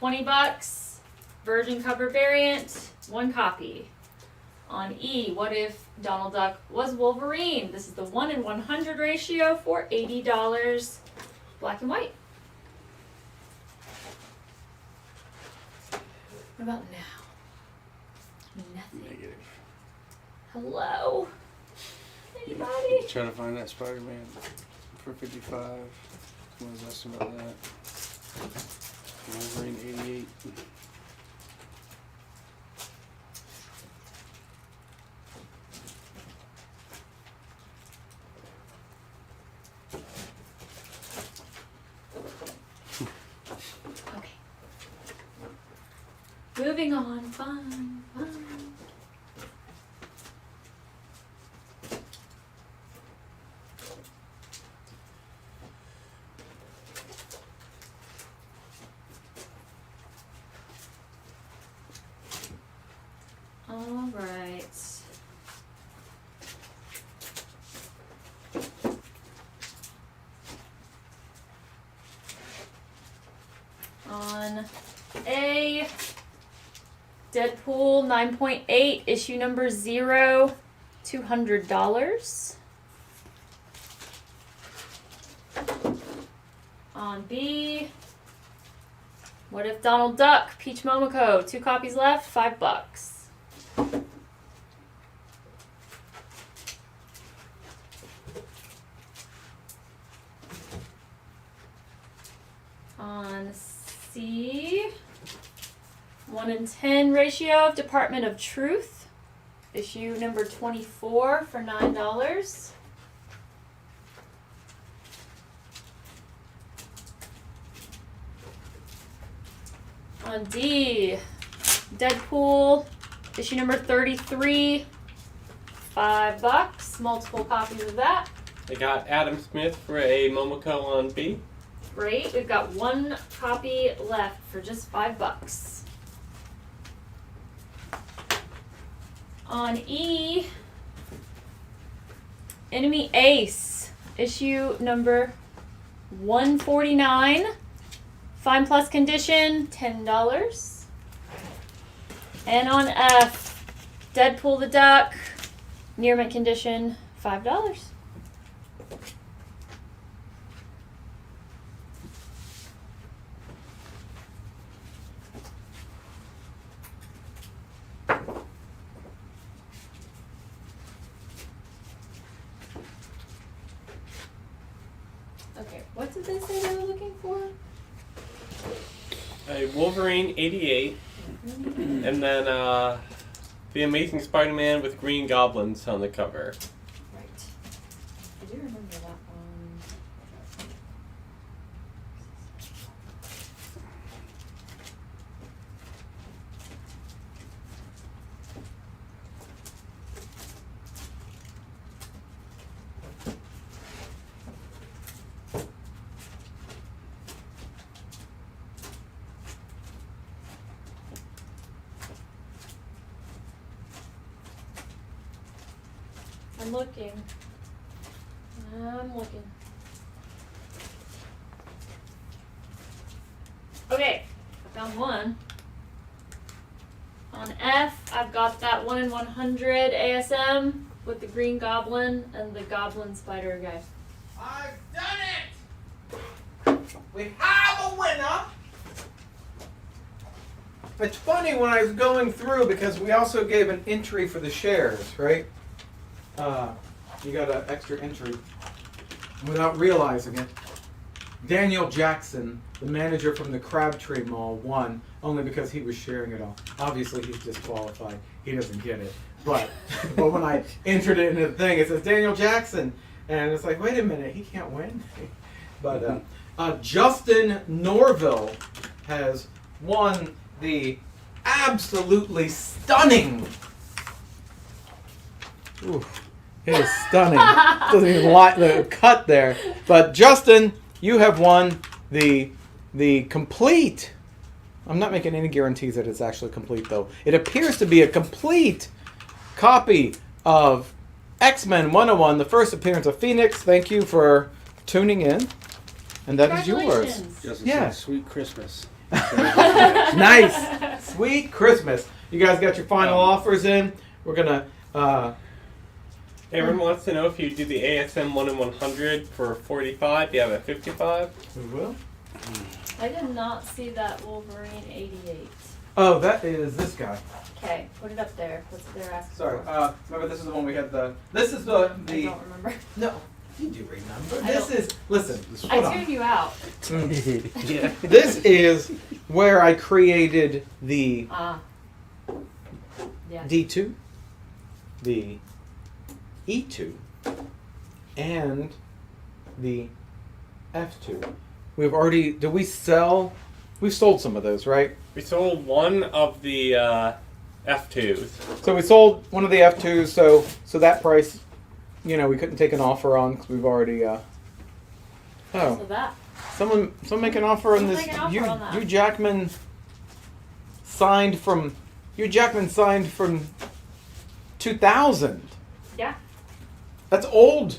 $20. Virgin cover variant, 1 copy. On E, what if Donald Duck was Wolverine? This is the 1 in 100 ratio for $80, black and white. What about now? Nothing. Negative. Hello? Anybody? Try to find that Spider-Man for 55. What was less about that? Wolverine 88. Moving on, fine. All right. On A, Deadpool 9.8, issue number 0, $200. On B, what if Donald Duck, Peach Momoko, 2 copies left, $5. On C, 1 in 10 ratio of Department of Truth, issue number 24 for $9. On D, Deadpool, issue number 33, $5, multiple copies of that. I got Adam Smith for a Momoko on B. Great, we've got 1 copy left for just $5. On E, Enemy Ace, issue number 149, fine plus condition, $10. And on F, Deadpool the Duck, near mint condition, $5. Okay, what did they say they were looking for? A Wolverine 88. And then the Amazing Spider-Man with Green Goblins on the cover. Right. I do remember that one. I'm looking. Okay, I found one. On F, I've got that 1 in 100 ASM with the green goblin and the goblin spider guy. I've done it! We have a winner! It's funny when I was going through because we also gave an entry for the shares, right? You got an extra entry without realizing it. Daniel Jackson, the manager from the Crabtree Mall, won only because he was sharing it all. Obviously, he's disqualified. He doesn't get it. But when I entered it in the thing, it says Daniel Jackson. And it's like, wait a minute, he can't win. But Justin Norville has won the absolutely stunning. Ooh, it is stunning. Doesn't even like the cut there. But Justin, you have won the complete. I'm not making any guarantees that it's actually complete, though. It appears to be a complete copy of X-Men 101, the first appearance of Phoenix. Thank you for tuning in. And that is yours. Justin Yeah. said, Sweet Christmas. Nice. Sweet Christmas. You guys got your final offers in. We're going to... Aaron wants to know if you do the ASM 1 in 100 for 45. You have a 55. We will. I did not see that Wolverine 88. Oh, that is this guy. Okay, put it up there. What's they're asking Sorry. for? Remember, this is the one we had the... This is the... I don't remember. No, you do remember. I This don't- is... Listen. I hold on. tuned you out. Yeah. This is where I created the Yeah. D2, the E2, and the F2. We've already... Did we sell... We've sold some of those, right? We sold one of the F2s. So we sold one of the F2s, so that price, we couldn't take an offer on because we've already... So that. Someone make an offer on Someone this. make an offer Hugh, on that. Hugh Jackman signed from 2000. Yeah. That's old.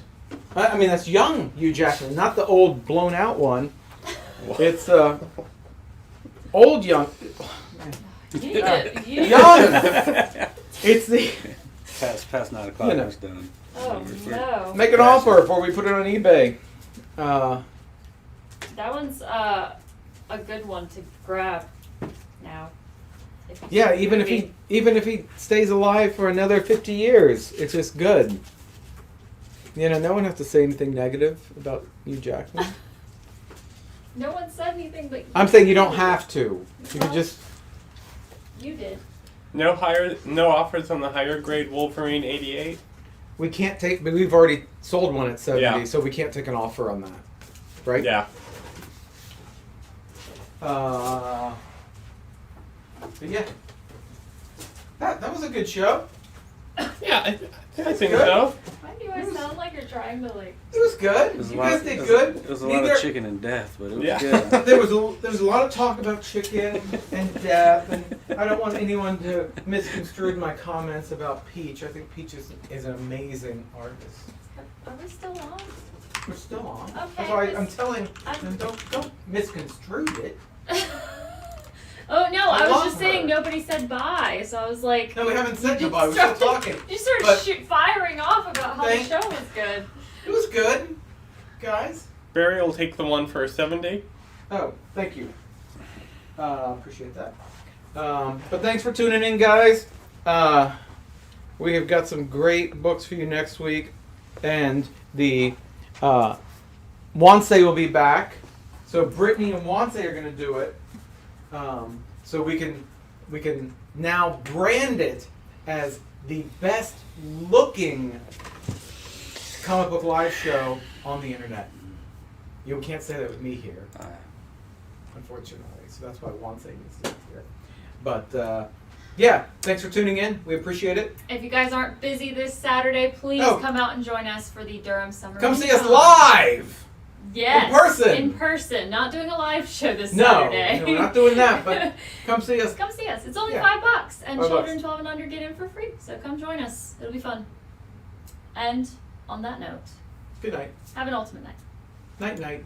I mean, that's young Hugh Jackman, not the old blown out one. It's old young. Young. It's the Past 9 o'clock. It's done. Oh no. make an offer before we put it on eBay. That one's a good one to grab now. Yeah, even if he stays alive for another 50 years, it's just good. No one has to say anything negative about Hugh Jackman. No one said anything, but I'm saying you don't have to. You can just. You did. No offers on the higher grade Wolverine 88. We can't take, but we've already sold one at 70, Yeah. so we can't take an offer on that, right? Yeah. But yeah, that was a good show. Yeah, I think good. so. Why do I sound like you're trying to like? It was good. It was a You lot- guys did it was- good. It was a lot of chicken and death, but it was Yeah. good. There was a lot of talk about chicken and death, and I don't want anyone to misconstrue my comments about Peach. I think Peach is an amazing artist. Are we still on? We're still on. Okay, That's why I'm just- telling them don't misconstrue it. Oh no, I I was love just saying her. nobody said bye, so I was like. No, we haven't said you goodbye. We're still started- talking. You started But- firing off about how the Thank- show was good. It was good, guys. Barry will take the one for 70. Oh, thank you. Appreciate that. But thanks for tuning in, guys. We have got some great books for you next week, and the Wansei will be back. So Brittany and Wansei are going to do it. So we can now brand it as the best looking comic book live show on the internet. You can't say that with me here, unfortunately. So that's why Wansei needs to be here. But yeah, thanks for tuning in. We appreciate it. If you guys aren't busy this Saturday, please Oh. come out and join us for the Durham Summer. Come see us Con. live. Yes. In person. In person. Not doing a live show this No, Saturday. no, we're not doing that. But come see us. Come see us. It's only Yeah. $5, and $5. children 12 and under get in for free. So come join us. It'll be fun. And on that note, Good night. have an ultimate night. Night night.